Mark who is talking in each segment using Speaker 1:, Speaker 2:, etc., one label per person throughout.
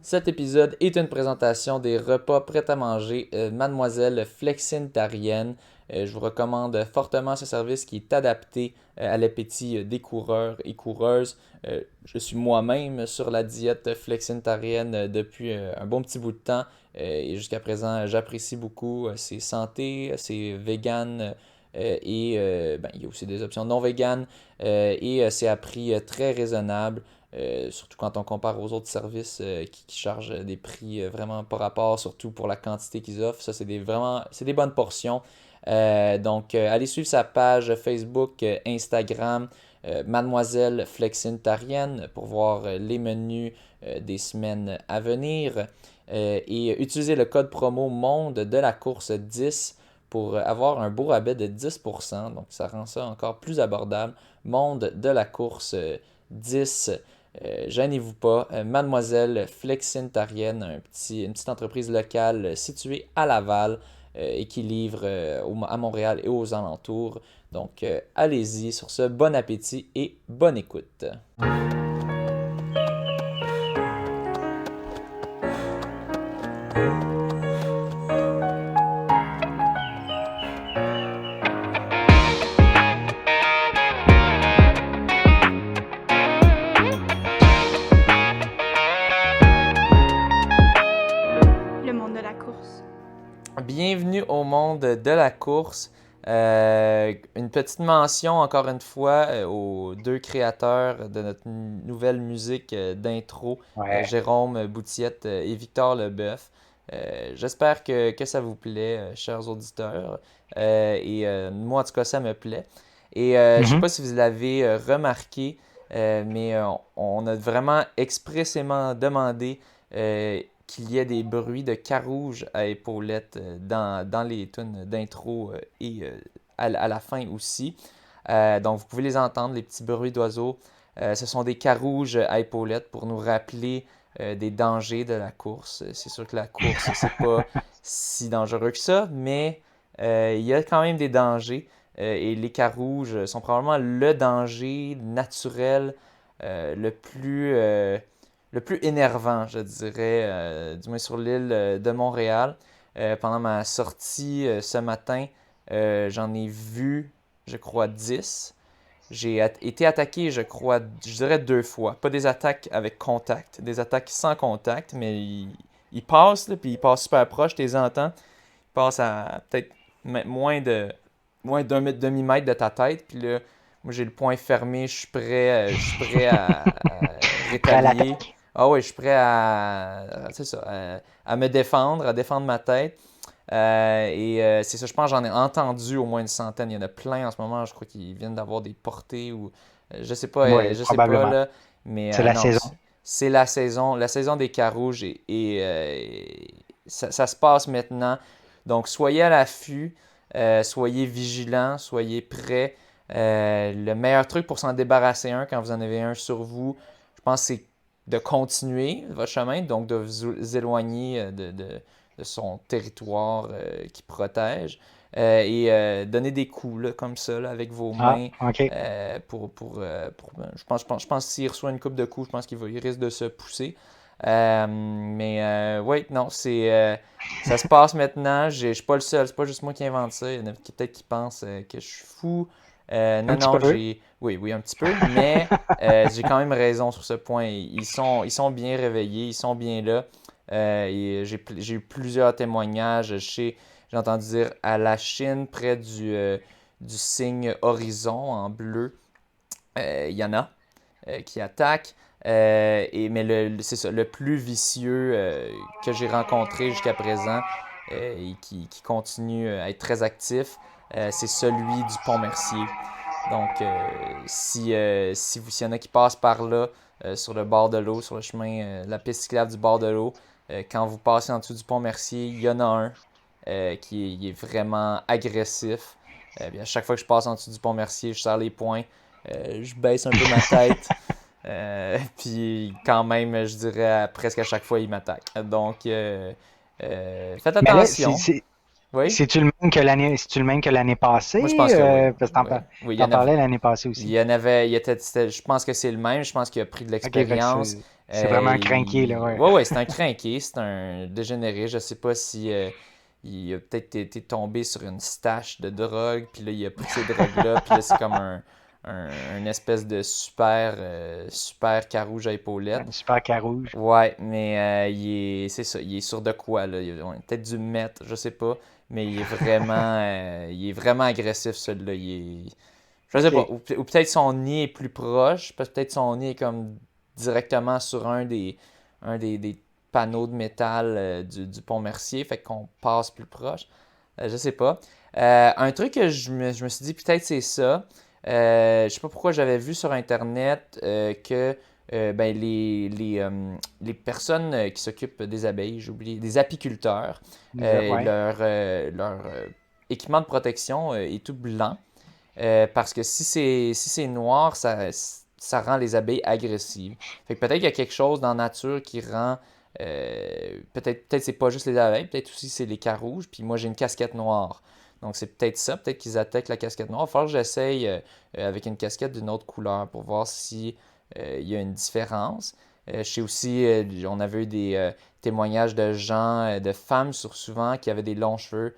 Speaker 1: Cet épisode est une présentation des repas prêts à manger Mademoiselle Flexitarienne. Je vous recommande fortement ce service qui est adapté à l'appétit des coureurs et coureuses. Je suis moi-même sur la diète flexitarienne depuis un bon petit bout de temps et jusqu'à présent j'apprécie beaucoup. C'est santé, c'est vegan il y a aussi des options non vegan et c'est à prix très raisonnable. Surtout quand on compare aux autres services qui chargent des prix vraiment pas rapport, surtout pour la quantité qu'ils offrent. Ça, c'est des bonnes portions. Allez suivre sa page Facebook, Instagram, Mademoiselle Flexitarienne pour voir les menus des semaines à venir. Et utilisez le code promo Monde de la course 10 pour avoir un beau rabais de 10%. Donc, ça rend ça encore plus abordable. Monde de la course 10. Gênez-vous pas, Mademoiselle Flexitarienne, une petite entreprise locale située à Laval et qui livre à Montréal et aux alentours. Donc, allez-y sur ce, bon appétit et bonne écoute.
Speaker 2: Le monde de la course.
Speaker 1: Bienvenue au monde de la course. Une petite mention encore une fois aux deux créateurs de notre nouvelle musique d'intro,
Speaker 3: Ouais.
Speaker 1: Jérôme Boutiette et Victor Leboeuf. J'espère que ça vous plaît, chers auditeurs. Moi, en tout cas, ça me plaît. Et je ne sais pas si vous l'avez remarqué, mais on a vraiment expressément demandé qu'il y ait des bruits de carouge à épaulettes dans les tunes d'intro et à la fin aussi. Donc vous pouvez les entendre, les petits bruits d'oiseaux. Ce sont des carouges à épaulettes pour nous rappeler des dangers de la course. C'est sûr que la course, c'est pas si dangereux que ça, mais il y a quand même des dangers. Et les carouges sont probablement le danger naturel le plus énervant, je dirais, du moins sur l'île de Montréal. Pendant ma sortie ce matin, j'en ai vu, je crois, 10. Été attaqué, je crois, je dirais 2 fois. Pas des attaques avec contact, des attaques sans contact, mais ils passent, là, puis ils passent super proche, tu les entends. Ils passent à peut-être moins d'un demi-mètre de ta tête, puis là, moi j'ai le poing fermé, je suis prêt à
Speaker 3: Prêt à
Speaker 1: rétablier.
Speaker 3: l'attaque.
Speaker 1: Ah oui, je suis prêt c'est ça, à me défendre, à défendre ma tête. C'est ça, je pense que j'en ai entendu au moins une centaine. Il y en a plein en ce moment, je crois qu'ils viennent d'avoir des portées ou
Speaker 3: Oui,
Speaker 1: je sais pas
Speaker 3: probablement.
Speaker 1: là, mais
Speaker 3: C'est la
Speaker 1: non,
Speaker 3: saison.
Speaker 1: c'est la saison des carouges et ça se passe maintenant. Donc soyez à l'affût, soyez vigilants, soyez prêts. Le meilleur truc pour s'en débarrasser un quand vous en avez un sur vous, je pense, c'est de continuer votre chemin, donc de vous éloigner de son territoire qui protège donner des coups là, comme ça là, avec vos
Speaker 3: Ah,
Speaker 1: mains
Speaker 3: OK.
Speaker 1: je pense que s'il reçoit une coupe de coups, je pense il risque de se pousser. Oui, non, ça se passe maintenant. Je suis pas le seul, c'est pas juste moi qui invente ça. Il y en a peut-être qui pensent que je suis fou.
Speaker 3: Un
Speaker 1: Non,
Speaker 3: petit
Speaker 1: non,
Speaker 3: peu.
Speaker 1: oui, un petit peu, mais j'ai quand même raison sur ce point. Ils sont bien réveillés, ils sont bien là. J'ai eu plusieurs témoignages. J'ai entendu dire à la Chine, près du signe horizon en bleu, il y en a qui attaquent. Mais c'est ça, le plus vicieux que j'ai rencontré jusqu'à présent et qui continue à être très actif, c'est celui du Pont Mercier. Donc, s'il y en a qui passent par là, sur le bord de l'eau, sur le chemin, la piste cyclable du bord de l'eau, quand vous passez en dessous du Pont Mercier, il y en a un qui est vraiment agressif. Puis à chaque fois que je passe en dessous du Pont Mercier, je serre les poings, je baisse un peu ma tête. Puis quand même, je dirais presque à chaque fois, il m'attaque. Donc, faites
Speaker 3: Mais là,
Speaker 1: attention. Oui,
Speaker 3: c'est-tu le même que l'année
Speaker 1: moi je
Speaker 3: passée?
Speaker 1: pense que oui.
Speaker 3: Parce que
Speaker 1: Oui, oui,
Speaker 3: t'en parlais l'année passée
Speaker 1: il
Speaker 3: aussi.
Speaker 1: y en avait, je pense que c'est le même. Je pense qu'il a pris de
Speaker 3: OK, fait que
Speaker 1: l'expérience.
Speaker 3: C'est vraiment un crinqué, là, ouais.
Speaker 1: Ouais, c'est un crinqué, c'est un dégénéré. Je sais pas si il a peut-être été tombé sur une stash de drogue, puis là, il a pris ces drogues-là, puis là, c'est comme une espèce de super carouge à épaulettes.
Speaker 3: Un super carouge.
Speaker 1: Ouais, mais c'est ça, il est sur de quoi, là. Peut-être du meth, je sais pas, mais il est vraiment agressif, celui-là. Je sais pas,
Speaker 3: OK.
Speaker 1: ou peut-être son nid est plus proche, peut-être son nid est comme directement sur un des panneaux de métal du pont Mercier, fait qu'on passe plus proche. Je sais pas. Un truc que je me suis dit, peut-être c'est ça. Je sais pas pourquoi j'avais vu sur Internet que ben, les personnes qui s'occupent des abeilles, j'ai oublié, des apiculteurs,
Speaker 3: Ouais.
Speaker 1: leur équipement de protection est tout blanc. Parce que si c'est noir, ça rend les abeilles agressives. Fait que peut-être qu'il y a quelque chose dans la nature qui rend. Peut-être c'est pas juste les abeilles, peut-être aussi c'est les carouges. Puis moi j'ai une casquette noire. Donc c'est peut-être ça, peut-être qu'ils attaquent la casquette noire. Il va falloir que j'essaye avec une casquette d'une autre couleur pour voir si il y a une différence. Je sais aussi, on avait eu des témoignages de gens, de femmes souvent qui avaient des longs cheveux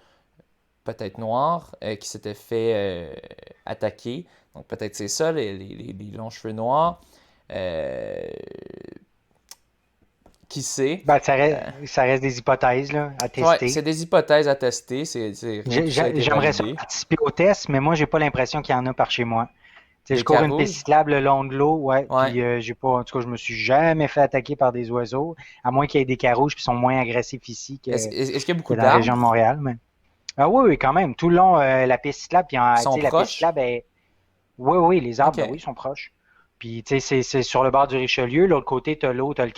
Speaker 1: peut-être noirs, qui s'étaient fait attaquer. Donc peut-être c'est ça, les longs cheveux noirs. Euh, qui sait?
Speaker 3: Ben,
Speaker 1: Euh,
Speaker 3: ça reste des hypothèses là, à
Speaker 1: ouais, c'est
Speaker 3: tester.
Speaker 1: des hypothèses à tester, rien de tout ça a été
Speaker 3: J'aimerais ça
Speaker 1: validé.
Speaker 3: participer au test, mais moi, j'ai pas l'impression qu'il y en a par chez moi. Tu sais, je
Speaker 1: Des
Speaker 3: cours une
Speaker 1: carouges?
Speaker 3: piste cyclable le long de l'eau, ouais,
Speaker 1: Ouais.
Speaker 3: puis j'ai pas, en tout cas, je me suis jamais fait attaquer par des oiseaux, à moins qu'il y ait des carouges qui sont moins agressifs ici
Speaker 1: Est-ce qu'il y a
Speaker 3: que
Speaker 1: beaucoup
Speaker 3: dans la région de
Speaker 1: d'arbres
Speaker 3: Montréal, mais. Ah oui, oui, quand même. Tout le long, la piste cyclable, puis
Speaker 1: qui
Speaker 3: tu
Speaker 1: sont
Speaker 3: sais, la piste
Speaker 1: proches?
Speaker 3: cyclable est. Oui, oui, les arbres, ben
Speaker 1: OK.
Speaker 3: oui, sont proches. Puis, tu sais, c'est sur le bord du Richelieu. L'autre côté, t'as l'eau, t'as le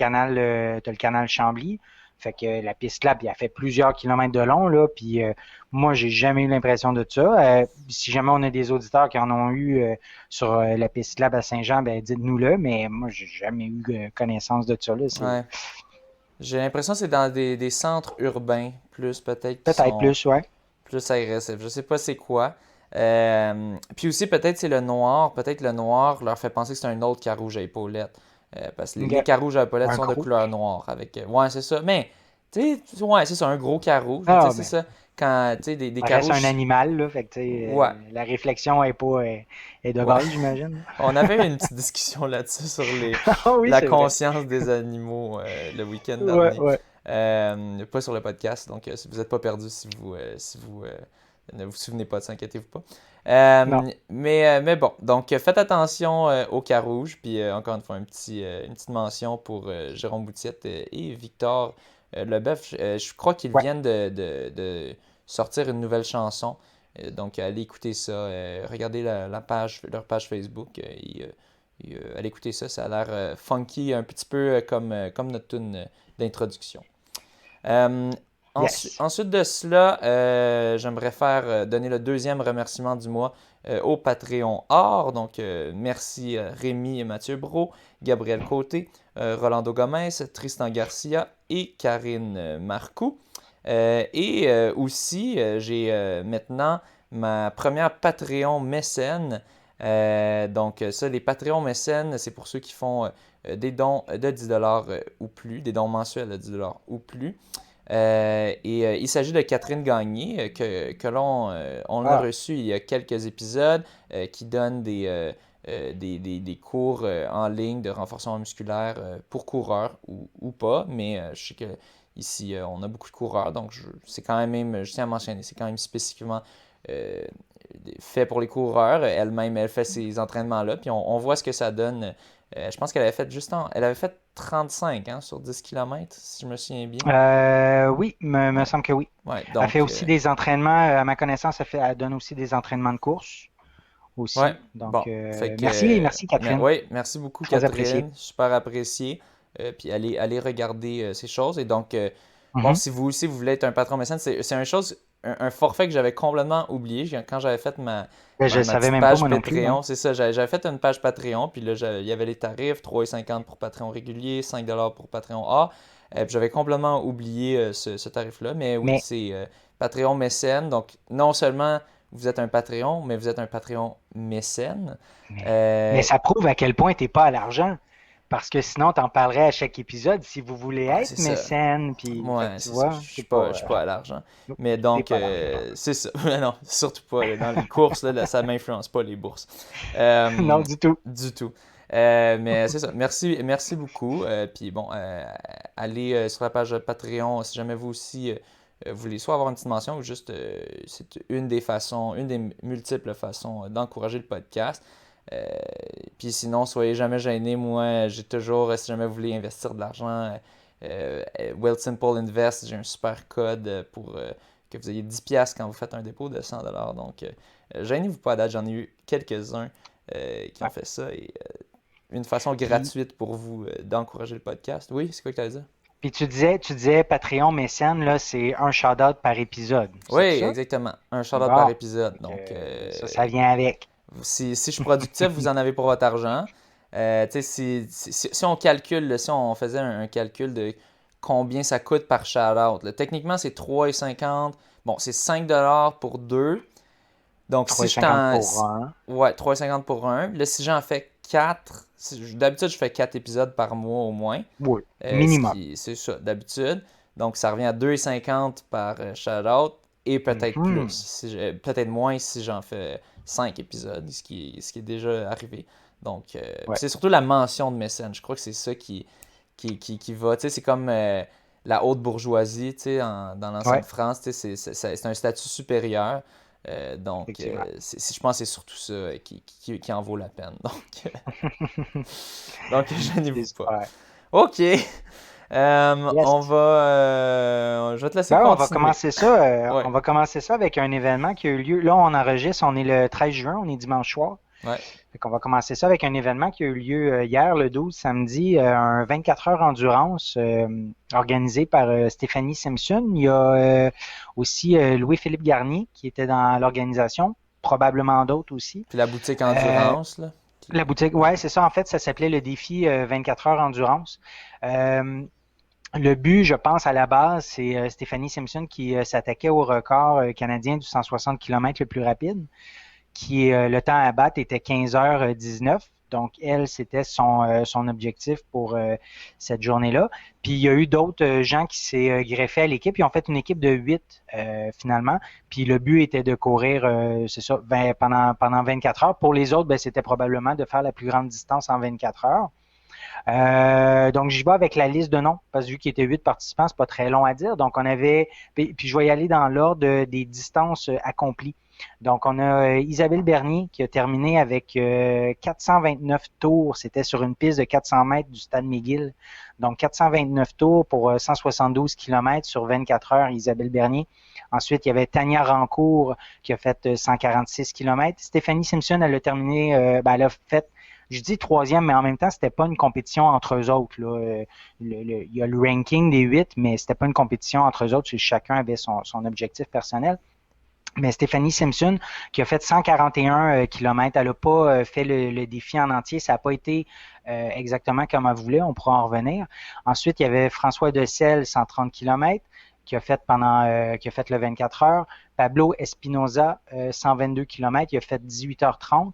Speaker 3: canal Chambly. Fait que la piste cyclable, il a fait plusieurs kilomètres de long, là. Puis, moi, j'ai jamais eu l'impression de ça. Si jamais on a des auditeurs qui en ont eu sur la piste cyclable à Saint-Jean, ben dites-nous-le. Mais moi, j'ai jamais eu connaissance de ça, là. C'est
Speaker 1: Ouais. J'ai l'impression que c'est dans des centres urbains, plus peut-être, qui
Speaker 3: peut-être
Speaker 1: sont
Speaker 3: plus, ouais.
Speaker 1: plus agressifs. Je sais pas c'est quoi. Puis aussi, peut-être c'est le noir. Peut-être le noir leur fait penser que c'est un autre carouge à épaulettes. Parce que les
Speaker 3: OK.
Speaker 1: carouges à épaulettes
Speaker 3: Un
Speaker 1: sont de
Speaker 3: gros.
Speaker 1: couleur noire. Ouais, c'est ça. Mais, tu sais, ouais, c'est ça, un gros carouge. Mais tu sais,
Speaker 3: Ah,
Speaker 1: c'est
Speaker 3: ben,
Speaker 1: ça. Quand, tu sais, des
Speaker 3: ça reste un
Speaker 1: carouges.
Speaker 3: animal, là. Fait que, tu
Speaker 1: Ouais,
Speaker 3: sais, la réflexion est pas, est de
Speaker 1: ouais.
Speaker 3: base, j'imagine.
Speaker 1: On avait eu une petite discussion là-dessus sur
Speaker 3: Ah oui,
Speaker 1: la
Speaker 3: c'est vrai.
Speaker 1: conscience des animaux le week-end
Speaker 3: Ouais,
Speaker 1: dernier.
Speaker 3: ouais.
Speaker 1: Pas sur le podcast, donc si vous n'êtes pas perdu si vous ne vous souvenez pas de ça, inquiétez-vous pas.
Speaker 3: Non.
Speaker 1: Mais bon, donc faites attention au Carouge, puis encore une fois, une petite mention pour Jérôme Boutiette et Victor Leboeuf. Je crois qu'ils
Speaker 3: Ouais.
Speaker 1: viennent de sortir une nouvelle chanson. Donc, allez écouter ça. Regardez leur page Facebook. Allez écouter ça. Ça a l'air funky, un petit peu comme notre tune d'introduction. Euh,
Speaker 3: Yes.
Speaker 1: ensuite de cela, j'aimerais donner le deuxième remerciement du mois au Patreon Or. Donc, merci Rémi et Mathieu Brault, Gabriel Côté, Rolando Gomez, Tristan Garcia et Karine Marcoux. Et aussi, j'ai maintenant ma première Patreon mécène. Donc, ça, les Patreons mécènes, c'est pour ceux qui font des dons de 10$ ou plus, des dons mensuels de 10$ ou plus. Il s'agit de Catherine Gagné, que on l'a
Speaker 3: Ah,
Speaker 1: reçu il y a quelques épisodes, qui donne des cours en ligne de renforcement musculaire pour coureurs ou pas, mais je sais que ici on a beaucoup de coureurs, donc c'est quand même, je tiens à mentionner, c'est quand même spécifiquement euh, fait pour les coureurs. Elle-même, elle fait ces entraînements-là, puis on voit ce que ça donne. Je pense qu'elle avait fait elle avait fait 35 hein, sur 10 kilomètres si je me souviens bien.
Speaker 3: oui, me semble que oui.
Speaker 1: Ouais,
Speaker 3: Elle fait
Speaker 1: donc,
Speaker 3: aussi des entraînements, à ma connaissance, elle donne aussi des entraînements de course
Speaker 1: ouais,
Speaker 3: aussi.
Speaker 1: bon,
Speaker 3: Donc,
Speaker 1: fait que,
Speaker 3: merci Catherine.
Speaker 1: ouais, merci beaucoup
Speaker 3: Très apprécié.
Speaker 1: Catherine, super apprécié. Puis allez regarder ces choses. Et donc, bon,
Speaker 3: Mhm.
Speaker 1: si vous aussi vous voulez être un patron mécène, c'est un forfait que j'avais complètement oublié. Quand j'avais fait ma,
Speaker 3: Ben, je
Speaker 1: ma,
Speaker 3: ne
Speaker 1: ma
Speaker 3: savais
Speaker 1: petite
Speaker 3: même pas
Speaker 1: page
Speaker 3: moi non plus, ouais.
Speaker 1: Patreon, c'est ça, j'avais fait une page Patreon, puis là, il y avait les tarifs, 3,50 pour Patreon régulier, 5$ pour Patreon A. Puis j'avais complètement oublié ce tarif-là. Mais oui,
Speaker 3: Mais,
Speaker 1: c'est Patreon mécène. Donc, non seulement vous êtes un Patreon, mais vous êtes un Patreon mécène.
Speaker 3: mais
Speaker 1: Euh,
Speaker 3: ça prouve à quel point t'es pas à l'argent. Parce que sinon, t'en parlerais à chaque épisode si vous voulez
Speaker 1: Ouais, c'est
Speaker 3: être
Speaker 1: ça.
Speaker 3: mécène, puis fait que
Speaker 1: Ouais,
Speaker 3: tu
Speaker 1: c'est ça.
Speaker 3: vois, c'est pas,
Speaker 1: Je suis pas à l'argent.
Speaker 3: nope,
Speaker 1: Mais
Speaker 3: t'es
Speaker 1: donc,
Speaker 3: pas là, t'es pas
Speaker 1: c'est ça. Mais non, surtout pas. Dans les courses, là, ça m'influence pas, les bourses.
Speaker 3: là. Non,
Speaker 1: Euh,
Speaker 3: du tout.
Speaker 1: du tout. Mais c'est ça. Merci beaucoup. Puis bon, allez sur la page Patreon si jamais vous aussi voulez soit avoir une petite mention ou juste, c'est une des façons, une des multiples façons d'encourager le podcast. Euh, Puis sinon, soyez jamais gênés. Moi, j'ai toujours, si jamais vous voulez investir de l'argent, Well Simple Invest, j'ai un super code pour que vous ayez 10$ quand vous faites un dépôt de 100$. Donc, gênez-vous pas à date, j'en ai eu quelques-uns qui ont
Speaker 3: Ouais.
Speaker 1: fait ça. Et une façon
Speaker 3: Puis,
Speaker 1: gratuite pour vous d'encourager le podcast. Oui, c'est quoi que tu as dit?
Speaker 3: puis tu disais Patreon mécène, là, c'est un shout-out par épisode.
Speaker 1: Oui,
Speaker 3: C'est ça?
Speaker 1: exactement. Un shout-out par
Speaker 3: Bon.
Speaker 1: épisode.
Speaker 3: Fait
Speaker 1: Donc,
Speaker 3: que ça vient avec.
Speaker 1: si je suis productif, vous en avez pour votre argent. Tu sais, si on calcule, là, si on faisait un calcul de combien ça coûte par shout-out, là, techniquement, c'est 3,50. Bon, c'est 5$ pour deux. Donc, si je
Speaker 3: 3,50
Speaker 1: t'en.
Speaker 3: pour un.
Speaker 1: Ouais, 3,50 pour un. Là, si j'en fais 4, d'habitude, je fais 4 épisodes par mois au moins.
Speaker 3: Oui,
Speaker 1: Ce
Speaker 3: minimum.
Speaker 1: qui, c'est ça, d'habitude. Donc, ça revient à 2,50 par shout-out et peut-être plus.
Speaker 3: Mhm.
Speaker 1: Peut-être moins si j'en fais 5 épisodes, ce qui est déjà arrivé. Donc,
Speaker 3: Ouais.
Speaker 1: c'est surtout la mention de mécène. Je crois que c'est ça qui va. Tu sais, c'est comme la haute bourgeoisie, tu sais, dans l'ancienne
Speaker 3: Ouais,
Speaker 1: France. Tu sais, c'est un statut supérieur. Donc,
Speaker 3: effectivement.
Speaker 1: je pense que c'est surtout ça qui en vaut la peine. Donc
Speaker 3: C'est
Speaker 1: gênez-vous pas.
Speaker 3: super.
Speaker 1: OK.
Speaker 3: Yes.
Speaker 1: Je vais te laisser
Speaker 3: Ben,
Speaker 1: continuer. Ouais,
Speaker 3: on va commencer ça avec un événement qui a eu lieu. Là, on enregistre, on est le 13 juin, on est dimanche soir.
Speaker 1: ouais.
Speaker 3: Fait qu'on va commencer ça avec un événement qui a eu lieu hier, le 12 samedi, un 24 heures endurance organisé par Stéphanie Simpson. Il y a aussi Louis-Philippe Garnier qui était dans l'organisation, probablement d'autres aussi.
Speaker 1: Puis la boutique
Speaker 3: Euh,
Speaker 1: Endurance, là.
Speaker 3: la boutique, ouais, c'est ça. En fait, ça s'appelait le défi 24 heures endurance. Euh, le but, je pense, à la base, c'est Stéphanie Simpson qui s'attaquait au record canadien du 160 km le plus rapide, qui le temps à battre était 15h19. Donc, elle, c'était son objectif pour cette journée-là. Puis, il y a eu d'autres gens qui s'est greffé à l'équipe. Ils ont fait une équipe de 8 finalement. Puis, le but était de courir, c'est ça, pendant 24 heures. Pour les autres, ben, c'était probablement de faire la plus grande distance en 24 heures. Donc, j'y vais avec la liste de noms, parce que vu qu'il y était 8 participants, c'est pas très long à dire. Donc, on avait, puis je vais y aller dans l'ordre des distances accomplies. Donc, on a Isabelle Bernier qui a terminé avec 429 tours. C'était sur une piste de 400 mètres du stade McGill. Donc, 429 tours pour 172 km sur 24 heures, Isabelle Bernier. Ensuite, il y avait Tania Rancourt qui a fait 146 km. Stéphanie Simpson, elle a terminé, elle a fait, je dis troisième, mais en même temps, c'était pas une compétition entre eux autres, là. Il y a le ranking des 8, mais c'était pas une compétition entre eux autres. Chacun avait son objectif personnel. Mais Stéphanie Simpson, qui a fait 141 km, elle n'a pas fait le défi en entier. Ça n'a pas été exactement comme elle voulait. On pourra en revenir. Ensuite, il y avait François Decelle, 130 km, qui a fait qui a fait le 24 heures. Pablo Espinoza, 122 km, il a fait 18h30.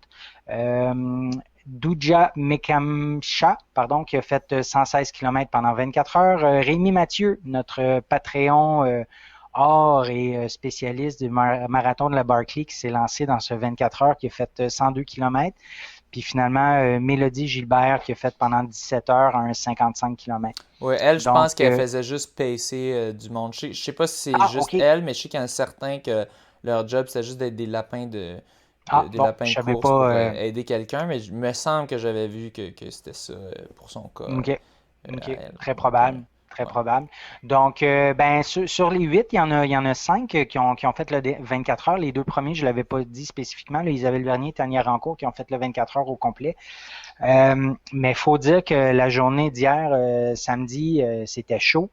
Speaker 3: Douja Mekamcha, pardon, qui a fait 116 km pendant 24 heures. Rémi Mathieu, notre Patreon or et spécialiste du marathon de la Barclay qui s'est lancé dans ce 24 heures, qui a fait 102 km. Puis finalement, Mélodie Gilbert qui a fait pendant 17 heures un 55 km.
Speaker 1: Ouais, elle, je pense
Speaker 3: Donc,
Speaker 1: qu'elle faisait juste pacer du monde. Je sais pas si c'est juste
Speaker 3: OK.
Speaker 1: elle, mais je sais qu'il y en a certains que leur job, c'était juste d'être des lapins des
Speaker 3: Bon,
Speaker 1: lapins
Speaker 3: je
Speaker 1: de
Speaker 3: savais
Speaker 1: course pour
Speaker 3: pas.
Speaker 1: aider quelqu'un, mais il me semble que j'avais vu que c'était ça pour son cas
Speaker 3: OK.
Speaker 1: à
Speaker 3: OK.
Speaker 1: elle.
Speaker 3: Très
Speaker 1: Donc,
Speaker 3: probable. Très
Speaker 1: ouais.
Speaker 3: probable. Donc, ben, sur les 8, il y en a 5 qui ont fait le 24 heures. Les deux premiers, je ne l'avais pas dit spécifiquement, là, Isabelle Bernier et Tania Rancourt, qui ont fait le 24 heures au complet. Mais il faut dire que la journée d'hier, samedi, c'était chaud.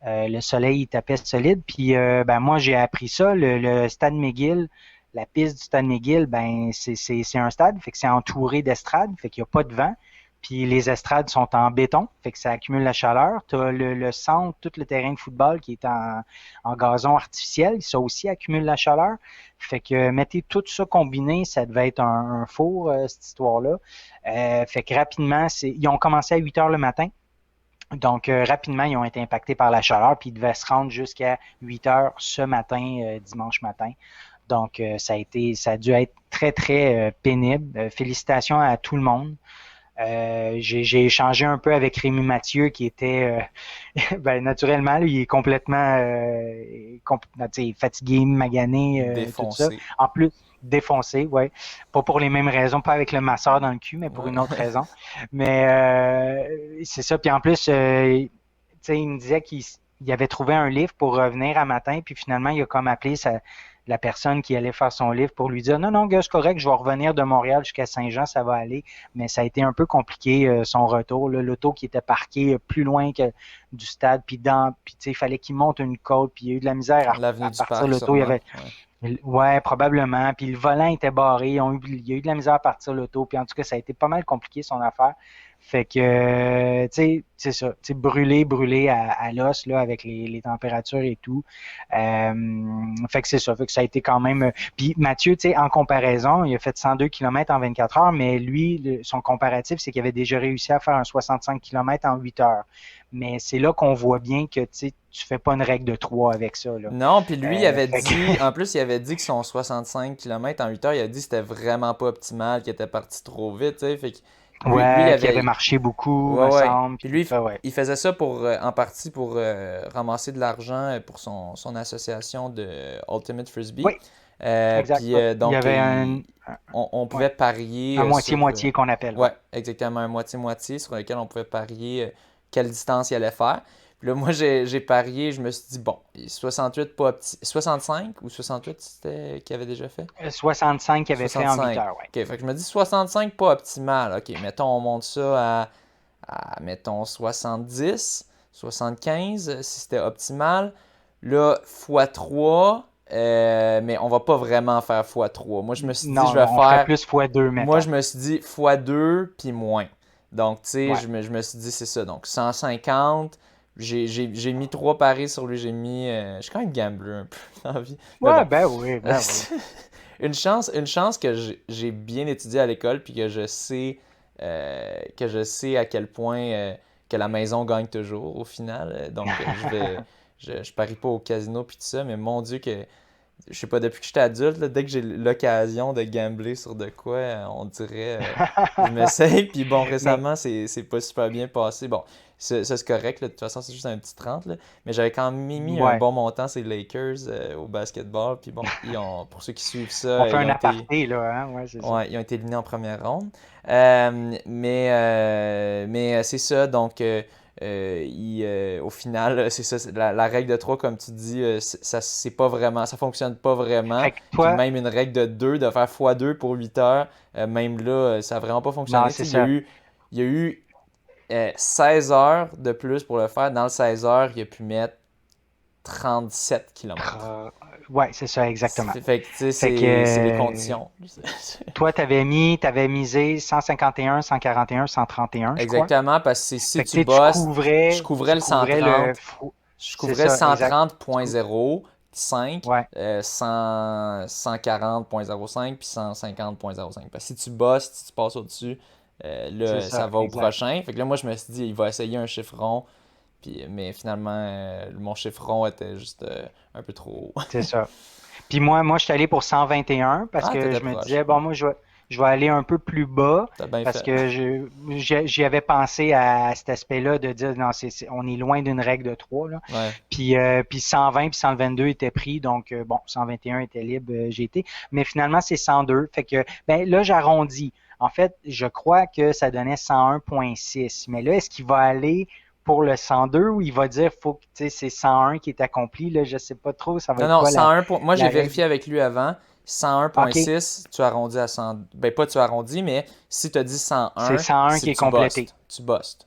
Speaker 3: Le soleil il tapait solide. Puis ben, moi, j'ai appris ça. Le stade McGill, la piste du stade McGill, ben, c'est un stade, fait que c'est entouré d'estrades, fait qu'il n'y a pas de vent. Puis les estrades sont en béton, fait que ça accumule la chaleur. Tu as le centre, tout le terrain de football qui est en gazon artificiel, ça aussi accumule la chaleur. Fait que mettez tout ça combiné, ça devait être un four, cette histoire-là. Fait que rapidement, ils ont commencé à 8 heures le matin. Donc, rapidement, ils ont été impactés par la chaleur, puis ils devaient se rendre jusqu'à 8 heures ce matin, dimanche matin. Donc, ça a dû être très, très pénible. Félicitations à tout le monde. J'ai échangé un peu avec Rémi Mathieu qui était ben, naturellement, lui, il est complètement fatigué, magané, tout ça.
Speaker 1: Défoncé.
Speaker 3: En plus, défoncé, ouais. Pas pour les mêmes raisons, pas avec le masseur dans le cul, mais pour
Speaker 1: Ouais.
Speaker 3: une autre raison. Mais c'est ça. Puis en plus, il me disait qu'il avait trouvé un livre pour revenir à matin, puis finalement, il a comme appelé la personne qui allait faire son livre pour lui dire non, non, gars, c'est correct, je vais revenir de Montréal jusqu'à Saint-Jean, ça va aller. Mais ça a été un peu compliqué son retour. Là, l'auto qui était parqué plus loin que du stade, puis il fallait qu'il monte une côte, puis il y a eu de la misère
Speaker 1: L'avenue
Speaker 3: à
Speaker 1: du
Speaker 3: partir
Speaker 1: Parc,
Speaker 3: l'auto. Il y
Speaker 1: sûrement.
Speaker 3: avait Ouais, probablement. Puis le volant était barré. Il y a eu de la misère à partir l'auto. Puis en tout cas, ça a été pas mal compliqué son affaire. Fait que, tu sais, c'est ça. Tu sais, brûlé à l'os, là, avec les températures et tout. Fait que c'est ça. Fait que ça a été quand même. Puis Mathieu, tu sais, en comparaison, il a fait 102 km en 24 heures, mais lui, son comparatif, c'est qu'il avait déjà réussi à faire un 65 km en 8 heures. Mais c'est là qu'on voit bien que, tu sais, tu fais pas une règle de 3 avec ça, là.
Speaker 1: Non, puis lui, il avait
Speaker 3: Fait que,
Speaker 1: dit, en plus, il avait dit que son 65 km en 8 heures, il a dit que c'était vraiment pas optimal, qu'il était parti trop vite, tu sais. Fait que lui, il
Speaker 3: ouais, qui avait
Speaker 1: avait.
Speaker 3: marché beaucoup,
Speaker 1: Ouais,
Speaker 3: me
Speaker 1: ouais.
Speaker 3: semble.
Speaker 1: Puis lui,
Speaker 3: Puis, ouais.
Speaker 1: il faisait ça pour, en partie pour ramasser de l'argent pour son association de Ultimate Frisbee.
Speaker 3: Oui, exact.
Speaker 1: Puis
Speaker 3: Ouais. Il y
Speaker 1: donc,
Speaker 3: avait
Speaker 1: on
Speaker 3: ouais,
Speaker 1: pouvait parier
Speaker 3: un
Speaker 1: sur.
Speaker 3: moitié-moitié qu'on appelle, ouais.
Speaker 1: Ouais, exactement, un moitié-moitié sur lequel on pouvait parier quelle distance il allait faire. Puis là, moi, j'ai parié, je me suis dit, bon, 68 pas opti... 65 ou 68 c'était qu'il avait déjà fait?
Speaker 3: 65 qu'il avait fait en 8
Speaker 1: 65.
Speaker 3: heures, ouais.
Speaker 1: Ok, fait que je me dis 65 pas optimal. Ok, mettons, on monte ça mettons, 70, 75 si c'était optimal. Là, x3, mais on va pas vraiment faire x3. Moi, je me suis dit, je
Speaker 3: Non,
Speaker 1: vais
Speaker 3: non, on ferait
Speaker 1: faire.
Speaker 3: plus fois 2,
Speaker 1: Moi,
Speaker 3: mettons.
Speaker 1: je me suis dit x2 puis moins. Donc, tu sais,
Speaker 3: Ouais.
Speaker 1: je me suis dit, c'est ça. Donc, 150. J'ai mis 3 paris sur lui. Je suis quand même gambler un peu dans la vie. Mais
Speaker 3: Ouais,
Speaker 1: bon.
Speaker 3: ben oui.
Speaker 1: Une chance que j'ai bien étudié à l'école puis que je sais à quel point que la maison gagne toujours au final. Donc, je parie pas au casino puis tout ça, mais mon Dieu que je sais pas, depuis que j'étais adulte, là, dès que j'ai l'occasion de gambler sur de quoi, on dirait, je m'essaye. Puis bon,
Speaker 3: Mais,
Speaker 1: récemment, c'est pas super bien passé. Bon, ça c'est correct, là, de toute façon, c'est juste un petit 30, là. Mais j'avais quand même mis un
Speaker 3: ouais.
Speaker 1: bon montant, c'est les Lakers au basketball. Puis bon, pour ceux qui suivent
Speaker 3: On
Speaker 1: ça,
Speaker 3: fait un aparté, là, hein? Ouais, c'est ça.
Speaker 1: ouais, ils ont été éliminés en première ronde. Mais c'est ça, donc au final, c'est ça, la règle de 3 comme tu dis, ça c'est pas vraiment, ça fonctionne pas vraiment.
Speaker 3: Fait que
Speaker 1: Puis
Speaker 3: toi,
Speaker 1: même une règle de 2 de faire x2 pour 8 heures, même là, ça a vraiment pas
Speaker 3: non,
Speaker 1: fonctionné. Tu
Speaker 3: c'est
Speaker 1: sais,
Speaker 3: ça.
Speaker 1: il y a eu 16 heures de plus pour le faire. Dans le 16 heures, il a pu mettre 37 km.
Speaker 3: Euh, ouais, c'est ça, exactement.
Speaker 1: Fait que, tu sais,
Speaker 3: Fait que
Speaker 1: c'est les conditions.
Speaker 3: toi, t'avais misé 151, 141, 131, je crois.
Speaker 1: Exactement, parce que si
Speaker 3: Fait que
Speaker 1: tu
Speaker 3: tu sais, tu
Speaker 1: bosses, je
Speaker 3: couvrais,
Speaker 1: couvrais
Speaker 3: tu
Speaker 1: le
Speaker 3: couvrais le,
Speaker 1: 130, je
Speaker 3: c'est
Speaker 1: couvrais le
Speaker 3: ça, exact.
Speaker 1: 130.05,
Speaker 3: Ouais,
Speaker 1: 140.05 puis 150.05. Parce que si tu bosses, si tu passes au-dessus,
Speaker 3: c'est
Speaker 1: là, ça
Speaker 3: ça,
Speaker 1: va au
Speaker 3: exact.
Speaker 1: prochain. Fait que là, moi, je me suis dit, il va essayer un chiffron, puis, mais finalement, mon chiffron était juste un peu trop haut.
Speaker 3: C'est ça. Puis moi, je suis allé pour 121 parce
Speaker 1: Ah,
Speaker 3: que
Speaker 1: t'étais
Speaker 3: je me
Speaker 1: proche.
Speaker 3: disais, bon, moi, je vais aller un peu plus bas
Speaker 1: T'as bien
Speaker 3: parce
Speaker 1: fait.
Speaker 3: que j'y avais pensé à cet aspect-là de dire, non, on est loin d'une règle de 3 là.
Speaker 1: Ouais.
Speaker 3: Puis 120 puis 122 étaient pris, donc bon, 121 était libre, j'ai été. Mais finalement, c'est 102. Fait que, ben là, j'arrondis. En fait, je crois que ça donnait 101,6. Mais là, est-ce qu'il va aller pour le 102 ou il va dire, faut que, tu sais, c'est 101 qui est accompli, là, je sais pas trop, ça va
Speaker 1: Non,
Speaker 3: être
Speaker 1: non,
Speaker 3: quoi
Speaker 1: 101. Moi, j'ai
Speaker 3: la règle?
Speaker 1: vérifié avec lui avant.
Speaker 3: OK,
Speaker 1: 101.6, tu arrondis à 100. Ben, pas tu arrondis, mais si tu as dit
Speaker 3: c'est
Speaker 1: 101,
Speaker 3: 101
Speaker 1: c'est
Speaker 3: qui est
Speaker 1: tu
Speaker 3: complété.
Speaker 1: bustes. Tu bustes.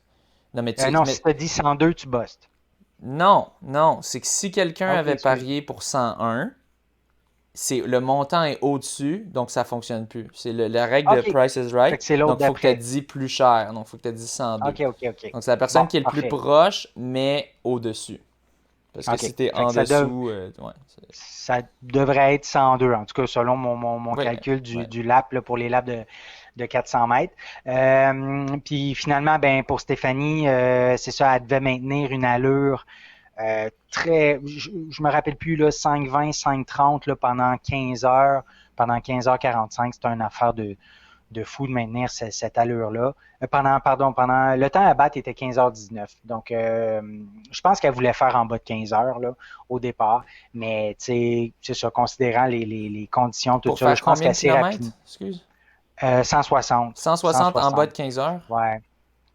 Speaker 1: Non,
Speaker 3: Non, si tu as dit 102, tu bustes.
Speaker 1: non, non. C'est que si quelqu'un
Speaker 3: OK,
Speaker 1: avait
Speaker 3: excuse.
Speaker 1: parié pour 101, le montant est au-dessus, donc ça fonctionne plus. C'est la règle de
Speaker 3: OK.
Speaker 1: Price is
Speaker 3: Fait
Speaker 1: Right.
Speaker 3: que c'est l'autre
Speaker 1: Donc, il faut que tu aies
Speaker 3: d'après.
Speaker 1: dit plus cher. Donc, il faut que tu aies dit 102.
Speaker 3: OK, OK, OK.
Speaker 1: Donc, c'est la
Speaker 3: Bon,
Speaker 1: personne qui est le plus
Speaker 3: parfait.
Speaker 1: proche, mais au-dessus. Parce que
Speaker 3: OK.
Speaker 1: si tu es
Speaker 3: Fait
Speaker 1: en
Speaker 3: que ça,
Speaker 1: dessous, ouais,
Speaker 3: ça devrait être 102, en tout cas, selon mon
Speaker 1: ouais,
Speaker 3: calcul
Speaker 1: ouais.
Speaker 3: du lap là, pour les laps de 400 mètres. Puis finalement, ben, pour Stéphanie, c'est ça, elle devait maintenir une allure je me rappelle plus, là, 5,20, 5,30 là, pendant 15 heures, pendant 15h45, c'était une affaire de fou de maintenir cette allure-là. Pendant le temps à battre était 15h19. Donc, je pense qu'elle voulait faire en bas de 15 heures là, au départ. Mais, tu sais, c'est ça, considérant les conditions, tout
Speaker 1: Pour
Speaker 3: ça, là,
Speaker 1: faire
Speaker 3: je pense
Speaker 1: combien de
Speaker 3: qu'assez rapide.
Speaker 1: kilomètres? Excuse.
Speaker 3: 160.
Speaker 1: 160 en bas
Speaker 3: 160.
Speaker 1: de 15 heures?
Speaker 3: Ouais.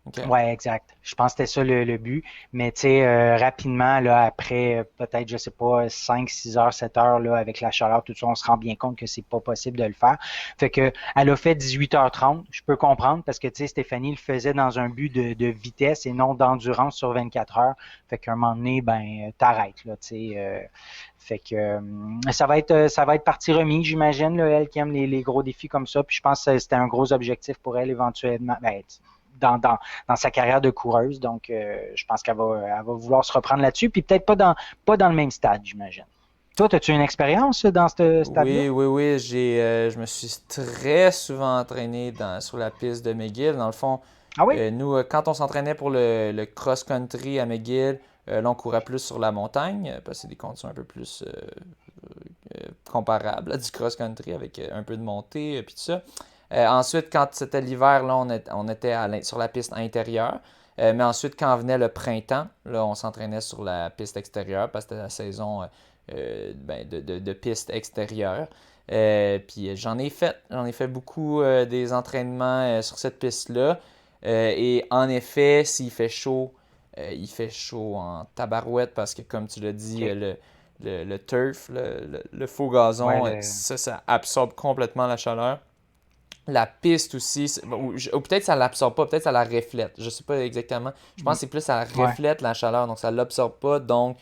Speaker 1: OK.
Speaker 3: Ouais, exact. Je pense que c'était ça le but. Mais tu sais, rapidement, là, après peut-être, je sais pas, 5, 6 heures, 7 heures, là, avec la chaleur, tout ça, on se rend bien compte que c'est pas possible de le faire. Fait que elle a fait 18h30. Je peux comprendre parce que tu sais, Stéphanie le faisait dans un but de vitesse et non d'endurance sur 24 heures. Fait qu'à un moment donné, ben, t'arrêtes, là, tu sais. Fait que ça va être partie remise, j'imagine, là, elle qui aime les gros défis comme ça. Puis je pense que c'était un gros objectif pour elle éventuellement. Ben, dans sa carrière de coureuse. Donc, je pense elle va vouloir se reprendre là-dessus. Puis peut-être pas dans le même stade, j'imagine. Toi, as-tu une expérience dans ce stade-là?
Speaker 1: Oui, oui, oui. Je me suis très souvent entraîné sur la piste de McGill. Dans le fond,
Speaker 3: Ah oui?
Speaker 1: nous, quand on s'entraînait pour le cross-country à McGill, là, on courait plus sur la montagne, parce que c'est des conditions un peu plus comparables du cross-country avec un peu de montée, puis tout ça. Ensuite, quand c'était l'hiver, là, on était sur la piste intérieure. Mais ensuite, quand venait le printemps, là, on s'entraînait sur la piste extérieure parce que c'était la saison de piste extérieure. Puis j'en ai fait beaucoup des entraînements sur cette piste-là. Et en effet, s'il fait chaud, il fait chaud en tabarouette parce que, comme tu l'as dit,
Speaker 3: OK.
Speaker 1: le turf, le faux
Speaker 3: Ouais,
Speaker 1: gazon, ça absorbe complètement la chaleur. La piste aussi, ou peut-être ça l'absorbe pas, peut-être ça la reflète. Je sais pas exactement. Je pense que c'est plus ça
Speaker 3: ouais,
Speaker 1: reflète la chaleur, donc ça l'absorbe pas, donc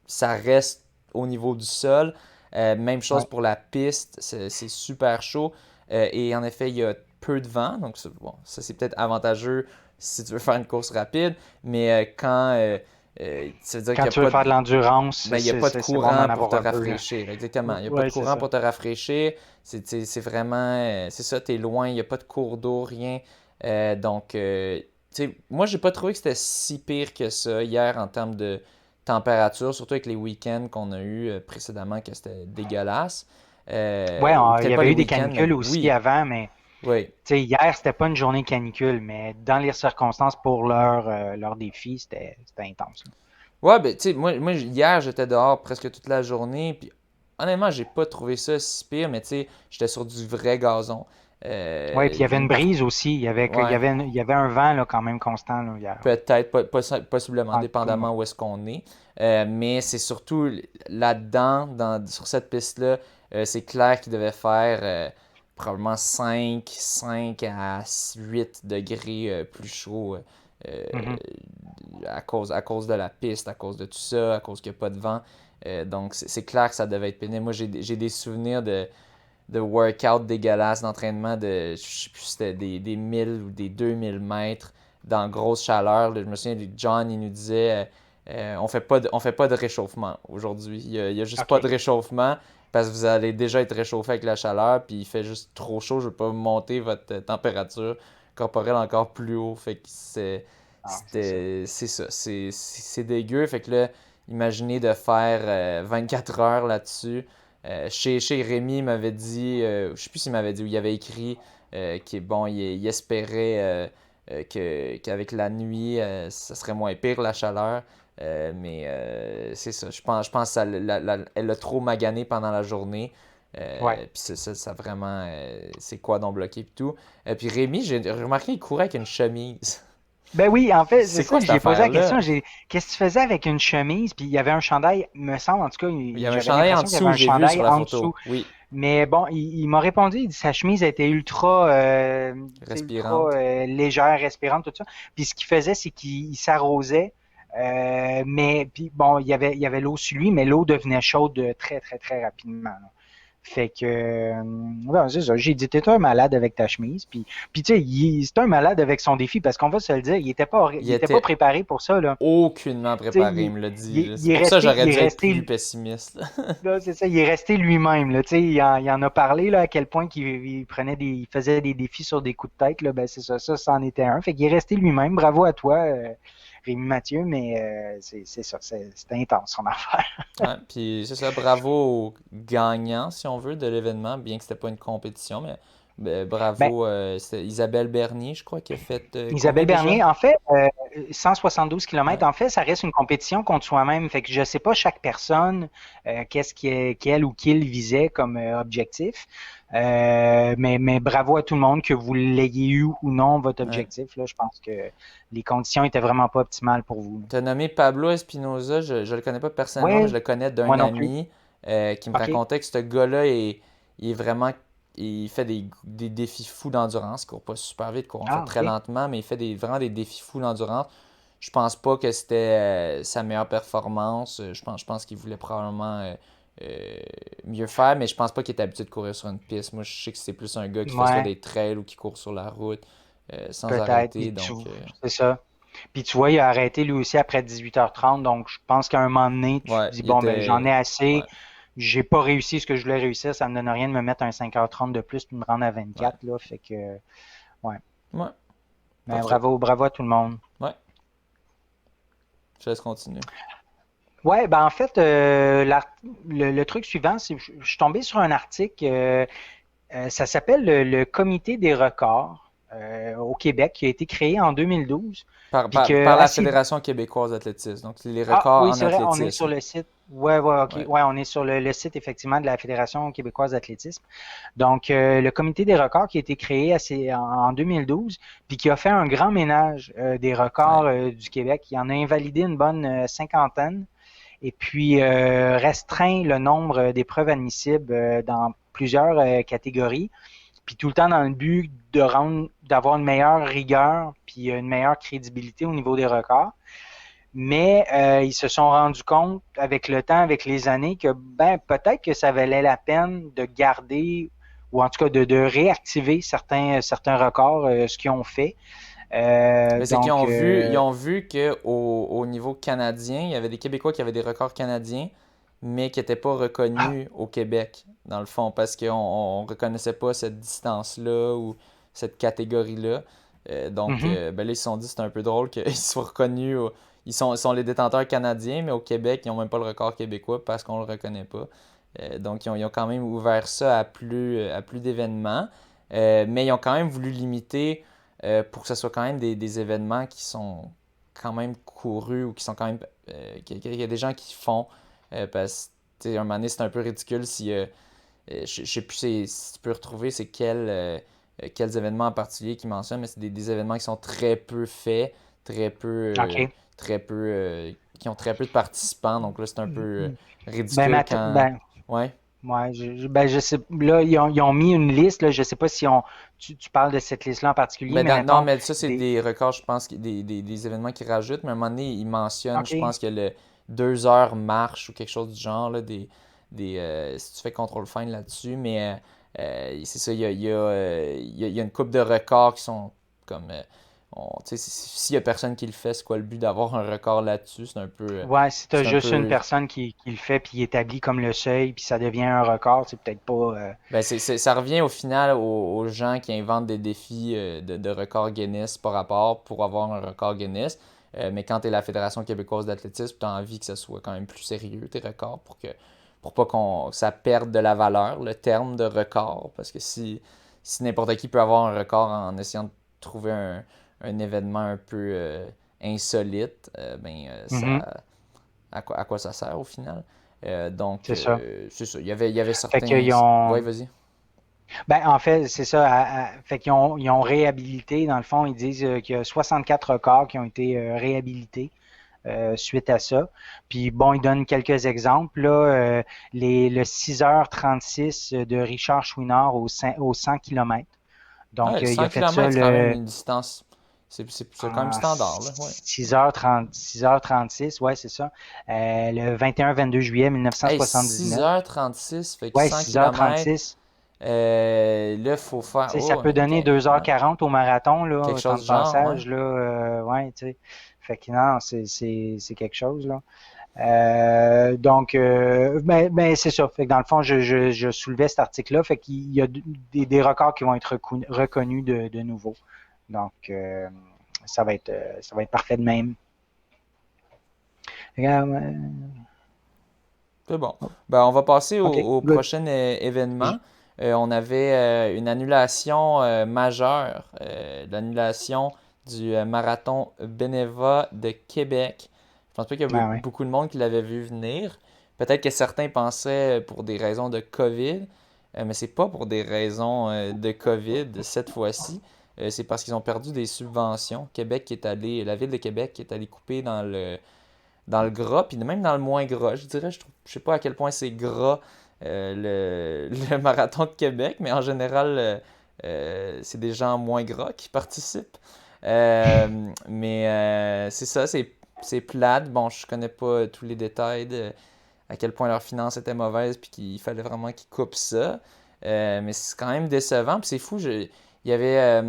Speaker 1: ça reste au niveau du sol. Même chose
Speaker 3: ouais.
Speaker 1: pour la piste, c'est super chaud. Et en effet, il y a peu de vent, donc bon, ça c'est peut-être avantageux si tu veux faire une course rapide, mais ça veut dire qu'il
Speaker 3: Quand
Speaker 1: n'y a
Speaker 3: tu veux
Speaker 1: pas
Speaker 3: faire de
Speaker 1: de,
Speaker 3: l'endurance,
Speaker 1: ben, il y a pas de
Speaker 3: c'est bon
Speaker 1: courant
Speaker 3: d'en
Speaker 1: pour
Speaker 3: avoir
Speaker 1: te
Speaker 3: un peu, là.
Speaker 1: rafraîchir. Exactement. Il n'y a pas de
Speaker 3: Ouais, c'est
Speaker 1: courant
Speaker 3: ça.
Speaker 1: pour te rafraîchir. C'est vraiment. C'est ça, tu es loin. Il n'y a pas de cours d'eau, rien. Donc, tu sais, moi, j'ai pas trouvé que c'était si pire que ça hier en termes de température, surtout avec les week-ends qu'on a eu précédemment, que c'était dégueulasse.
Speaker 3: Ouais,
Speaker 1: Ou
Speaker 3: il y
Speaker 1: peut-être pas
Speaker 3: avait
Speaker 1: les
Speaker 3: eu des
Speaker 1: week-ends, mais
Speaker 3: canicules aussi
Speaker 1: oui.
Speaker 3: avant, mais
Speaker 1: Oui.
Speaker 3: tu sais, hier, c'était pas une journée canicule, mais dans les circonstances pour leur défi, c'était intense, là.
Speaker 1: Ouais, ben, tu sais, moi, hier, j'étais dehors presque toute la journée, puis honnêtement, j'ai pas trouvé ça si pire, mais tu sais, j'étais sur du vrai gazon.
Speaker 3: Ouais, puis il y avait
Speaker 1: Une
Speaker 3: une
Speaker 1: partie.
Speaker 3: brise aussi.
Speaker 1: Ouais,
Speaker 3: Il y avait un vent là, quand même constant là, hier.
Speaker 1: peut-être, possiblement,
Speaker 3: En tout cas,
Speaker 1: dépendamment où est-ce qu'on est. Mais c'est surtout là-dedans, sur cette piste-là, c'est clair qu'il devait faire probablement 5 à 8 degrés plus chaud
Speaker 3: mhm.
Speaker 1: à cause de la piste, à cause de tout ça, à cause qu'il n'y a pas de vent. Donc, c'est clair que ça devait être pénible. Moi, j'ai des souvenirs de workout dégueulasses, d'entraînement de, je sais plus si c'était des 1000 ou des 2000 mètres dans grosse chaleur. Là, je me souviens, John, il nous disait, on fait pas de réchauffement aujourd'hui. Il y a juste pas de
Speaker 3: OK.
Speaker 1: réchauffement parce que vous allez déjà être réchauffé avec la chaleur, puis il fait juste trop chaud. Je veux pas monter votre température corporelle encore plus haut. Fait que
Speaker 3: Ah, c'est ça.
Speaker 1: c'est ça. C'est dégueu. Fait que là, imaginez de faire 24 heures là-dessus. Chez Rémi, il m'avait dit, je sais plus s'il m'avait dit ou il avait écrit qu'il bon, il espérait qu'avec la nuit, ça serait moins pire la chaleur. Mais c'est ça. Je pense que elle a trop magané pendant la journée.
Speaker 3: Ouais.
Speaker 1: Puis ça vraiment, c'est quoi donc bloqué et tout. Puis Rémi, j'ai remarqué, il courait avec une chemise.
Speaker 3: Ben oui, en fait, c'est
Speaker 1: C'est
Speaker 3: ça,
Speaker 1: quoi cette
Speaker 3: j'ai posé la
Speaker 1: affaire-là?
Speaker 3: question, qu'est-ce que tu faisais avec une chemise, puis il y avait un chandail, me semble, en tout cas,
Speaker 1: Il y avait un
Speaker 3: j'avais
Speaker 1: chandail en
Speaker 3: l'impression qu'il y avait
Speaker 1: dessous,
Speaker 3: un
Speaker 1: j'ai vu sur
Speaker 3: chandail
Speaker 1: la
Speaker 3: en
Speaker 1: photo.
Speaker 3: dessous.
Speaker 1: Oui,
Speaker 3: Mais bon, il m'a répondu, il dit sa chemise était ultra, tu sais, ultra
Speaker 1: respirante.
Speaker 3: légère, respirante, tout ça. Puis ce qu'il faisait, c'est qu'il s'arrosait, mais puis bon, il y avait l'eau sur lui, mais l'eau devenait chaude très, très, très rapidement, là. Fait que, ouais, c'est ça. J'ai dit, t'es un malade avec ta chemise. Puis tu sais, c'est un malade avec son défi parce qu'on va se le dire,
Speaker 1: Il
Speaker 3: il était pas
Speaker 1: était
Speaker 3: préparé pour ça, là.
Speaker 1: aucunement
Speaker 3: Tu sais,
Speaker 1: préparé, il me l'a dit, là.
Speaker 3: il
Speaker 1: C'est
Speaker 3: est
Speaker 1: pour ça que
Speaker 3: resté,
Speaker 1: j'aurais dû être plus pessimiste.
Speaker 3: là, c'est ça, il est resté lui-même, là. Tu sais, il en a parlé, là, à quel point il prenait il faisait des défis sur des coups de tête, là. Ben, c'est ça, ça en était un. Fait qu'il est resté lui-même. Bravo à toi, Rémi Mathieu, mais c'est ça, c'est intense son affaire.
Speaker 1: Ouais, puis c'est ça, bravo aux gagnants, si on veut, de l'événement, bien que c'était pas une compétition, mais
Speaker 3: Ben,
Speaker 1: bravo, c'était Isabelle Bernier, je crois, qui a fait combien
Speaker 3: Isabelle
Speaker 1: déjà?
Speaker 3: Bernier, en fait, 172
Speaker 1: Ouais,
Speaker 3: km, en fait, ça reste une compétition contre soi-même. Fait que je sais pas chaque personne qu'elle ou qu'il visait comme objectif. Mais bravo à tout le monde, que vous l'ayez eu ou non, votre
Speaker 1: ouais.
Speaker 3: objectif. Là, je pense que les conditions étaient vraiment pas optimales pour vous.
Speaker 1: T'as nommé Pablo Espinoza, je le connais pas personnellement, mais
Speaker 3: Oui,
Speaker 1: je le connais d'un
Speaker 3: moi non plus.
Speaker 1: ami qui me
Speaker 3: OK.
Speaker 1: racontait que ce gars-là il est vraiment, il fait des défis fous d'endurance, il court pas super vite, il court en fait
Speaker 3: Ah,
Speaker 1: très
Speaker 3: OK.
Speaker 1: lentement, mais il fait vraiment des défis fous d'endurance. Je pense pas que c'était sa meilleure performance. Je pense qu'il voulait probablement euh, mieux faire, mais je pense pas qu'il est habitué de courir sur une piste. Moi, je sais que c'est plus un gars qui fait soit
Speaker 3: Ouais,
Speaker 1: des trails ou qui court sur la route sans
Speaker 3: peut-être.
Speaker 1: arrêter. Donc,
Speaker 3: C'est ça. Puis tu vois, il a arrêté lui aussi après 18h30. Donc, je pense qu'à un moment donné, tu te
Speaker 1: ouais,
Speaker 3: dis,
Speaker 1: il
Speaker 3: bon, ben, j'en
Speaker 1: était.
Speaker 3: ai
Speaker 1: Ouais,
Speaker 3: assez. J'ai pas réussi ce que je voulais réussir. Ça me donne rien de me mettre un 5h30 de plus puis de me rendre à
Speaker 1: ouais,
Speaker 3: 24, là. Fait que, ouais.
Speaker 1: ouais,
Speaker 3: Mais
Speaker 1: parfait.
Speaker 3: bravo à tout le monde.
Speaker 1: Ouais, je laisse continuer.
Speaker 3: Ouais, ben en fait, le truc suivant, c'est que je suis tombé sur un article, ça s'appelle le Comité des records au Québec, qui a été créé en 2012,
Speaker 1: Par,
Speaker 3: puis
Speaker 1: par,
Speaker 3: que
Speaker 1: par la
Speaker 3: assez.
Speaker 1: Fédération québécoise d'athlétisme. Donc, les
Speaker 3: Ah
Speaker 1: records
Speaker 3: oui,
Speaker 1: en
Speaker 3: c'est vrai, on est sur
Speaker 1: athlétisme.
Speaker 3: le site. Ouais, ouais, ok.
Speaker 1: Ouais,
Speaker 3: Ouais, on est sur le site effectivement de la Fédération québécoise d'athlétisme. Donc, le comité des records qui a été créé en 2012, puis qui a fait un grand ménage des records
Speaker 1: ouais,
Speaker 3: du Québec. Il en a invalidé une bonne cinquantaine, et puis restreint le nombre d'épreuves admissibles dans plusieurs catégories, puis tout le temps dans le but d'avoir une meilleure rigueur, puis une meilleure crédibilité au niveau des records. Mais ils se sont rendus compte avec le temps, avec les années, que ben peut-être que ça valait la peine de garder ou en tout cas de réactiver certains records, ce qu'ils ont fait.
Speaker 1: mais c'est qu'ils
Speaker 3: Donc,
Speaker 1: ont vu que au niveau canadien, il y avait des Québécois qui avaient des records canadiens, mais qui n'étaient pas
Speaker 3: ah,
Speaker 1: reconnus au Québec, dans le fond, parce qu'on ne reconnaissait pas cette distance-là ou cette catégorie-là. Donc,
Speaker 3: mhm.
Speaker 1: ben là, ils se sont dit c'est un peu drôle qu'ils soient reconnus. Ils sont les détenteurs canadiens, mais au Québec, ils n'ont même pas le record québécois parce qu'on ne le reconnaît pas. Donc, ils ont quand même ouvert ça à plus d'événements, mais ils ont quand même voulu limiter pour que ce soit quand même des événements qui sont quand même courus ou qui sont quand même. Qu'il y a des gens qui font. Parce que, un moment donné, c'est un peu ridicule si. Je sais plus si tu peux retrouver c'est quels événements en particulier qui mentionnent, mais c'est des événements qui sont très peu faits, très peu.
Speaker 3: OK.
Speaker 1: Très peu. Qui ont très peu de participants. Donc là, c'est un peu
Speaker 3: Ben,
Speaker 1: ridicule quand. Ouais.
Speaker 3: ouais, ben, je sais, là, ils ont mis une liste, là, je sais pas si tu parles de cette liste-là en particulier,
Speaker 1: Mais
Speaker 3: mais
Speaker 1: non,
Speaker 3: mettons,
Speaker 1: mais ça, c'est
Speaker 3: des,
Speaker 1: des records, je pense, des événements qui rajoutent. Mais à un moment donné, ils mentionnent, je
Speaker 3: OK.
Speaker 1: pense que le 2 heures marche ou quelque chose du genre, là, si tu fais contrôle find là-dessus. Mais c'est ça, il y a une coupe de records qui sont comme. Tu sais, s'il y a personne qui le fait, c'est quoi le but d'avoir un record là-dessus? C'est un peu.
Speaker 3: Ouais, si t'as
Speaker 1: C'est un
Speaker 3: juste une
Speaker 1: peu.
Speaker 3: personne qui le fait, puis il établit comme le seuil, puis ça devient un record, c'est peut-être pas.
Speaker 1: Ben ça revient au final aux gens qui inventent des défis de record Guinness par rapport pour avoir un record Guinness. Mais quand tu es la Fédération québécoise d'athlétisme, tu as envie que ce soit quand même plus sérieux, tes records, pour pas ça perde de la valeur, le terme de record. Parce que si n'importe qui peut avoir un record en essayant de trouver un événement un peu insolite,
Speaker 3: Mhm,
Speaker 1: à quoi ça sert au final? Donc,
Speaker 3: c'est ça.
Speaker 1: c'est ça. Il y avait
Speaker 3: Fait
Speaker 1: certains.
Speaker 3: qu'ils
Speaker 1: Ouais,
Speaker 3: ont.
Speaker 1: vas-y.
Speaker 3: Ben, en fait, c'est ça. Fait ils ont réhabilité, dans le fond, ils disent qu'il y a 64 records qui ont été réhabilités suite à ça. Puis bon, ils donnent quelques exemples. Là, le 6h36 de Richard Chouinard au 100 km.
Speaker 1: Ouais,
Speaker 3: Donc, il a
Speaker 1: 100
Speaker 3: fait ça
Speaker 1: km, c'est quand même une distance C'est quand même standard, là, ouais.
Speaker 3: 6h30, 6h36, ouais, c'est ça. Le 21-22 juillet
Speaker 1: Hey,
Speaker 3: 1979.
Speaker 1: 6h36, fait que
Speaker 3: Ouais,
Speaker 1: 100 km.
Speaker 3: 6h36.
Speaker 1: Là, il faut
Speaker 3: Tu
Speaker 1: faire.
Speaker 3: sais, ça
Speaker 1: Oh,
Speaker 3: peut
Speaker 1: OK.
Speaker 3: donner deux
Speaker 1: Ouais.
Speaker 3: heures quarante au marathon,
Speaker 1: Quelque
Speaker 3: là, temps
Speaker 1: chose
Speaker 3: de
Speaker 1: du genre, ouais.
Speaker 3: passage, là, ouais, tu sais. Fait que non, c'est quelque chose, là. Donc, ben, c'est ça. Fait que dans le fond, je soulevais cet article-là. Fait qu'il y a des records qui vont être reconnus de nouveau. Donc, ça va être parfait de même. Regarde,
Speaker 1: C'est bon. Ben, on va passer
Speaker 3: OK,
Speaker 1: au
Speaker 3: good.
Speaker 1: prochain événement. On avait une annulation majeure, l'annulation du marathon Beneva de Québec. Je pense pas qu'il y a
Speaker 3: Ben ouais.
Speaker 1: beaucoup de monde qui l'avait vu venir. Peut-être que certains pensaient pour des raisons de COVID, mais c'est pas pour des raisons de COVID cette fois-ci. C'est parce qu'ils ont perdu des subventions. Québec qui est allé, la ville de Québec qui est allée couper dans le gras, puis même dans le moins gras. Je dirais, je sais pas à quel point c'est gras le marathon de Québec, mais en général, c'est des gens moins gras qui participent. Mais c'est ça, c'est plate. Bon, je connais pas tous les détails de à quel point leurs finances étaient mauvaises, puis qu'il fallait vraiment qu'ils coupent ça. Mais c'est quand même décevant, puis c'est fou. Il y avait,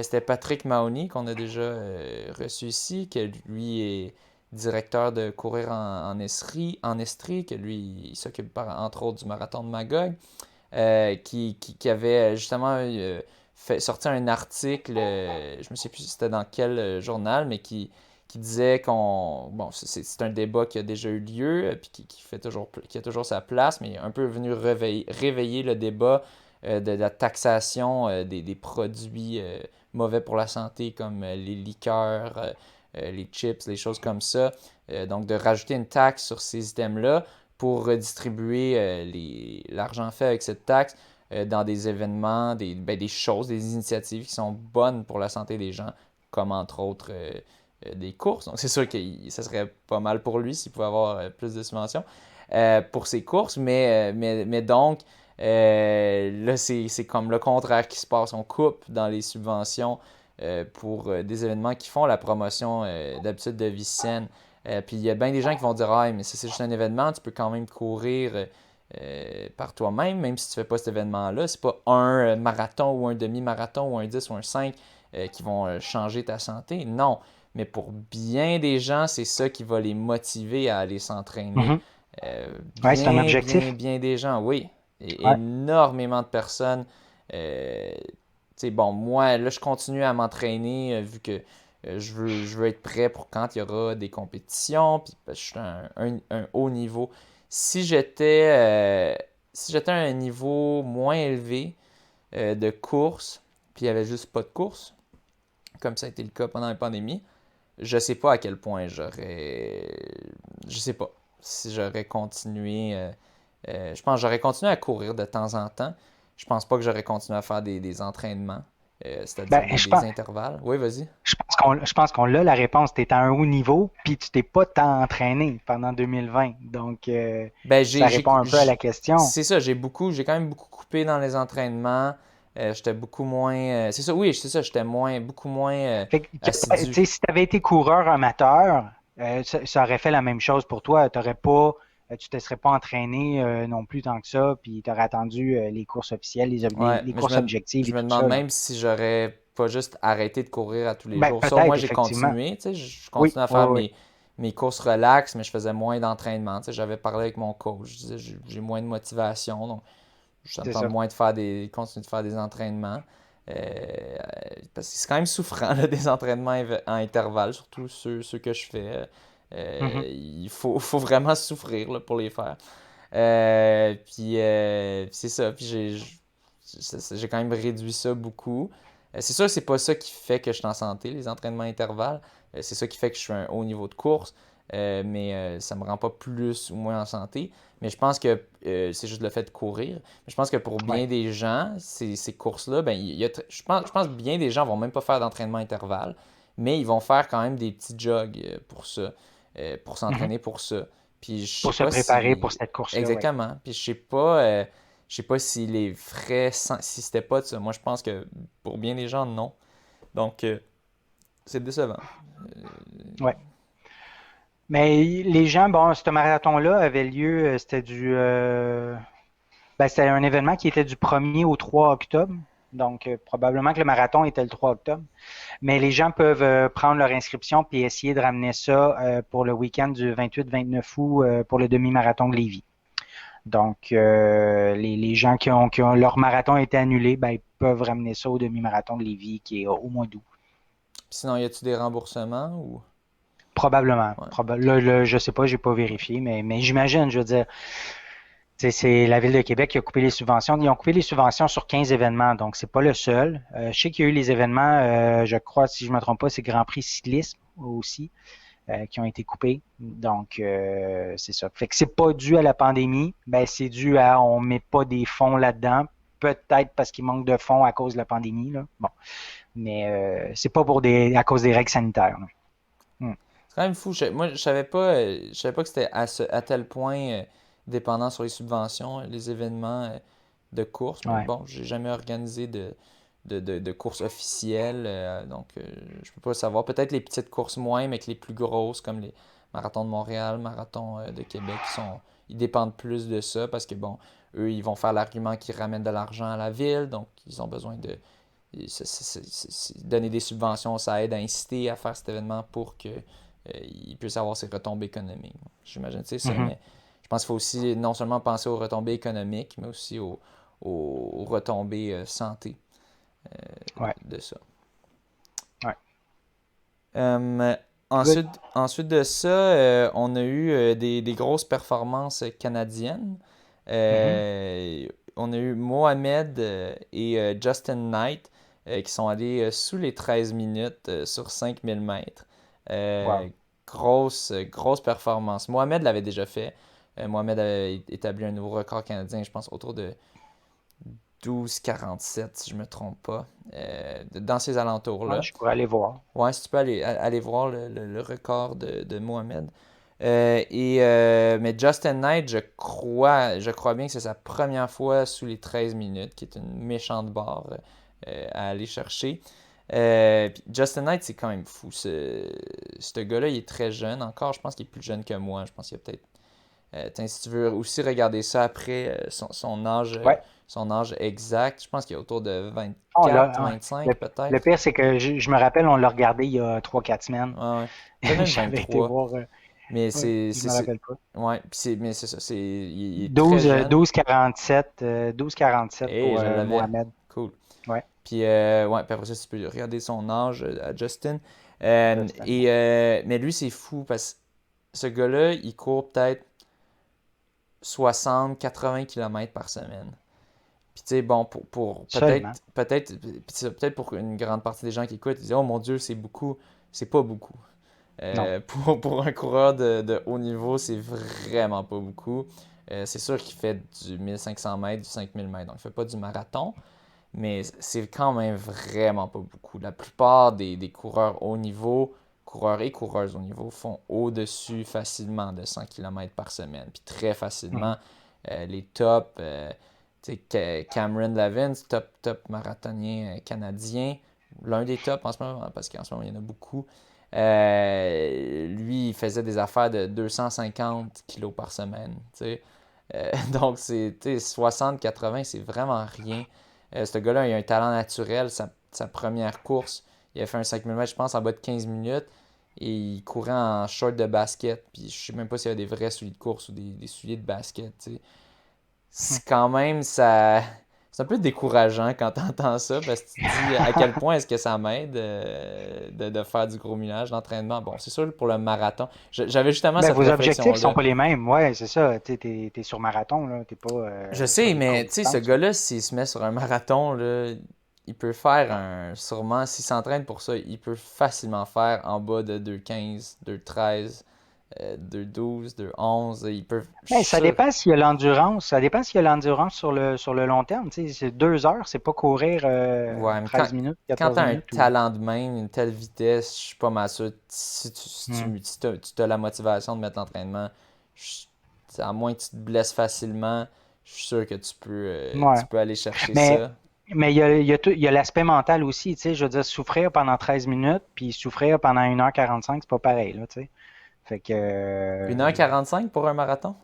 Speaker 1: c'était Patrick Mahoney qu'on a déjà reçu ici, que lui est directeur de courir en Estrie, que lui, il s'occupe entre autres du marathon de Magog, qui avait justement sorti un article, je me sais plus si c'était dans quel journal, mais qui disait qu'on... Bon, c'est un débat qui a déjà eu lieu, puis qui a toujours sa place, mais un peu venu réveiller le débat de la taxation des produits mauvais pour la santé, comme les liqueurs, les chips, les choses comme ça. Donc, de rajouter une taxe sur ces items-là pour redistribuer l'argent fait avec cette taxe dans des événements, des choses, des initiatives qui sont bonnes pour la santé des gens, comme entre autres des courses. Donc, c'est sûr que ça serait pas mal pour lui s'il pouvait avoir plus de subventions pour ses courses, mais donc, là, c'est comme le contraire qui se passe. On coupe dans les subventions pour des événements qui font la promotion d'habitude de vie saine. Puis il y a bien des gens qui vont dire ah, mais ça c'est juste un événement, tu peux quand même courir par toi-même, même si tu fais pas cet événement-là. C'est pas un marathon ou un demi-marathon ou un 10 ou un 5 qui vont changer ta santé. Non. Mais pour bien des gens, c'est ça qui va les motiver à aller s'entraîner.
Speaker 3: Mhm. Ouais, c'est un
Speaker 1: Bien,
Speaker 3: objectif.
Speaker 1: bien des gens, oui.
Speaker 3: Ouais.
Speaker 1: Énormément de personnes. Bon, moi, là, je continue à m'entraîner vu que je veux être prêt pour quand il y aura des compétitions, puis parce que je suis à un haut niveau. Si j'étais à un niveau moins élevé de course, puis il n'y avait juste pas de course, comme ça a été le cas pendant la pandémie, je sais pas à quel point je sais pas si j'aurais continué. Je pense que j'aurais continué à courir de temps en temps. Je pense pas que j'aurais continué à faire des entraînements, c'est-à-dire
Speaker 3: Ben,
Speaker 1: des intervalles. Oui, vas-y.
Speaker 3: je pense qu'on l'a la réponse. Tu es à un haut niveau, puis tu t'es pas tant entraîné pendant 2020. Donc,
Speaker 1: Ben,
Speaker 3: ça répond un peu à la question.
Speaker 1: c'est ça, j'ai quand même beaucoup coupé dans les entraînements. J'étais beaucoup moins. C'est ça, oui, c'est ça, j'étais beaucoup moins
Speaker 3: Fait que, tu
Speaker 1: assidu.
Speaker 3: sais, si tu avais été coureur amateur, ça aurait fait la même chose pour toi. Tu te serais pas entraîné non plus tant que ça, puis tu aurais attendu les courses officielles,
Speaker 1: Ouais,
Speaker 3: les
Speaker 1: mais
Speaker 3: courses objectives
Speaker 1: je
Speaker 3: et
Speaker 1: me
Speaker 3: tout
Speaker 1: demande
Speaker 3: ça, là.
Speaker 1: même si j'aurais pas juste arrêté de courir à tous les
Speaker 3: Ben,
Speaker 1: jours. Ça, au moins,
Speaker 3: peut-être,
Speaker 1: j'ai
Speaker 3: effectivement.
Speaker 1: continué. Tu sais, je
Speaker 3: Oui,
Speaker 1: continuais à
Speaker 3: oui,
Speaker 1: faire
Speaker 3: oui.
Speaker 1: mes courses relax, mais je faisais moins d'entraînement. Tu sais, j'avais parlé avec mon coach. Je disais, j'ai moins de motivation, donc ça me
Speaker 3: C'est
Speaker 1: tente
Speaker 3: ça.
Speaker 1: moins de continuer de faire des entraînements. Parce que c'est quand même souffrant, là, des entraînements en intervalle, surtout ceux que je fais.
Speaker 3: Mhm.
Speaker 1: Faut vraiment souffrir là, pour les faire. C'est ça. Puis j'ai quand même réduit ça beaucoup. C'est sûr que c'est pas ça qui fait que je suis en santé, les entraînements intervalles. C'est ça qui fait que je suis à un haut niveau de course. Mais ça me rend pas plus ou moins en santé. Mais je pense que c'est juste le fait de courir. Mais je pense que pour
Speaker 3: Ouais.
Speaker 1: bien des gens, ces courses-là, ben, je pense que bien des gens vont même pas faire d'entraînement intervalle, mais ils vont faire quand même des petits jogs pour ça, pour
Speaker 3: Mhm.
Speaker 1: s'entraîner pour ça. Puis je sais
Speaker 3: Pour se
Speaker 1: pas
Speaker 3: préparer pour
Speaker 1: si...
Speaker 3: cette course-là, ouais.
Speaker 1: Exactement. Puis je sais pas si les frais, si c'était pas de ça. Moi, je pense que pour bien des gens, non. Donc, c'est décevant.
Speaker 3: Ouais. Mais les gens, bon, ce marathon-là avait lieu, c'était un événement qui était du 1er au 3 octobre. Donc, probablement que le marathon était le 3 octobre. Mais les gens peuvent prendre leur inscription puis essayer de ramener ça pour le week-end du 28-29 août pour le demi-marathon de Lévis. Donc, les gens leur marathon a été annulé, ben, ils peuvent ramener ça au demi-marathon de Lévis qui est au mois d'août.
Speaker 1: Sinon, y a-tu des remboursements ou?
Speaker 3: Probablement.
Speaker 1: Ouais.
Speaker 3: Là, je sais pas, j'ai pas vérifié, mais j'imagine, je veux dire, c'est la Ville de Québec qui a coupé les subventions. Ils ont coupé les subventions sur 15 événements, donc c'est pas le seul. Je sais qu'il y a eu les événements, je crois, si je me trompe pas, c'est Grand Prix cyclisme aussi, qui ont été coupés. Donc, c'est ça. Fait que c'est pas dû à la pandémie, ben c'est dû à on met pas des fonds là-dedans. Peut-être parce qu'il manque de fonds à cause de la pandémie, là. Bon. Mais c'est pas à cause des règles sanitaires, là.
Speaker 1: C'est quand même fou. Moi, je savais pas que c'était à tel point dépendant sur les subventions, les événements de course. Mais
Speaker 3: Ouais.
Speaker 1: bon, j'ai jamais organisé de courses officielles, donc je peux pas savoir. Peut-être les petites courses moins, mais que les plus grosses, comme les marathons de Montréal, marathons de Québec, ils dépendent plus de ça parce que bon, eux, ils vont faire l'argument qu'ils ramènent de l'argent à la ville, donc ils ont besoin de donner des subventions, ça aide à inciter à faire cet événement pour que il puisse avoir ses retombées économiques. J'imagine que c'est ça,
Speaker 3: Mhm.
Speaker 1: mais je pense qu'il faut aussi non seulement penser aux retombées économiques, mais aussi aux retombées santé
Speaker 3: Ouais.
Speaker 1: de ça.
Speaker 3: Ouais.
Speaker 1: Euh,
Speaker 3: Good.
Speaker 1: ensuite de ça, on a eu des grosses performances canadiennes.
Speaker 3: Mhm.
Speaker 1: On a eu Mohamed et Justin Knight qui sont allés sous les 13 minutes sur 5000 mètres.
Speaker 3: Wow.
Speaker 1: Grosse performance. Mohamed l'avait déjà fait. Mohamed avait établi un nouveau record canadien, je pense, autour de 12,47, si je me trompe pas, dans ces
Speaker 3: Ouais,
Speaker 1: alentours-là.
Speaker 3: je pourrais aller voir.
Speaker 1: Ouais, si tu peux aller voir le record de Mohamed. Mais Justin Knight, je crois bien que c'est sa première fois sous les 13 minutes, qui est une méchante barre à aller chercher. Puis Justin Knight, c'est quand même fou. Ce gars-là, il est très jeune encore. Je pense qu'il est plus jeune que moi. Je pense qu'il y a peut-être. Si tu veux aussi regarder ça après,
Speaker 3: Ouais.
Speaker 1: son âge exact, je pense qu'il est autour de
Speaker 3: Oh,
Speaker 1: 24, 25
Speaker 3: le
Speaker 1: peut-être.
Speaker 3: pire, c'est que je me rappelle, on l'a regardé il y a 3-4 semaines.
Speaker 1: Ouais, ouais. Peut-être même
Speaker 3: J'avais été
Speaker 1: 23.
Speaker 3: voir.
Speaker 1: Mais
Speaker 3: Ouais, je me rappelle pas.
Speaker 1: ouais, mais c'est ça, il est très
Speaker 3: 12,
Speaker 1: jeune
Speaker 3: 12,47 12,47
Speaker 1: et
Speaker 3: pour
Speaker 1: je l'avais.
Speaker 3: Mohamed.
Speaker 1: Cool.
Speaker 3: Ouais,
Speaker 1: Puis, ouais, puis après ça, tu peux regarder son âge à Justin.
Speaker 3: Justin.
Speaker 1: Mais lui, c'est fou parce que ce gars-là, il court peut-être 60-80 km par semaine. Puis, tu sais, bon, pour
Speaker 3: Seulement.
Speaker 1: peut-être pour une grande partie des gens qui écoutent, ils disent, oh mon Dieu, c'est beaucoup. C'est pas beaucoup.
Speaker 3: Non.
Speaker 1: Pour un coureur de haut niveau, c'est vraiment pas beaucoup. C'est sûr qu'il fait du 1500 mètres, du 5000 mètres, donc il fait pas du marathon, mais c'est quand même vraiment pas beaucoup. La plupart des coureurs haut niveau, coureurs et coureuses haut niveau, font au-dessus facilement de 100 km par semaine, puis très facilement.
Speaker 3: Mhm.
Speaker 1: Les tops, tu sais, Cameron Levins, top marathonien canadien, l'un des tops en ce moment, parce qu'en ce moment, il y en a beaucoup. Lui, il faisait des affaires de 250 kilos par semaine. Tu sais. Donc, c'est 60-80, c'est vraiment rien. Ce gars-là, il a un talent naturel. Sa première course, il a fait un 5000 mètres, je pense, en bas de 15 minutes. Et il courait en short de basket. Puis je sais même pas s'il y a des vrais souliers de course ou des souliers de basket. Tu sais. C'est quand même, ça. C'est un peu décourageant quand tu entends ça parce que tu te dis à quel point est-ce que ça m'aide de faire du gros millage d'entraînement. Bon, c'est sûr pour le marathon. J'avais justement
Speaker 3: Ben,
Speaker 1: cette
Speaker 3: vos objectifs sont
Speaker 1: réflexion-là.
Speaker 3: pas les mêmes. Ouais, c'est ça. Tu sais, t'es sur marathon, là. T'es pas
Speaker 1: Je
Speaker 3: sur
Speaker 1: sais,
Speaker 3: des courtes
Speaker 1: mais tu sais, ce
Speaker 3: distances.
Speaker 1: gars-là, s'il se met sur un marathon, là, il peut faire sûrement, s'il s'entraîne pour ça, il peut facilement faire en bas de 2,15, 2,13, 2,12, 2,11. Il peut, je
Speaker 3: Ben,
Speaker 1: suis
Speaker 3: ça
Speaker 1: sûr.
Speaker 3: dépend s'il y a l'endurance. Ça dépend s'il y a l'endurance sur le long terme. Tu sais, c'est 2 heures, c'est pas courir
Speaker 1: Ouais, mais
Speaker 3: 13 minutes,
Speaker 1: quand
Speaker 3: 14
Speaker 1: t'as un
Speaker 3: minutes ou.
Speaker 1: talent de même, une telle vitesse, je suis pas mal sûr, si
Speaker 3: Hmm.
Speaker 1: tu as la motivation de mettre l'entraînement, je- à moins que tu te blesses facilement, je suis sûr que tu
Speaker 3: Ouais.
Speaker 1: peux aller chercher
Speaker 3: Mais
Speaker 1: ça.
Speaker 3: Mais il y a l'aspect mental aussi, tu sais, je veux dire, souffrir pendant 13 minutes, puis souffrir pendant 1h45, c'est pas pareil, là, tu sais. Fait que,
Speaker 1: 1h45 pour un marathon?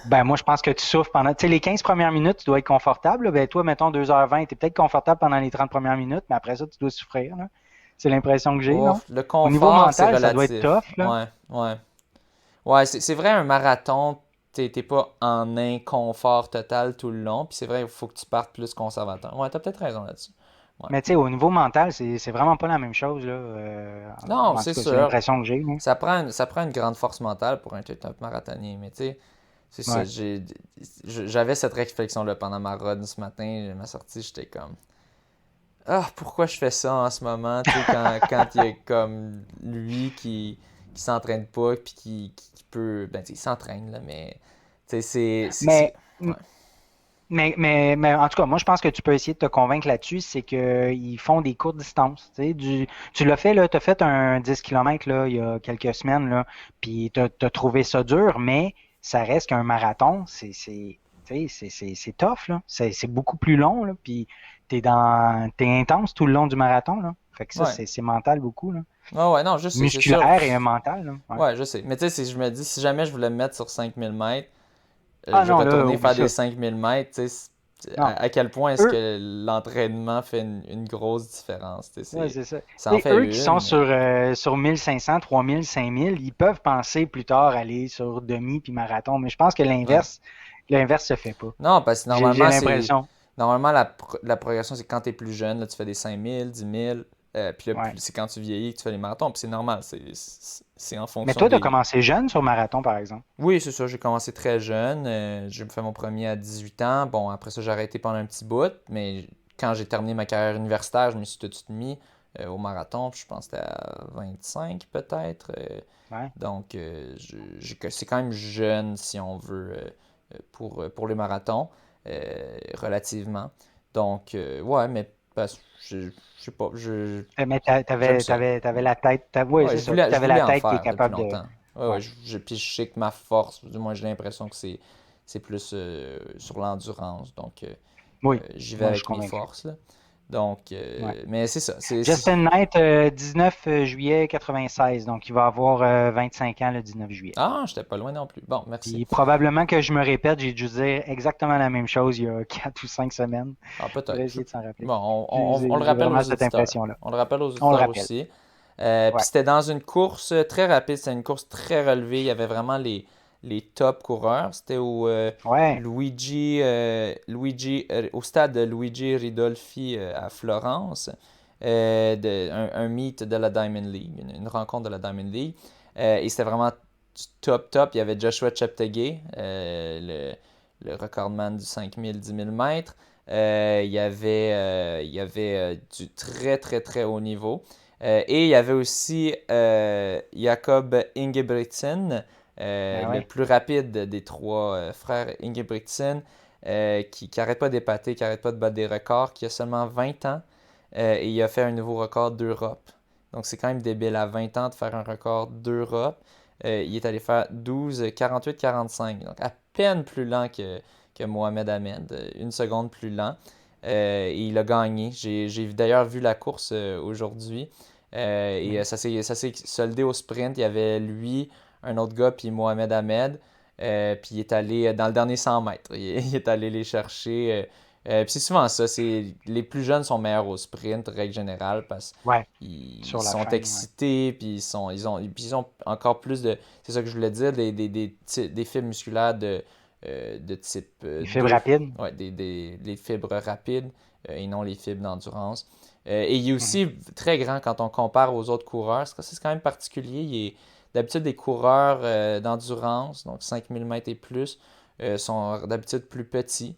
Speaker 3: ben, moi, je pense que tu souffres pendant, tu sais, les 15 premières minutes, tu dois être confortable, là. Ben, toi, mettons 2h20, tu es peut-être confortable pendant les 30 premières minutes, mais après ça, tu dois souffrir, là. C'est l'impression que j'ai,
Speaker 1: Oh,
Speaker 3: non?
Speaker 1: le
Speaker 3: Au niveau
Speaker 1: confort, c'est
Speaker 3: mental, ça doit être
Speaker 1: relatif.
Speaker 3: tough, là.
Speaker 1: Ouais, ouais. Ouais, c'est vrai, un marathon, t'es pas en inconfort total tout le long. Puis c'est vrai, il faut que tu partes plus conservateur. Ouais, t'as peut-être raison là-dessus. Ouais.
Speaker 3: Mais tu sais, au niveau mental, c'est vraiment pas la même chose, là.
Speaker 1: Non,
Speaker 3: En
Speaker 1: c'est
Speaker 3: tout cas, c'est
Speaker 1: sûr.
Speaker 3: l'impression que j'ai, là.
Speaker 1: Ça prend une grande force mentale pour un marathonnier. Mais tu sais, c'est ça.
Speaker 3: Ouais.
Speaker 1: J'avais cette réflexion-là pendant ma run ce matin. Ma sortie, j'étais comme. Ah, pourquoi je fais ça en ce moment? Tu sais, quand il y a comme lui qui s'entraîne pas, puis qui peut. Ben, tu sais, il s'entraîne, là, mais. Tu sais,
Speaker 3: Mais,
Speaker 1: ouais.
Speaker 3: mais en tout cas, moi, je pense que tu peux essayer de te convaincre là-dessus, c'est qu'ils font des courtes distances. Tu sais, tu l'as fait, là, tu as fait un 10 km là, il y a quelques semaines, là, puis tu as trouvé ça dur, mais ça reste qu'un marathon, tu sais, c'est tough, là. C'est beaucoup plus long, là, puis t'es intense tout le long du marathon, là. Fait que ça,
Speaker 1: Ouais.
Speaker 3: c'est mental beaucoup, là.
Speaker 1: Ouais, ouais, non, je sais, c'est sûr.
Speaker 3: Musculaire et un mental, là. Ouais.
Speaker 1: Ouais, je sais. Mais tu sais, je me dis, si jamais je voulais me mettre sur 5000 mètres,
Speaker 3: Ah
Speaker 1: je
Speaker 3: non, là,
Speaker 1: retourner
Speaker 3: oublie
Speaker 1: faire des
Speaker 3: ça.
Speaker 1: 5000 mètres, tu sais,
Speaker 3: Non.
Speaker 1: à quel point est-ce
Speaker 3: Eux,
Speaker 1: que l'entraînement fait une grosse différence? Tu sais,
Speaker 3: ouais, c'est ça.
Speaker 1: ça
Speaker 3: Tu
Speaker 1: en
Speaker 3: sais, eux
Speaker 1: fait
Speaker 3: qui sont
Speaker 1: une, mais.
Speaker 3: sur 1500, 3000, 5000, ils peuvent penser plus tard aller sur demi puis marathon, mais je pense que
Speaker 1: Ouais.
Speaker 3: l'inverse se fait pas.
Speaker 1: Non, parce que
Speaker 3: J'ai
Speaker 1: normalement, c'est.
Speaker 3: l'impression.
Speaker 1: Normalement, la progression, c'est quand tu es plus jeune, là, tu fais des 5000, 10 000, puis là,
Speaker 3: Ouais.
Speaker 1: c'est quand tu vieillis que tu fais les marathons, puis c'est normal, c'est en
Speaker 3: Mais
Speaker 1: fonction
Speaker 3: toi, tu as
Speaker 1: des.
Speaker 3: commencé jeune sur marathon, par exemple.
Speaker 1: Oui, c'est ça, j'ai commencé très jeune, j'ai fait mon premier à 18 ans, bon, après ça, j'ai arrêté pendant un petit bout, mais quand j'ai terminé ma carrière universitaire, je me suis tout de suite mis au marathon, puis je pense que c'était à 25 peut-être,
Speaker 3: Ouais.
Speaker 1: donc c'est quand même jeune, si on veut, pour les marathons, relativement. Donc, ouais, mais parce, je sais pas,
Speaker 3: Mais
Speaker 1: j'aime ça.
Speaker 3: t'avais la tête. Ouais,
Speaker 1: Ouais,
Speaker 3: c'est ça.
Speaker 1: je
Speaker 3: T'avais
Speaker 1: voulais
Speaker 3: la
Speaker 1: en
Speaker 3: tête qui est
Speaker 1: faire depuis
Speaker 3: capable de.
Speaker 1: longtemps. Ouais, ouais,
Speaker 3: Ouais.
Speaker 1: puis je sais que ma force, du moins j'ai l'impression que c'est plus sur l'endurance. Donc,
Speaker 3: Oui.
Speaker 1: j'y vais
Speaker 3: Moi, je suis
Speaker 1: avec mes
Speaker 3: convaincu.
Speaker 1: forces, là. Donc,
Speaker 3: Ouais.
Speaker 1: mais c'est ça.
Speaker 3: Justin Knight, 19 juillet 96, donc il va avoir 25 ans le 19 juillet.
Speaker 1: Ah, j'étais pas loin non plus. Bon, merci.
Speaker 3: Puis probablement que je me répète, j'ai dû dire exactement la même chose il y a 4 ou 5 semaines.
Speaker 1: Ah,
Speaker 3: Je vais
Speaker 1: peut-être.
Speaker 3: essayer de s'en rappeler.
Speaker 1: Bon, on le
Speaker 3: J'ai
Speaker 1: rappelle
Speaker 3: vraiment
Speaker 1: aux
Speaker 3: cette
Speaker 1: auditeurs.
Speaker 3: impression-là.
Speaker 1: On le rappelle aux
Speaker 3: On le
Speaker 1: auditeurs
Speaker 3: rappelle.
Speaker 1: aussi. Puis
Speaker 3: Ouais.
Speaker 1: c'était dans une course très rapide, c'était une course très relevée. Il y avait vraiment les top coureurs. C'était
Speaker 3: Ouais.
Speaker 1: au stade de Luigi Ridolfi à Florence, un meet de la Diamond League, une rencontre de la Diamond League. Et c'était vraiment top, top. Il y avait Joshua Cheptegei, le recordman du 5000, 10 000 mètres. Il y avait du très, très, très haut niveau. Et il y avait aussi Jakob Ingebrigtsen,
Speaker 3: Ah
Speaker 1: le
Speaker 3: ouais.
Speaker 1: plus rapide des trois frères Ingebrigtsen, qui n'arrête pas d'épater, qui n'arrête pas de battre des records, qui a seulement 20 ans, et il a fait un nouveau record d'Europe. Donc c'est quand même débile à 20 ans de faire un record d'Europe. Il est allé faire 12, 48, 45. Donc à peine plus lent que Mohamed Ahmed, une seconde plus lent. Et il a gagné. J'ai d'ailleurs vu la course aujourd'hui. Et
Speaker 3: Mhm.
Speaker 1: ça s'est soldé au sprint. Il y avait lui, un autre gars, puis Mohamed Ahmed. Puis il est allé dans le dernier 100 mètres. Il est allé les chercher. Puis c'est souvent ça. Les plus jeunes sont meilleurs au sprint, règle générale, parce
Speaker 3: Ouais.
Speaker 1: qu'ils
Speaker 3: Sur la
Speaker 1: sont
Speaker 3: fin, ouais.
Speaker 1: excités, puis ils ont encore plus de. C'est ça que je voulais dire, des fibres musculaires de type
Speaker 3: Les fibres
Speaker 1: 2.
Speaker 3: rapides.
Speaker 1: Ouais, les fibres rapides et non les fibres d'endurance. Et il est
Speaker 3: Mhm.
Speaker 1: aussi très grand quand on compare aux autres coureurs. C'est quand même particulier. D'habitude, des coureurs d'endurance, donc 5000 mètres et plus, sont d'habitude plus petits.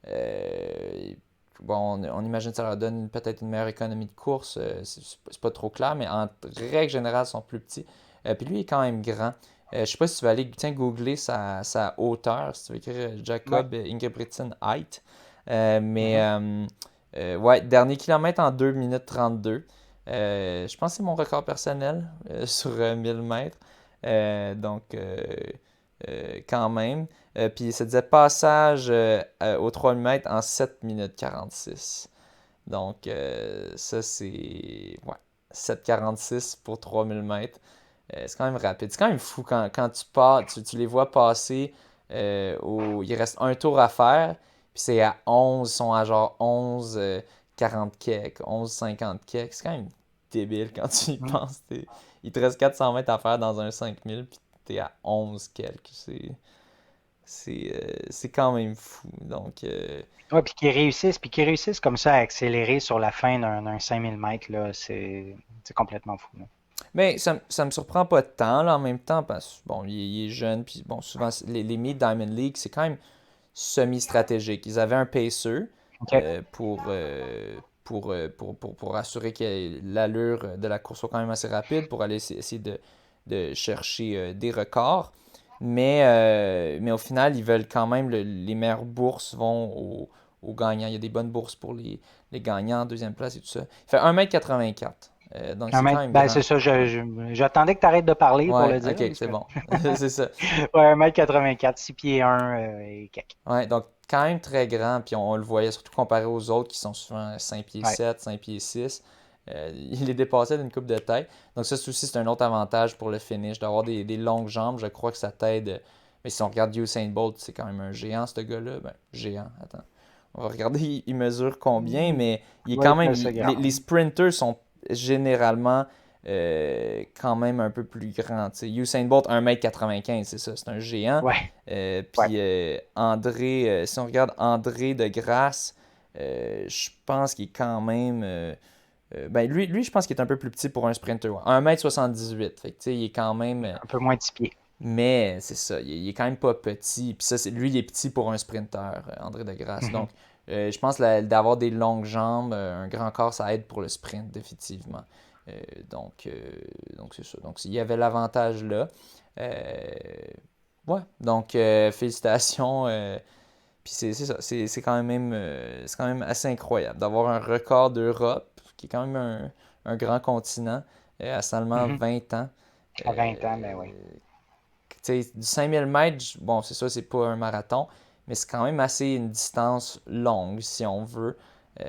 Speaker 1: Euh, bon, on imagine que ça leur donne peut-être une meilleure économie de course. C'est pas trop clair, mais en règle générale, ils sont plus petits. Puis lui, il est quand même grand. Je sais pas si tu vas aller googler sa hauteur, si tu veux écrire
Speaker 3: Ouais.
Speaker 1: Jacob Ingebrigtsen Height. Mais
Speaker 3: Mhm.
Speaker 1: ouais, dernier kilomètre en 2 minutes 32. Je pense que c'est mon record personnel sur 1000 mètres. Donc, quand même. Puis ça disait passage aux 3000 mètres en 7 minutes 46. Donc, ça, c'est... Ouais. 7,46 pour 3000 mètres. C'est quand même rapide. C'est quand même fou quand tu pars, tu les vois passer. Il reste un tour à faire. Puis c'est à 11, ils sont à genre 11, 40 kek, 11, 50 kek. C'est quand même débile quand tu y
Speaker 3: Mm.
Speaker 1: penses. Il te reste 400 mètres à faire dans un 5000, puis t'es à 11 quelques. C'est quand même fou. Donc,
Speaker 3: Ouais, puis qu'ils réussissent comme ça à accélérer sur la fin d'un 5000 mètres, là, c'est complètement fou, là.
Speaker 1: mais ça me surprend pas tant, là, en même temps, parce que, bon, il est jeune, puis bon, souvent, les Mid-Diamond League, c'est quand même semi-stratégique. Ils avaient un pacer
Speaker 3: OK.
Speaker 1: pour assurer que l'allure de la course soit quand même assez rapide, pour aller essayer de chercher des records. Mais au final, ils veulent quand même, les meilleures bourses vont aux gagnants. Il y a des bonnes bourses pour les gagnants, deuxième place et tout ça. Il fait 1,84 m. Donc
Speaker 3: Un
Speaker 1: c'est quand
Speaker 3: mètre,
Speaker 1: même
Speaker 3: ben
Speaker 1: grand.
Speaker 3: c'est ça, j'attendais que tu arrêtes de parler pour
Speaker 1: Ouais,
Speaker 3: le dire,
Speaker 1: ok,
Speaker 3: parce
Speaker 1: c'est
Speaker 3: que
Speaker 1: bon. C'est ça.
Speaker 3: ouais, 1m84, 6 pieds 1 et quelques.
Speaker 1: Ouais, donc quand même très grand, puis on le voyait surtout comparé aux autres qui sont souvent 5 pieds
Speaker 3: Ouais.
Speaker 1: 7, 5 pieds 6. Il les dépassait d'une coupe de tête. Donc ça aussi, c'est un autre avantage pour le finish, d'avoir des longues jambes. Je crois que ça t'aide. Mais si on regarde Usain Bolt, c'est quand même un géant, ce gars-là. Ben, géant, attends. On va regarder, il mesure combien,
Speaker 3: Il
Speaker 1: mais il est
Speaker 3: doit
Speaker 1: quand
Speaker 3: être
Speaker 1: même...
Speaker 3: assez
Speaker 1: les
Speaker 3: grand.
Speaker 1: sprinters sont généralement quand même un peu plus grands. Tu sais. Usain Bolt, 1,95 m, c'est ça, c'est un géant.
Speaker 3: Ouais, ouais.
Speaker 1: Puis André, si on regarde André de Grasse, je pense qu'il est quand même. Ben lui, je pense qu'il est un peu plus petit pour un sprinter. Ouais. 1,78 m. Fait que, tu sais, il est quand même.
Speaker 3: Un peu moins de 10 pieds.
Speaker 1: Mais c'est ça, il est quand même pas petit. Puis ça, lui, il est petit pour un sprinter, André de Grasse.
Speaker 3: Mhm.
Speaker 1: Donc, je pense d'avoir des longues jambes, un grand corps, ça aide pour le sprint, définitivement. Euh, donc, euh, donc c'est ça. Donc, il y avait l'avantage là. Euh, ouais, donc félicitations. Puis c'est ça, c'est quand même assez incroyable d'avoir un record d'Europe, qui est quand même un grand continent, à seulement
Speaker 3: Mhm.
Speaker 1: 20 ans.
Speaker 3: À 20 ans, ben oui.
Speaker 1: Tu sais, du 5000 mètres, bon, c'est ça, c'est pas un marathon, mais c'est quand même assez une distance longue, si on veut. Puis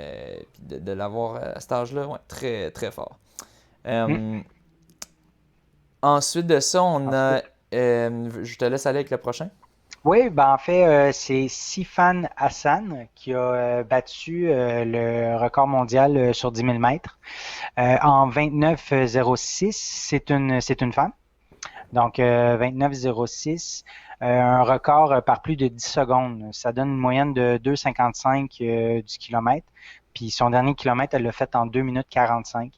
Speaker 1: de l'avoir à cet âge-là, ouais, très, très fort.
Speaker 3: Mhm.
Speaker 1: Euh, ensuite de ça, on a.
Speaker 3: Ensuite.
Speaker 1: Je te laisse aller avec le prochain.
Speaker 3: Oui, ben en fait, c'est Sifan Hassan qui a battu le record mondial sur 10 000 mètres en 29,06. C'est une femme. Donc, 29,06, un record par plus de 10 secondes. Ça donne une moyenne de 2,55 du kilomètre. Puis son dernier kilomètre, elle l'a fait en 2 minutes 45.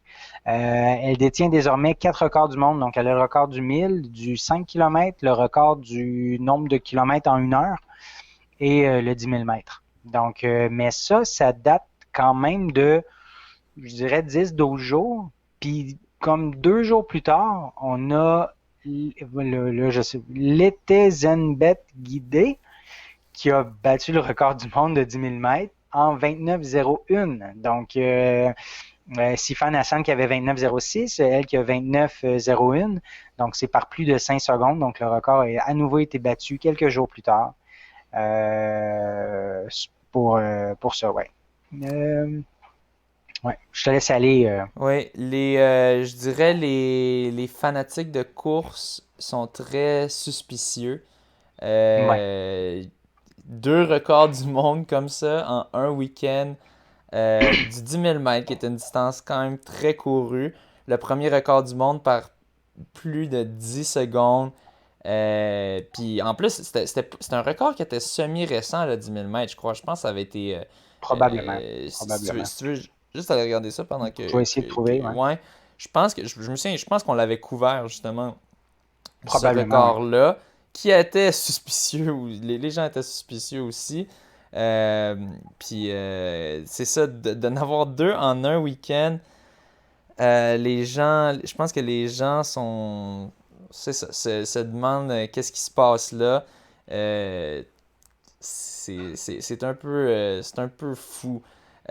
Speaker 3: Elle détient désormais 4 records du monde. Donc, elle a le record du 1000, du 5 km, le record du nombre de kilomètres en 1 heure et le 10 000 mètres. Donc, mais ça date quand même de, je dirais, 10-12 jours. Puis, comme 2 jours plus tard, on a l'Etezenbet Guidé qui a battu le record du monde de 10 000 mètres en 29,01. Donc, Sifan Hassan qui avait 29,06, elle qui a 29,01. Donc, c'est par plus de 5 secondes. Donc, le record a à nouveau été battu quelques jours plus tard euh, pour ça, ouais. Ouais, je te laisse aller.
Speaker 1: Oui, je dirais les fanatiques de course sont très suspicieux.
Speaker 3: Ouais,
Speaker 1: Euh, deux records du monde comme ça en un week-end. Du 10 000 mètres, qui est une distance quand même très courue. Le premier record du monde par plus de 10 secondes. Puis en plus, c'était un record qui était semi-récent, le 10 000 mètres, je crois. Je pense que ça avait été.
Speaker 3: probablement.
Speaker 1: Si
Speaker 3: Probablement.
Speaker 1: tu veux juste aller regarder ça pendant
Speaker 3: Je vais essayer de trouver, ouais.
Speaker 1: ouais, je pense que je me souviens, je pense qu'on l'avait couvert justement, ce
Speaker 3: Probablement, ouais.
Speaker 1: record-là, qui était suspicieux, ou les gens étaient suspicieux aussi. Euh, Puis c'est ça, de n'avoir deux en un week-end, les gens, je pense que les gens sont, c'est ça, se demandent qu'est-ce qui se passe là. C'est un peu fou.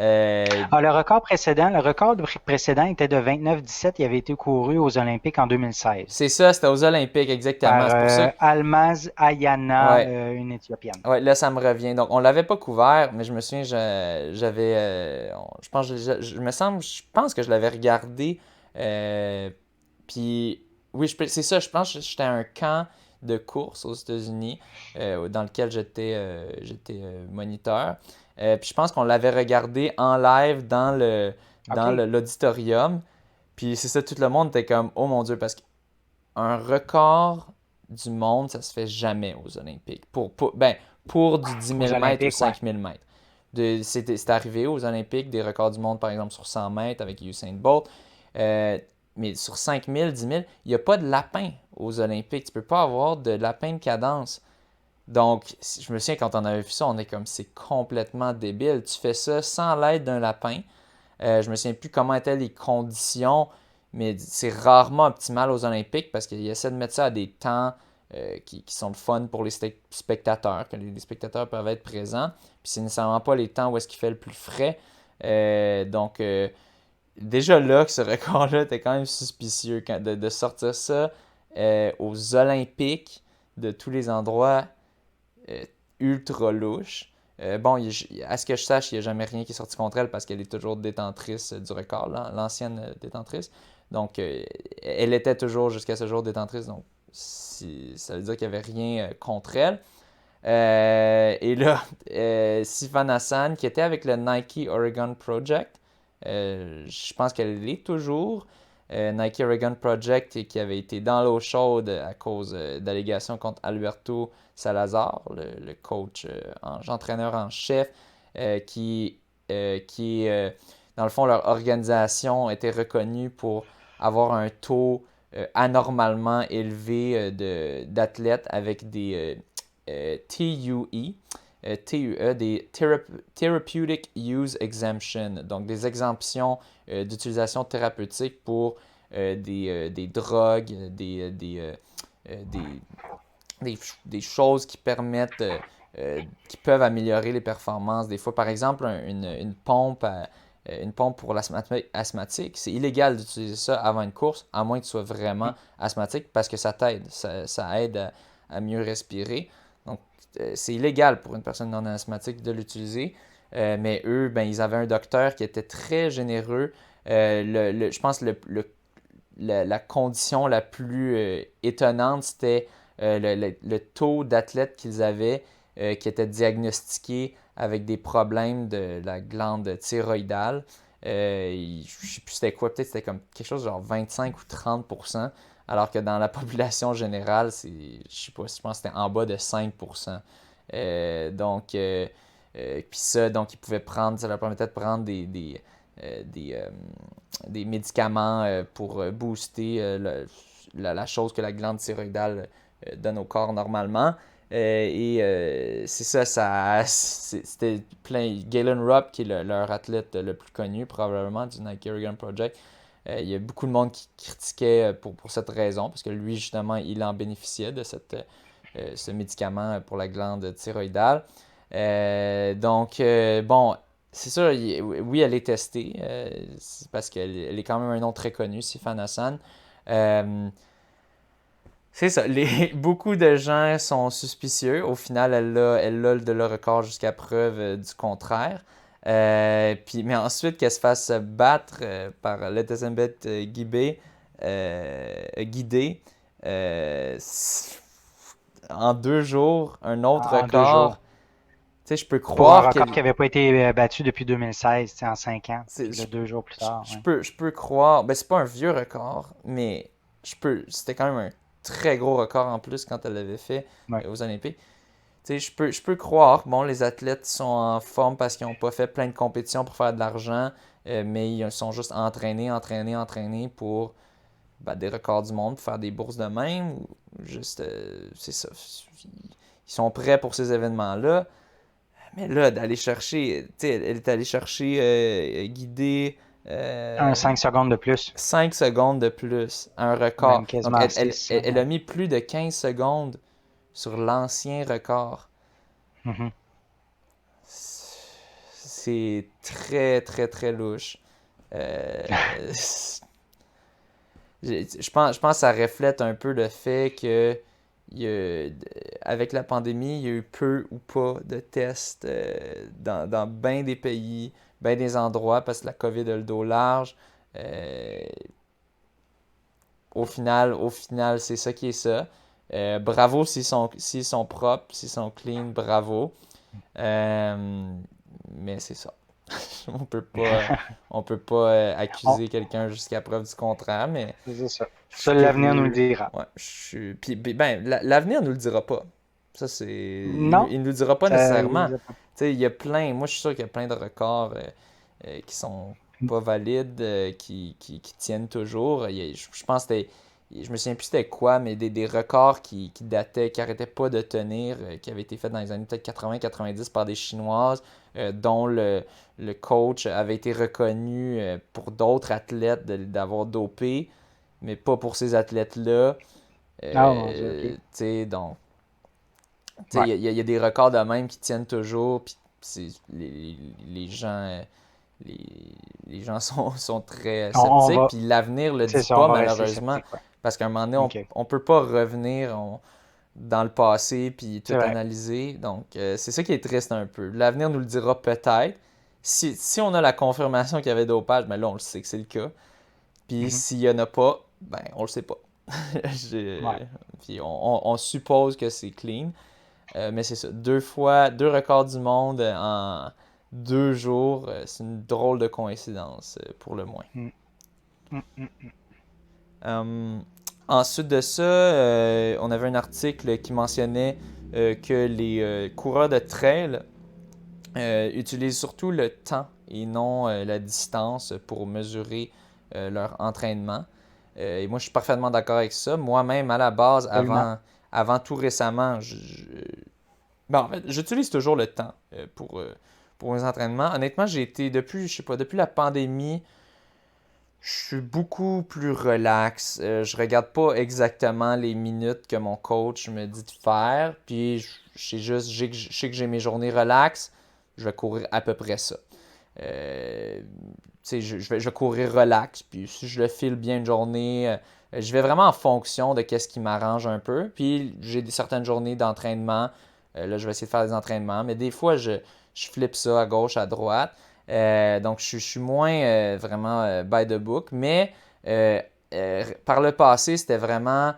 Speaker 3: Le record précédent était de 29-17. Il avait été couru aux Olympiques en 2016
Speaker 1: C'est ça, c'était aux Olympiques, exactement.
Speaker 3: par
Speaker 1: C'est pour ça que...
Speaker 3: Almaz Ayana,
Speaker 1: Ouais.
Speaker 3: une Éthiopienne.
Speaker 1: Ouais, là, ça me revient. Donc, on l'avait pas couvert, mais je me souviens, j'avais... je pense, je pense que je l'avais regardé. Puis, oui, c'est ça, je pense que j'étais à un camp de course aux États-Unis dans lequel j'étais moniteur. Puis, je pense qu'on l'avait regardé en live dans
Speaker 3: OK.
Speaker 1: l'auditorium. Puis, c'est ça, tout le monde était comme, oh mon Dieu, parce qu'un record du monde, ça se fait jamais aux Olympiques. Pour du 10
Speaker 3: Aux
Speaker 1: 000 mètres ou
Speaker 3: Olympiques, ouais.
Speaker 1: 5 000 mètres. C'est arrivé aux Olympiques, des records du monde, par exemple, sur 100 mètres avec Usain Bolt. Euh, mais sur 5 000, 10 000, il n'y a pas de lapin aux Olympiques. Tu ne peux pas avoir de lapin de cadence. Donc, je me souviens, quand on avait vu ça, on est comme, c'est complètement débile. Tu fais ça sans l'aide d'un lapin. Je me souviens plus comment étaient les conditions, mais c'est rarement optimal aux Olympiques parce qu'ils essaient de mettre ça à des temps qui sont le fun pour les spectateurs, que les spectateurs peuvent être présents. Puis c'est nécessairement pas les temps où est-ce qu'il fait le plus frais. Donc, déjà là, que ce record-là était quand même suspicieux de sortir ça aux Olympiques de tous les endroits euh, ultra louches. Bon, à ce que je sache, il n'y a jamais rien qui est sorti contre elle parce qu'elle est toujours détentrice du record, l'ancienne détentrice. Donc, elle était toujours jusqu'à ce jour détentrice. Donc, ça veut dire qu'il n'y avait rien contre elle. Et là, Sifan Hassan, qui était avec le Nike Oregon Project, je pense qu'elle l'est toujours. Nike Oregon Project qui avait été dans l'eau chaude à cause d'allégations contre Alberto Salazar, le coach, entraîneur en chef, dans le fond, leur organisation était reconnue pour avoir un taux anormalement élevé d'athlètes avec des TUE, des Therapeutic Use Exemption, donc des exemptions d'utilisation thérapeutique pour des drogues, des choses qui permettent, qui peuvent améliorer les performances. Des fois, par exemple, une pompe pour l'asthmatique, c'est illégal d'utiliser ça avant une course, à moins que tu sois vraiment asthmatique, parce que ça t'aide. Ça aide à mieux respirer. Donc, c'est illégal pour une personne non asthmatique de l'utiliser. Mais eux, ben, ils avaient un docteur qui était très généreux. Je pense que la condition la plus étonnante, c'était le taux d'athlètes qu'ils avaient qui étaient diagnostiqués avec des problèmes de la glande thyroïdale. Je ne sais plus c'était quoi, peut-être c'était comme quelque chose genre 25 ou 30%, alors que dans la population générale, je sais pas, je pense que c'était en bas de 5%. Puis ça, donc ils pouvaient prendre, ça leur permettait de prendre euh, des, euh, des médicaments pour booster la chose que la glande thyroïdale donne au corps normalement. C'est ça, c'était plein. Galen Rupp, qui est leur athlète le plus connu, probablement, du Nike Oregon Project. Il y a beaucoup de monde qui critiquait pour cette raison, parce que lui, justement, il en bénéficiait de ce médicament pour la glande thyroïdale. Bon, c'est sûr, oui, elle est testée, parce qu'elle est quand même un nom très connu, Sifan Hassan. C'est ça, beaucoup de gens sont suspicieux. Au final, elle a le record jusqu'à preuve du contraire. Mais ensuite, qu'elle se fasse battre par Letesenbet Guidé, en 2 jours, un autre
Speaker 3: En 2 jours.
Speaker 1: record. Tu sais, je peux
Speaker 3: Pour un
Speaker 1: croire
Speaker 3: record
Speaker 1: qu'elle...
Speaker 3: qui n'avait pas été battu depuis 2016, en 5 ans.
Speaker 1: c'est-
Speaker 3: Puis là,
Speaker 1: Je,
Speaker 3: 2 jours plus tard. Ouais.
Speaker 1: je peux croire... Ben, c'est pas un vieux record, mais c'était quand même un très gros record en plus quand elle l'avait fait
Speaker 3: Ouais.
Speaker 1: aux Olympiques. Tu sais, je peux croire, bon, les athlètes sont en forme parce qu'ils n'ont pas fait plein de compétitions pour faire de l'argent, mais ils sont juste entraînés pour des records du monde, pour faire des bourses de même, ou juste, c'est ça. Ils sont prêts pour ces événements-là. Mais là, d'aller chercher, tu sais, elle est allée chercher guider
Speaker 3: Un 5 secondes de plus.
Speaker 1: 5 secondes de plus, un record.
Speaker 3: Même
Speaker 1: Donc,
Speaker 3: quasiment 6.
Speaker 1: elle a mis plus de 15 secondes sur l'ancien record.
Speaker 3: Mhm.
Speaker 1: c'est très, très, très louche. Euh, je pense que ça reflète un peu le fait que avec la pandémie, il y a eu peu ou pas de tests dans bien des pays, bien des endroits, parce que la COVID a le dos large. Euh, au final, c'est ça qui est ça. Bravo s'ils sont propres, s'ils sont clean, bravo. Euh, mais c'est ça. On peut pas, on peut pas
Speaker 3: On-
Speaker 1: accuser quelqu'un jusqu'à preuve du contraire, mais
Speaker 3: c'est ça.
Speaker 1: je suis
Speaker 3: Seul l'avenir nous le
Speaker 1: curieux.
Speaker 3: dira.
Speaker 1: Ouais, puis, ben, l'avenir nous le dira pas. Ça, c'est.
Speaker 3: Non,
Speaker 1: Il nous le dira pas
Speaker 3: ça,
Speaker 1: nécessairement. Tu sais, il y a plein. Moi, je suis sûr qu'il y a plein de records qui sont pas valides, qui tiennent toujours. Je pense que c'était. Je me souviens plus c'était quoi, mais des records qui dataient, qui arrêtaient pas de tenir, qui avaient été faits dans les années peut-être 80-90 par des Chinoises, dont le coach avait été reconnu pour d'autres athlètes d'avoir dopé, mais pas pour ces athlètes-là.
Speaker 3: Ah, mon Dieu, ok.
Speaker 1: Tu sais, donc, tu sais,
Speaker 3: Ouais,
Speaker 1: il y a des records de même qui tiennent toujours, puis les gens, les, les gens sont très
Speaker 3: on
Speaker 1: sceptiques,
Speaker 3: va,
Speaker 1: puis l'avenir le
Speaker 3: c'est
Speaker 1: dit
Speaker 3: ça, on
Speaker 1: pas,
Speaker 3: va rester
Speaker 1: malheureusement,
Speaker 3: sceptique, ouais.
Speaker 1: parce qu'à un moment donné,
Speaker 3: Ok,
Speaker 1: on peut pas revenir dans le passé, puis tout
Speaker 3: c'est vrai.
Speaker 1: analyser, donc c'est ça qui est triste un peu. L'avenir nous le dira peut-être. Si on a la confirmation qu'il y avait dopage, mais là, on le sait que c'est le cas. Puis
Speaker 3: Mhm.
Speaker 1: s'il y en a pas, ben, on le sait pas.
Speaker 3: Ouais.
Speaker 1: Puis on suppose que c'est clean. Mais c'est ça. Deux records du monde en 2 jours. C'est une drôle de coïncidence, pour le moins.
Speaker 3: Mm, mm, mm.
Speaker 1: Euh, Ensuite de ça, on avait un article qui mentionnait que les coureurs de trail utilisent surtout le temps et non la distance pour mesurer leur entraînement. Et moi, je suis parfaitement d'accord avec ça. Moi-même, à la base,
Speaker 3: Absolument.
Speaker 1: avant tout récemment, bon, en fait, j'utilise toujours le temps pour mes entraînements. Honnêtement, j'ai été, depuis, je sais pas, depuis la pandémie, je suis beaucoup plus relax. Je regarde pas exactement les minutes que mon coach me dit de faire. Puis je sais juste, je sais que j'ai mes journées relax. Je vais courir à peu près ça. Tu sais, je vais courir relax. Puis si je le file bien une journée, je vais vraiment en fonction de qu'est-ce qui m'arrange un peu. Puis j'ai certaines journées d'entraînement. Là, je vais essayer de faire des entraînements. Mais des fois, je flippe ça à gauche, à droite. Donc, je suis moins vraiment by the book, mais par le passé, c'était vraiment.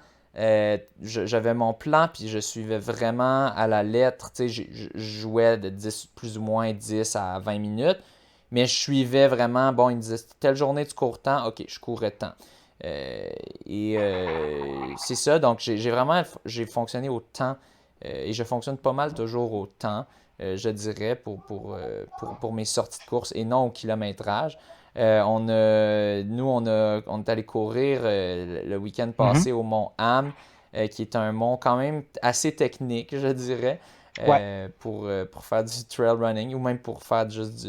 Speaker 1: J'avais mon plan, puis je suivais vraiment à la lettre. Tu sais, je jouais de 10, plus ou moins 10 à 20 minutes, mais je suivais vraiment. Bon, il me disait telle journée tu cours tant, ok, je courais tant. C'est ça, donc j'ai fonctionné au temps et je fonctionne pas mal toujours au temps je dirais, pour mes sorties de course et non au kilométrage. On est allé courir le week-end
Speaker 3: Mhm.
Speaker 1: passé au mont Ham, qui est un mont quand même assez technique, je dirais,
Speaker 3: Ouais.
Speaker 1: pour faire du trail running ou même pour faire juste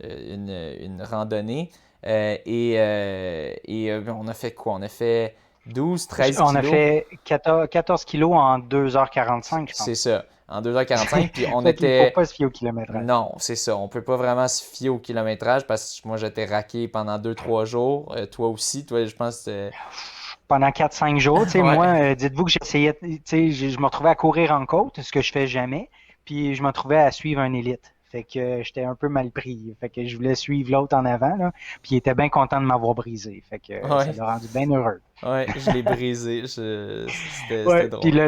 Speaker 1: une randonnée. On a fait quoi? On a fait 12-13
Speaker 3: On a
Speaker 1: kilos.
Speaker 3: fait 14 kilos en 2h45, je
Speaker 1: C'est
Speaker 3: pense.
Speaker 1: ça, en 2h45. Puis on
Speaker 3: Fait qu'il faut
Speaker 1: était.
Speaker 3: pas se fier au kilométrage.
Speaker 1: Non, c'est ça. On peut pas vraiment se fier au kilométrage parce que moi, j'étais raqué pendant 2-3 jours. Toi aussi, toi, je pense que
Speaker 3: Pendant 4-5 jours, tu sais,
Speaker 1: ouais.
Speaker 3: moi, dites-vous que j'essayais, tu sais, je me retrouvais à courir en côte, ce que je fais jamais, puis je me retrouvais à suivre un élite. Fait que j'étais un peu mal pris. Fait que je voulais suivre l'autre en avant, là, puis il était bien content de m'avoir brisé. Fait que ça
Speaker 1: Ouais.
Speaker 3: l'a rendu bien heureux.
Speaker 1: Ouais, je l'ai brisé. C'était
Speaker 3: Ouais, puis
Speaker 1: drôle.
Speaker 3: le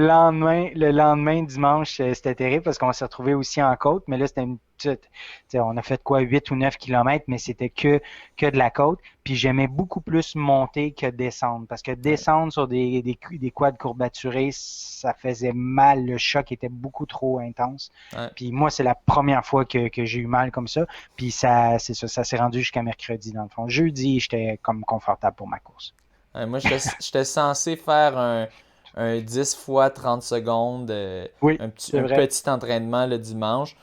Speaker 3: lendemain, dimanche, c'était terrible parce qu'on s'est retrouvé aussi en côte, mais là, c'était une petite, tu sais, on a fait quoi, 8 ou 9 kilomètres, mais c'était que de la côte. Puis j'aimais beaucoup plus monter que descendre parce que
Speaker 1: Ouais.
Speaker 3: descendre sur des quads courbaturés, ça faisait mal. Le choc était beaucoup trop intense.
Speaker 1: Ouais.
Speaker 3: Puis moi, c'est la première fois que j'ai eu mal comme ça. Puis ça, c'est ça, ça s'est rendu jusqu'à mercredi, dans le fond. Jeudi, j'étais comme confortable pour ma course.
Speaker 1: Ouais, moi, j'étais censé faire un 10 fois 30 secondes,
Speaker 3: Oui, c'est
Speaker 1: un
Speaker 3: vrai.
Speaker 1: petit entraînement le dimanche.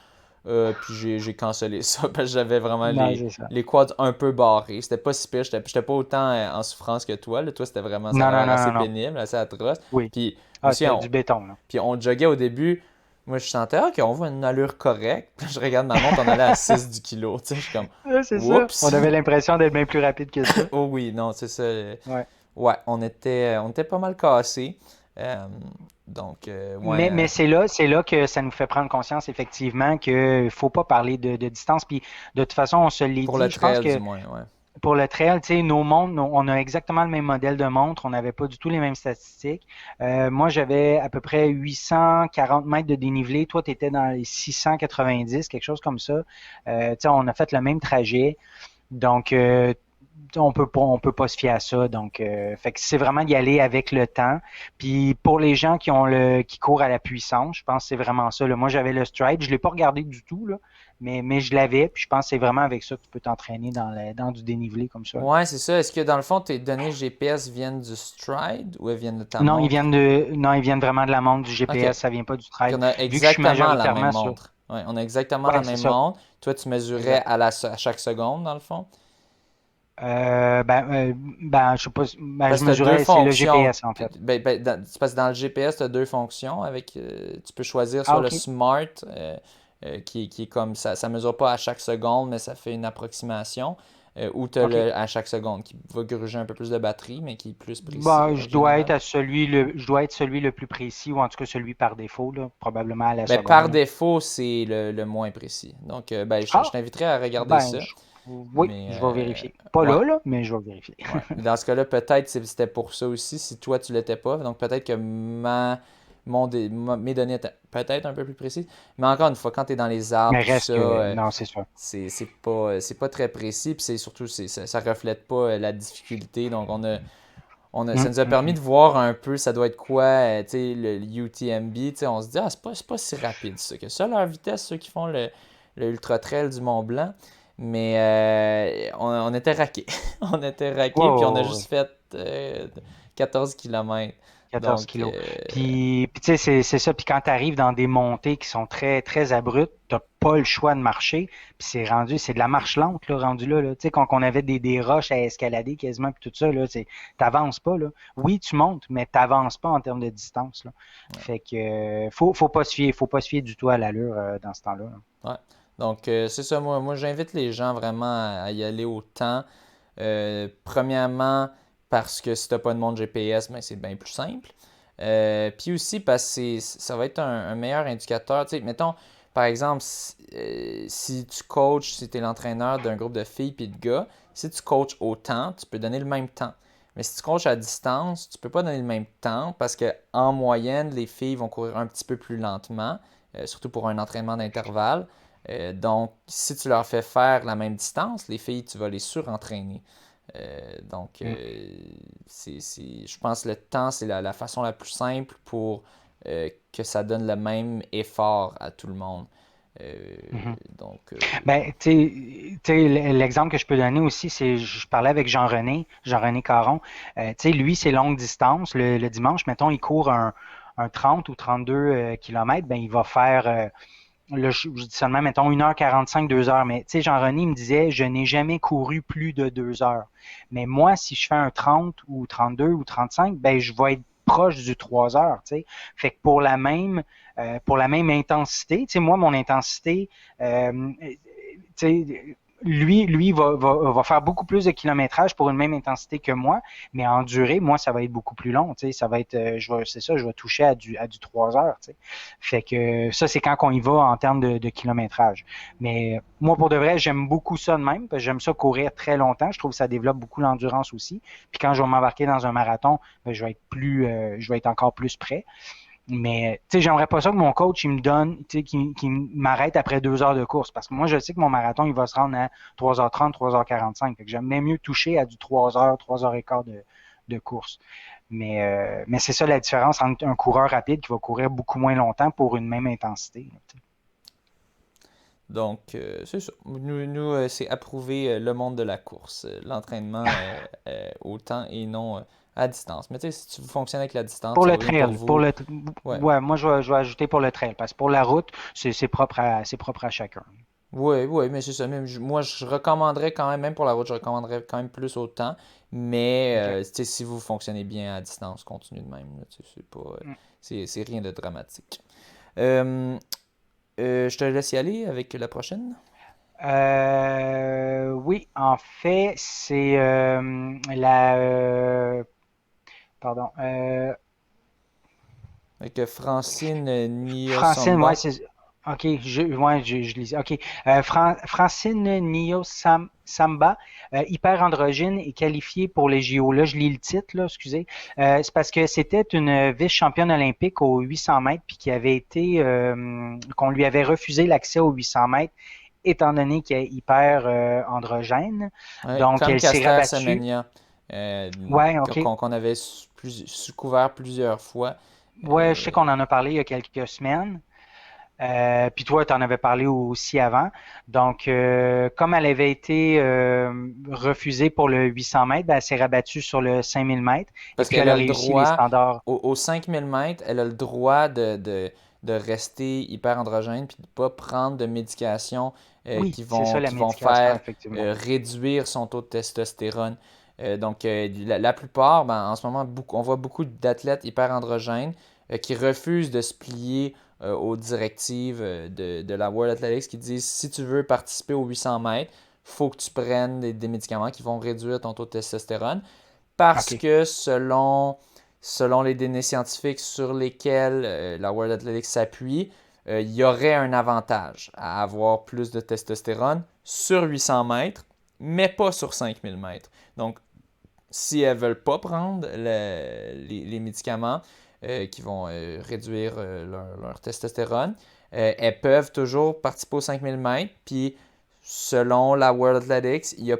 Speaker 1: Puis j'ai cancellé ça parce que j'avais vraiment
Speaker 3: Non, c'est ça.
Speaker 1: les quads un peu barrés. C'était pas si pire, j'étais pas autant en souffrance que toi. Là. Toi, c'était ça
Speaker 3: Non,
Speaker 1: avait
Speaker 3: non,
Speaker 1: l'air
Speaker 3: non,
Speaker 1: assez
Speaker 3: non, non.
Speaker 1: pénible, assez atroce.
Speaker 3: Oui.
Speaker 1: Puis
Speaker 3: Ah,
Speaker 1: aussi,
Speaker 3: c'était du béton, là.
Speaker 1: puis on joguait au début. Moi, je sentais, OK, on voit une allure correcte. Puis je regarde ma montre, on allait à 6 du kilo. Tu sais, je suis comme,
Speaker 3: Ouais, c'est ça.
Speaker 1: oups!
Speaker 3: On avait l'impression d'être bien plus rapide que ça.
Speaker 1: Oh oui, non, c'est ça.
Speaker 3: Ouais.
Speaker 1: Ouais, on était pas mal cassés. Euh, donc, ouais.
Speaker 3: Mais c'est là que ça nous fait prendre conscience effectivement qu'il ne faut pas parler de distance. Puis de toute façon, on se l'est
Speaker 1: Pour le
Speaker 3: dit. Je pense
Speaker 1: trail, du
Speaker 3: que
Speaker 1: moins, ouais.
Speaker 3: pour le trail, tu sais, nos montres, on a exactement le même modèle de montre. On n'avait pas du tout les mêmes statistiques. Moi, j'avais à peu près 840 mètres de dénivelé. Toi, tu étais dans les 690, quelque chose comme ça. Tu sais, on a fait le même trajet. Donc, on peut pas se fier à ça. Donc, fait que c'est vraiment d'y aller avec le temps. Puis pour les gens qui courent à la puissance, je pense que c'est vraiment ça. Là. Moi, j'avais le stride, je l'ai pas regardé du tout là, mais je l'avais. Puis je pense que c'est vraiment avec ça que tu peux t'entraîner dans du dénivelé comme ça.
Speaker 1: Ouais, c'est ça. Est-ce que dans le fond, tes données GPS viennent du stride ou elles viennent de ta
Speaker 3: Non,
Speaker 1: montre?
Speaker 3: ils viennent vraiment de la montre du
Speaker 1: OK.
Speaker 3: GPS. Ça vient pas du
Speaker 1: Puis
Speaker 3: stride.
Speaker 1: on a
Speaker 3: Vu que je suis
Speaker 1: exactement la même
Speaker 3: majoritairement sur.
Speaker 1: montre. Ouais, on a exactement la
Speaker 3: Ouais, c'est
Speaker 1: même
Speaker 3: ça.
Speaker 1: montre. Toi, tu mesurais
Speaker 3: Exact.
Speaker 1: à chaque seconde, dans le fond.
Speaker 3: Je sais pas. Ben, je
Speaker 1: Parce que tu as deux
Speaker 3: mesurais, c'est le
Speaker 1: fonctions.
Speaker 3: GPS en fait.
Speaker 1: C'est parce que dans le GPS, tu as deux fonctions. Tu peux choisir
Speaker 3: Ah,
Speaker 1: soit le
Speaker 3: ok.
Speaker 1: Smart, qui est comme ça. Ça ne mesure pas à chaque seconde, mais ça fait une approximation. Ou tu as
Speaker 3: Ok.
Speaker 1: le à chaque seconde, qui va gruger un peu plus de batterie, mais qui est plus précis
Speaker 3: Bah,
Speaker 1: en général.
Speaker 3: je dois être celui le plus précis, ou en tout cas celui par défaut, là, probablement à la
Speaker 1: Ben, par
Speaker 3: seconde. Là.
Speaker 1: défaut, c'est le moins précis. Donc, je
Speaker 3: Ah,
Speaker 1: t'inviterais à regarder
Speaker 3: ben,
Speaker 1: ça.
Speaker 3: oui,
Speaker 1: Mais,
Speaker 3: je vais vérifier. Pas
Speaker 1: ouais.
Speaker 3: là, mais je vais vérifier.
Speaker 1: Ouais. Dans ce cas-là, peut-être c'était pour ça aussi, si toi tu l'étais pas. Donc peut-être que mes données étaient peut-être un peu plus précises. Mais encore une fois, quand tu es dans les arbres,
Speaker 3: Mais
Speaker 1: tout ça,
Speaker 3: reste que, non, c'est ça.
Speaker 1: c'est pas très précis. Puis c'est surtout, ça reflète pas la difficulté. Donc ça
Speaker 3: Hum,
Speaker 1: nous a
Speaker 3: hum,
Speaker 1: permis
Speaker 3: hum.
Speaker 1: de voir un peu, ça doit être quoi, tu sais, le UTMB. Tu sais, on se dit, ah, c'est pas si rapide ça. Que ça, leur vitesse, ceux qui font le Ultra Trail du Mont Blanc. Mais on était raqués. On était
Speaker 3: Ouais,
Speaker 1: raqués, puis on a
Speaker 3: ouais, ouais.
Speaker 1: juste fait 14 km.
Speaker 3: 14
Speaker 1: Donc,
Speaker 3: kilos. Puis tu sais, c'est ça. Puis quand tu arrives dans des montées qui sont très, très abruptes, t'as pas le choix de marcher. Puis c'est de la marche lente, là, rendu là. Tu sais, quand on avait des roches à escalader quasiment, puis tout ça, là, t'avances pas, là. Oui, tu montes, mais t'avances pas en termes de distance, là. Fait que, faut pas se fier du tout à l'allure, dans ce temps-là.
Speaker 1: ouais. Donc, c'est ça. Moi, j'invite les gens vraiment à y aller au temps. Premièrement, parce que si tu n'as pas de montre GPS, ben, c'est bien plus simple. Puis aussi parce que ça va être un meilleur indicateur. Tu sais, mettons, par exemple, si tu coaches, si tu es l'entraîneur d'un groupe de filles et de gars, si tu coaches au temps, tu peux donner le même temps. Mais si tu coaches à distance, tu ne peux pas donner le même temps parce qu'en moyenne, les filles vont courir un petit peu plus lentement, surtout pour un entraînement d'intervalle. Donc, si tu leur fais faire la même distance, les filles, tu vas les surentraîner. Donc,
Speaker 3: Mm.
Speaker 1: je pense que le temps, c'est la façon la plus simple pour que ça donne le même effort à tout le monde. Euh,
Speaker 3: Mhm.
Speaker 1: donc,
Speaker 3: Ben, l'exemple que je peux donner aussi, c'est, je parlais avec Jean-René Caron. Tu sais, lui, c'est longue distance. Le dimanche, mettons, il court un 30 ou 32 kilomètres, ben, il va faire, là, je dis seulement, mettons, 1h45, 2 heures. Mais, tu sais, Jean-René me disait, je n'ai jamais couru plus de 2 heures. Mais moi, si je fais un 30 ou 32 ou 35, ben, je vais être proche du 3 heures, tu sais. Fait que pour la même intensité, tu sais, moi, mon intensité, tu sais, lui va faire beaucoup plus de kilométrage pour une même intensité que moi, mais en durée, moi, ça va être beaucoup plus long. Tu sais, ça va être, c'est ça, je vais toucher à du 3 heures. Tu sais. Fait que ça, c'est quand on y va en termes de kilométrage. Mais moi, pour de vrai, j'aime beaucoup ça de même, parce que j'aime ça courir très longtemps. Je trouve que ça développe beaucoup l'endurance aussi. Puis quand je vais m'embarquer dans un marathon, ben, je vais être encore plus prêt. Mais, tu sais, j'aimerais pas ça que mon coach, il me donne, tu sais, qu'il m'arrête après 2 heures de course. Parce que moi, je sais que mon marathon, il va se rendre à 3h30, 3h45. Fait que j'aime même mieux toucher à du 3 heures, 3h15 de course. Mais c'est ça la différence entre un coureur rapide qui va courir beaucoup moins longtemps pour une même intensité. Là, tu sais.
Speaker 1: c'est ça. Nous, c'est approuver le monde de la course, l'entraînement au temps et non à distance. Mais tu sais, si tu fonctionnes avec la distance,
Speaker 3: Pour
Speaker 1: ça
Speaker 3: le
Speaker 1: va bien pour
Speaker 3: trail,
Speaker 1: vous. Ouais.
Speaker 3: ouais, moi, je vais ajouter pour le trail. Parce que pour la route, c'est propre à chacun.
Speaker 1: Oui, oui, mais c'est ça. Moi, je recommanderais quand même pour la route, je recommanderais quand même plus au temps. Mais
Speaker 3: OK.
Speaker 1: tu sais, si vous fonctionnez bien à distance, continuez de même. Là, tu sais, c'est pas,
Speaker 3: Mm.
Speaker 1: c'est rien de dramatique. Euh, je te laisse y aller avec la prochaine.
Speaker 3: Oui, en fait, c'est la... pardon.
Speaker 1: Avec Francine
Speaker 3: Francine, ouais,
Speaker 1: Niyonsamba.
Speaker 3: c'est... OK, je lisais. OK. Francine Nio Samba, hyper androgyne et qualifiée pour les JO. Là, je lis le titre, là, excusez. C'est parce que c'était une vice-championne olympique aux 800 mètres, puis qui avait été, qu'on lui avait refusé l'accès aux 800 mètres, étant donné qu'elle est hyper androgène.
Speaker 1: Ouais,
Speaker 3: Donc,
Speaker 1: comme
Speaker 3: elle s'est
Speaker 1: Caster
Speaker 3: rabattue.
Speaker 1: Semenya, euh,
Speaker 3: Ouais, OK.
Speaker 1: qu'on avait couvert plusieurs fois.
Speaker 3: Ouais, je sais qu'on en a parlé il y a quelques semaines. Puis toi, tu en avais parlé aussi avant. Donc, comme elle avait été refusée pour le 800 mètres, ben, elle s'est rabattue sur le 5000 mètres. Et
Speaker 1: Parce
Speaker 3: puis,
Speaker 1: qu'elle
Speaker 3: elle
Speaker 1: a
Speaker 3: a
Speaker 1: le
Speaker 3: réussi les
Speaker 1: droit,
Speaker 3: standards.
Speaker 1: aux 5000 mètres, elle a le droit de rester hyper androgène puis de ne pas prendre de médications
Speaker 3: Oui, c'est ça la
Speaker 1: qui vont
Speaker 3: médication,
Speaker 1: faire
Speaker 3: effectivement.
Speaker 1: réduire son taux de testostérone. La plupart, ben, en ce moment, on voit beaucoup d'athlètes hyper androgènes qui refusent de se plier aux directives de la World Athletics qui disent si tu veux participer aux 800 mètres, faut que tu prennes des médicaments qui vont réduire ton taux de testostérone parce
Speaker 3: OK.
Speaker 1: que selon les données scientifiques sur lesquelles la World Athletics s'appuie, il y aurait un avantage à avoir plus de testostérone sur 800 mètres, mais pas sur 5000 mètres. Donc, si elles ne veulent pas prendre les médicaments qui vont réduire leur testostérone, elles peuvent toujours participer aux 5000 mètres. Puis, selon la World Athletics, ils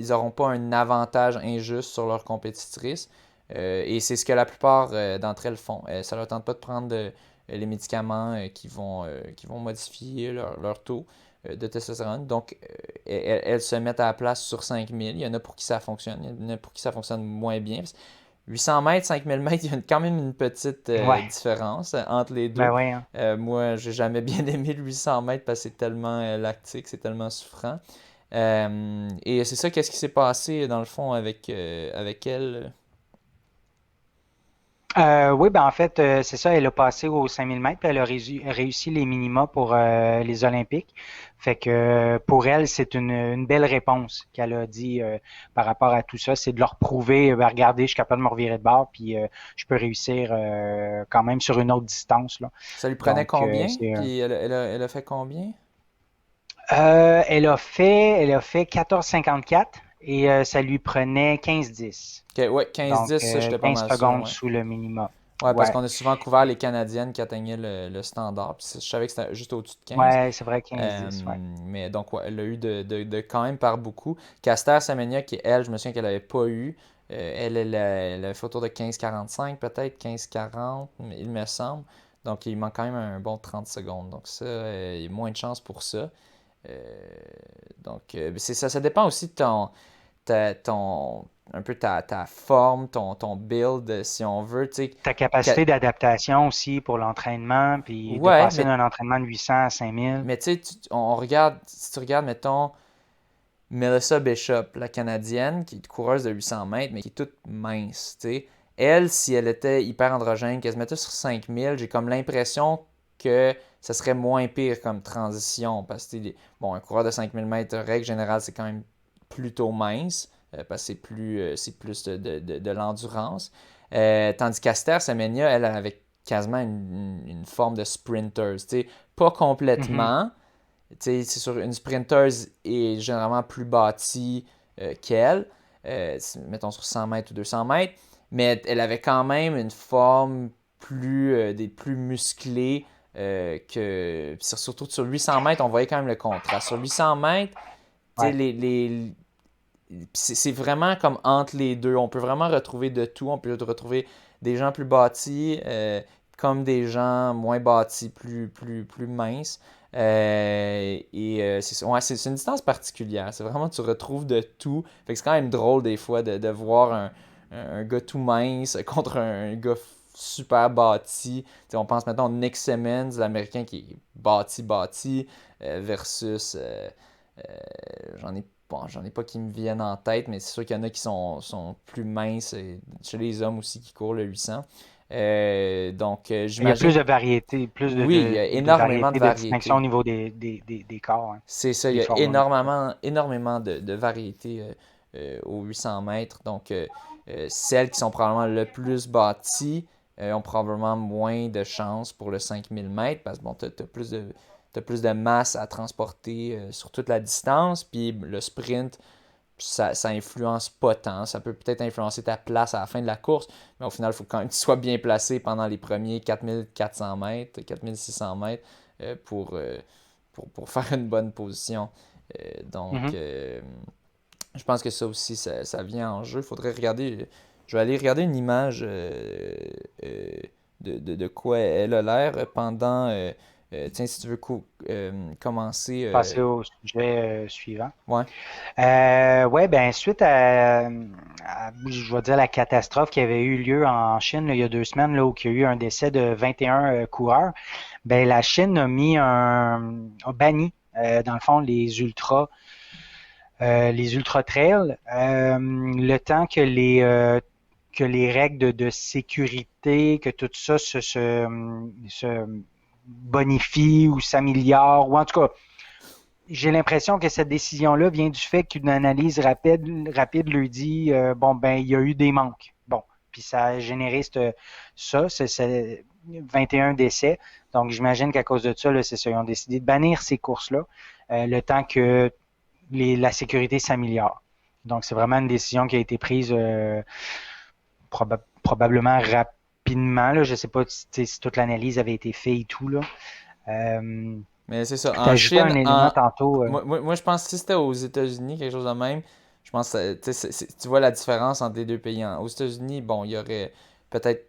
Speaker 1: n'auront pas un avantage injuste sur leurs compétitrices. Et c'est ce que la plupart d'entre elles font. Ça ne leur tente pas de prendre les médicaments qui vont modifier leur taux de testostérone. Donc, elles se mettent à la place sur 5000. Il y en a pour qui ça fonctionne. Il y en a pour qui ça fonctionne moins bien. 800 mètres, 5000 mètres, il y a quand même une petite
Speaker 3: Ouais.
Speaker 1: différence entre les
Speaker 3: Ben
Speaker 1: deux.
Speaker 3: ouais, hein.
Speaker 1: Moi, j'ai jamais bien aimé le 800 mètres parce que c'est tellement lactique, c'est tellement souffrant. Et c'est ça, qu'est-ce qui s'est passé dans le fond avec elle?
Speaker 3: Oui, ben en fait, c'est ça, elle a passé aux 5000 mètres, puis elle a réussi les minima pour les Olympiques. Fait que pour elle, c'est une belle réponse qu'elle a dit par rapport à tout ça, c'est de leur prouver, ben, regardez, je suis capable de me revirer de bord, puis je peux réussir quand même sur une autre distance, là.
Speaker 1: Ça lui prenait
Speaker 3: Donc,
Speaker 1: combien? Puis elle a fait combien?
Speaker 3: elle a fait 14,54 et ça lui prenait 15,10.
Speaker 1: Ok, ouais, 15
Speaker 3: Donc,
Speaker 1: dix ça j'étais pas
Speaker 3: 15
Speaker 1: mal sûr,
Speaker 3: secondes
Speaker 1: ouais.
Speaker 3: sous le minima.
Speaker 1: Ouais, parce
Speaker 3: Ouais,
Speaker 1: qu'on a souvent couvert les Canadiennes qui atteignaient le standard. Puis je savais que c'était juste au-dessus de 15.
Speaker 3: ouais, c'est vrai, 15,10, ouais.
Speaker 1: Mais donc, ouais, elle a eu de quand même par beaucoup. Caster Semenya, qui elle, je me souviens qu'elle n'avait pas eu. Elle avait fait autour de 15,45 peut-être, 15,40, il me semble. Donc, il manque quand même un bon 30 secondes. Donc, ça, il y a moins de chance pour ça. Euh, c'est ça. Ça dépend aussi de un peu ta forme, ton build, si on veut. Tu sais,
Speaker 3: Ta capacité d'adaptation aussi pour l'entraînement, puis de
Speaker 1: ouais,
Speaker 3: passer d'un entraînement de 800 à 5000.
Speaker 1: mais tu sais, on regarde, si tu regardes, mettons, Melissa Bishop, la Canadienne, qui est coureuse de 800 mètres, mais qui est toute mince, tu sais. Elle, si elle était hyper androgène, qu'elle se mettait sur 5000, j'ai comme l'impression que ça serait moins pire comme transition. Parce que, bon, un coureur de 5000 mètres, règle générale, c'est quand même plutôt mince, parce que c'est plus de l'endurance. Tandis qu'Aster Semenya, elle avait quasiment une forme de sprinter. Tu sais, pas
Speaker 3: Mhm.
Speaker 1: complètement, c'est sur une sprinteuse est généralement plus bâtie qu'elle, mettons sur 100 mètres ou 200 mètres, mais elle avait quand même une forme plus musclée surtout sur 800 mètres, on voyait quand même le contraste. Sur 800 mètres,
Speaker 3: Ouais.
Speaker 1: c'est vraiment comme entre les deux. On peut vraiment retrouver de tout. On peut retrouver des gens plus bâtis comme des gens moins bâtis, plus minces. C'est une distance particulière. C'est vraiment, tu retrouves de tout. Fait que c'est quand même drôle des fois de voir un gars tout mince contre un gars super bâti. T'sais, on pense maintenant à Nick Simmons, l'Américain qui est bâti, versus j'en ai pas qui me viennent en tête, mais c'est sûr qu'il y en a qui sont plus minces. Chez les hommes aussi qui courent le 800. Donc,
Speaker 3: Il y a
Speaker 1: j'imagine...
Speaker 3: plus de variété, plus
Speaker 1: Oui, il y a
Speaker 3: de
Speaker 1: énormément de
Speaker 3: variété, de distinction au
Speaker 1: variétés.
Speaker 3: niveau des corps, hein,
Speaker 1: C'est ça, il
Speaker 3: des
Speaker 1: y a
Speaker 3: formes.
Speaker 1: énormément de variétés aux 800 mètres. Donc, celles qui sont probablement le plus bâties ont probablement moins de chances pour le 5000 mètres parce que bon, tu as plus de masse à transporter sur toute la distance. Puis le sprint, ça influence pas tant. Ça peut peut-être influencer ta place à la fin de la course, mais au final, il faut quand même que tu sois bien placé pendant les premiers 4400 mètres, 4600 mètres pour faire une bonne position. Donc,
Speaker 3: Mhm.
Speaker 1: je pense que ça aussi, ça vient en jeu. Il faudrait regarder. Je vais aller regarder une image euh, de quoi elle a l'air pendant. Tiens, si tu veux commencer.
Speaker 3: Passer au sujet suivant.
Speaker 1: Ouais.
Speaker 3: Ouais, ben suite je vais dire la catastrophe qui avait eu lieu en Chine là, il y a 2 semaines, là, où il y a eu un décès de 21 coureurs, ben la Chine a banni dans le fond les ultra trails, le temps que les règles de sécurité, que tout ça se bonifie ou s'améliore, ou en tout cas j'ai l'impression que cette décision-là vient du fait qu'une analyse rapide lui dit bon, ben, il y a eu des manques. Bon, puis ça a généré c'est 21 décès. Donc, j'imagine qu'à cause de ça, là, c'est ça, ils ont décidé de bannir ces courses-là le temps que la sécurité s'améliore. Donc, c'est vraiment une décision qui a été prise probablement rapidement. Là. Je ne sais pas si toute l'analyse avait été faite et tout. Là. Euh,
Speaker 1: Mais c'est ça.
Speaker 3: tu as
Speaker 1: En
Speaker 3: ajouté
Speaker 1: Chine,
Speaker 3: un élément tantôt.
Speaker 1: moi, je pense que si c'était aux États-Unis, quelque chose de même, je pense que tu vois la différence entre les deux pays. Aux États-Unis, bon, il y aurait peut-être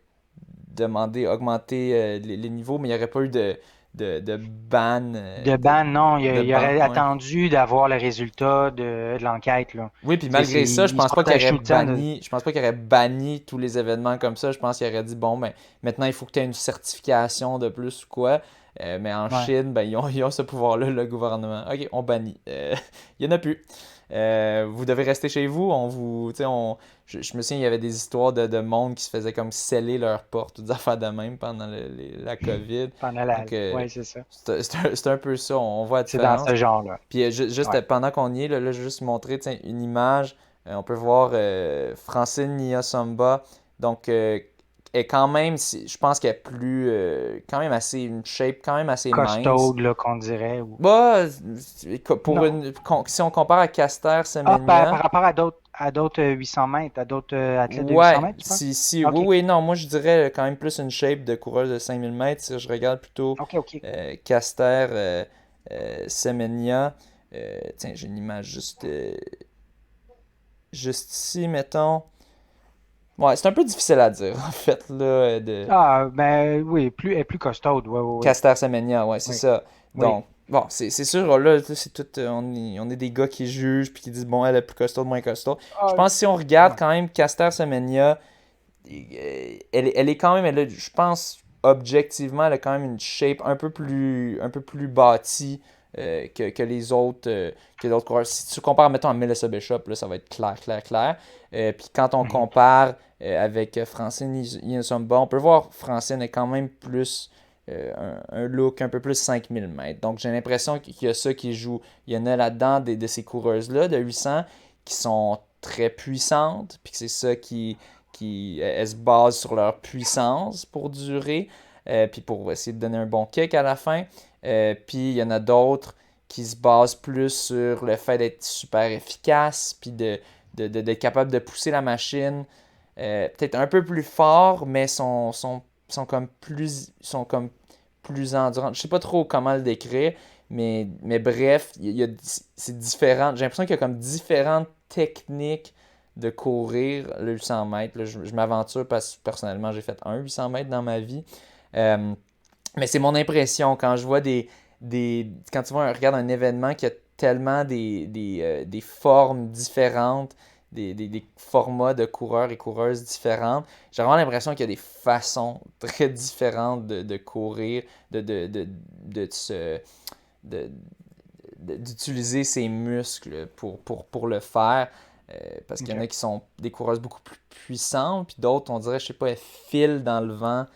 Speaker 1: demandé, augmenter les niveaux, mais il n'y aurait pas eu de ban.
Speaker 3: De ban, non,
Speaker 1: De
Speaker 3: il
Speaker 1: ban,
Speaker 3: aurait
Speaker 1: ouais.
Speaker 3: attendu d'avoir le résultat de l'enquête, là.
Speaker 1: Oui, puis
Speaker 3: Tu sais,
Speaker 1: malgré ça, je
Speaker 3: il se
Speaker 1: pense pas qu'il
Speaker 3: protège
Speaker 1: aurait
Speaker 3: tout le temps de.
Speaker 1: banni, je pense pas qu'il aurait banni tous les événements comme ça. Je pense qu'il aurait dit bon ben maintenant il faut que tu aies une certification de plus ou quoi. Mais en
Speaker 3: Ouais.
Speaker 1: Chine, ben ils ont ce pouvoir-là, le gouvernement. Ok, on bannit. Il y en a plus. Vous devez rester chez vous. Tu sais, je me souviens, il y avait des histoires de monde qui se faisait comme sceller leurs portes, ou des affaires de même pendant la COVID.
Speaker 3: Pendant
Speaker 1: Donc
Speaker 3: ouais, c'est ça.
Speaker 1: c'est un peu ça. On voit la
Speaker 3: C'est dans ce
Speaker 1: différence.
Speaker 3: genre-là.
Speaker 1: Puis juste
Speaker 3: Ouais.
Speaker 1: pendant qu'on y est, là, je vais juste montrer tiens, une image. On peut voir Francine Niyonsamba. Donc, est quand même, je pense qu'elle est plus, quand même assez, une shape quand même assez mince.
Speaker 3: Costaude, là, qu'on dirait. Ou...
Speaker 1: Bah,
Speaker 3: Non.
Speaker 1: si on compare à Caster
Speaker 3: Ah, par
Speaker 1: Semenya,
Speaker 3: rapport à d'autres 800 mètres, à d'autres athlètes de 800
Speaker 1: ouais,
Speaker 3: mètres, tu penses?
Speaker 1: oui,
Speaker 3: OK.
Speaker 1: oui, non, moi je dirais quand même plus une shape de coureuse de 5000 mètres. Si je regarde plutôt
Speaker 3: OK, OK.
Speaker 1: Caster Semenya, tiens, j'ai une image juste ici, mettons. Ouais, c'est un peu difficile à dire, en fait, là, de
Speaker 3: Ah, ben oui, elle est plus costaude. Oui, oui,
Speaker 1: Caster Semenya, ouais, c'est
Speaker 3: oui.
Speaker 1: ça.
Speaker 3: Oui,
Speaker 1: Donc, bon, c'est sûr, là, c'est tout, on est des gars qui jugent, puis qui disent, bon, elle est plus costaud, moins costaud. Je
Speaker 3: ah,
Speaker 1: pense que si on regarde
Speaker 3: ouais.
Speaker 1: quand même Caster Semenya, elle est quand même, je pense, objectivement, elle a quand même une shape un peu plus bâtie que les autres, que d'autres coureurs. Si tu compares, mettons, à Melissa Bishop, là, ça va être clair, clair, clair. Puis quand on
Speaker 3: Mhm.
Speaker 1: compare avec Francine Yinsomba, on peut voir Francine est quand même plus un look un peu plus 5000 mètres. Donc j'ai l'impression qu'il y a ça qui joue. Il y en a là-dedans de ces coureuses-là de 800 qui sont très puissantes, puis que c'est ça qui elles se basent sur leur puissance pour durer, puis pour essayer de donner un bon kick à la fin. Puis il y en a d'autres qui se basent plus sur le fait d'être super efficace, puis d'être capable de pousser la machine peut-être un peu plus fort, mais sont comme plus endurantes. Je sais pas trop comment le décrire, mais bref, c'est différent. J'ai l'impression qu'il y a comme différentes techniques de courir le 800 mètres. Là, je m'aventure parce que personnellement, j'ai fait un 800 mètres dans ma vie. Euh, mais c'est mon impression quand je vois quand tu vois, regarde un événement qui a tellement des formes différentes, des formats de coureurs et coureuses différentes, j'ai vraiment l'impression qu'il y a des façons très différentes de courir, de se, de- d'utiliser ses muscles pour le faire. Parce qu'il y en
Speaker 3: Ok.
Speaker 1: a qui sont des coureuses beaucoup plus puissantes, puis d'autres, on dirait, je sais pas, elles filent dans le vent,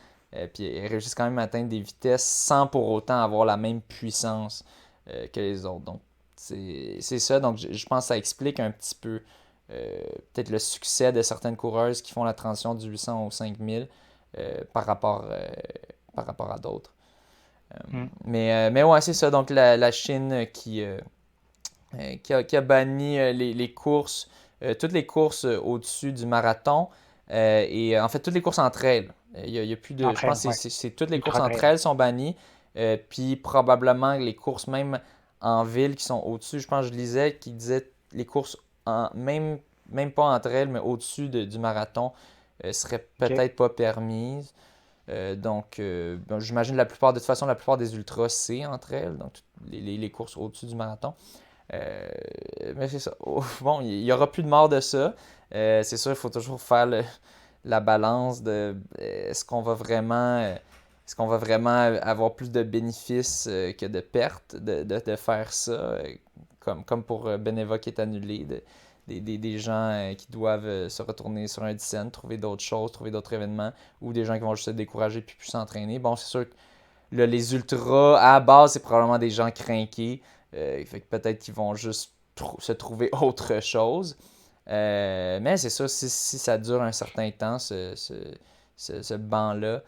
Speaker 1: puis elles réussissent quand même à atteindre des vitesses sans pour autant avoir la même puissance que les autres. Donc, c'est ça. Donc, je pense que ça explique un petit peu peut-être le succès de certaines coureuses qui font la transition du 800 au 5000 par rapport à d'autres.
Speaker 3: Hmm.
Speaker 1: Mais ouais, c'est ça. Donc, la Chine qui a banni les courses, toutes les courses au-dessus du marathon et en fait toutes les courses entre elles. Il y a plus de, je
Speaker 3: Entre elles,
Speaker 1: pense que
Speaker 3: ouais.
Speaker 1: c'est toutes les courses
Speaker 3: Ultra
Speaker 1: entre
Speaker 3: trail.
Speaker 1: elles sont bannies. Puis probablement les courses même en ville qui sont au-dessus. Je pense que je lisais qui disait les courses même pas entre elles, mais au-dessus du marathon seraient
Speaker 3: OK.
Speaker 1: peut-être pas permises. Donc, j'imagine de toute façon, la plupart des ultras, c'est entre elles, donc les courses au-dessus du marathon. Euh, mais c'est ça. Bon, il n'y aura plus de mort de ça. C'est sûr, il faut toujours faire la balance de est-ce qu'on va vraiment avoir plus de bénéfices que de pertes de faire ça, comme pour Beneva qui est annulé, des gens qui doivent se retourner sur un dizaine, trouver d'autres choses, trouver d'autres événements, ou des gens qui vont juste se décourager puis plus s'entraîner. Bon, c'est sûr que là, les ultras, à la base, c'est probablement des gens crinqués. Fait que peut-être qu'ils vont juste se trouver autre chose. Mais c'est ça, si ça dure un certain temps, ce banc-là,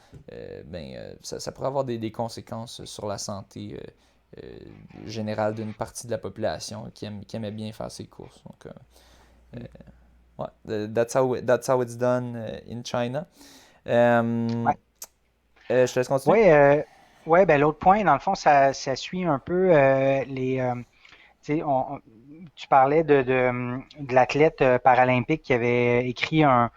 Speaker 1: ça pourrait avoir des conséquences sur la santé générale d'une partie de la population qui aimait bien faire ses courses. Donc, ouais, that's how it's done in China.
Speaker 3: Ouais.
Speaker 1: Je te laisse continuer.
Speaker 3: Ouais, ouais, ben l'autre point, dans le fond, ça suit un peu tu sais, tu parlais de l'athlète paralympique qui avait écrit un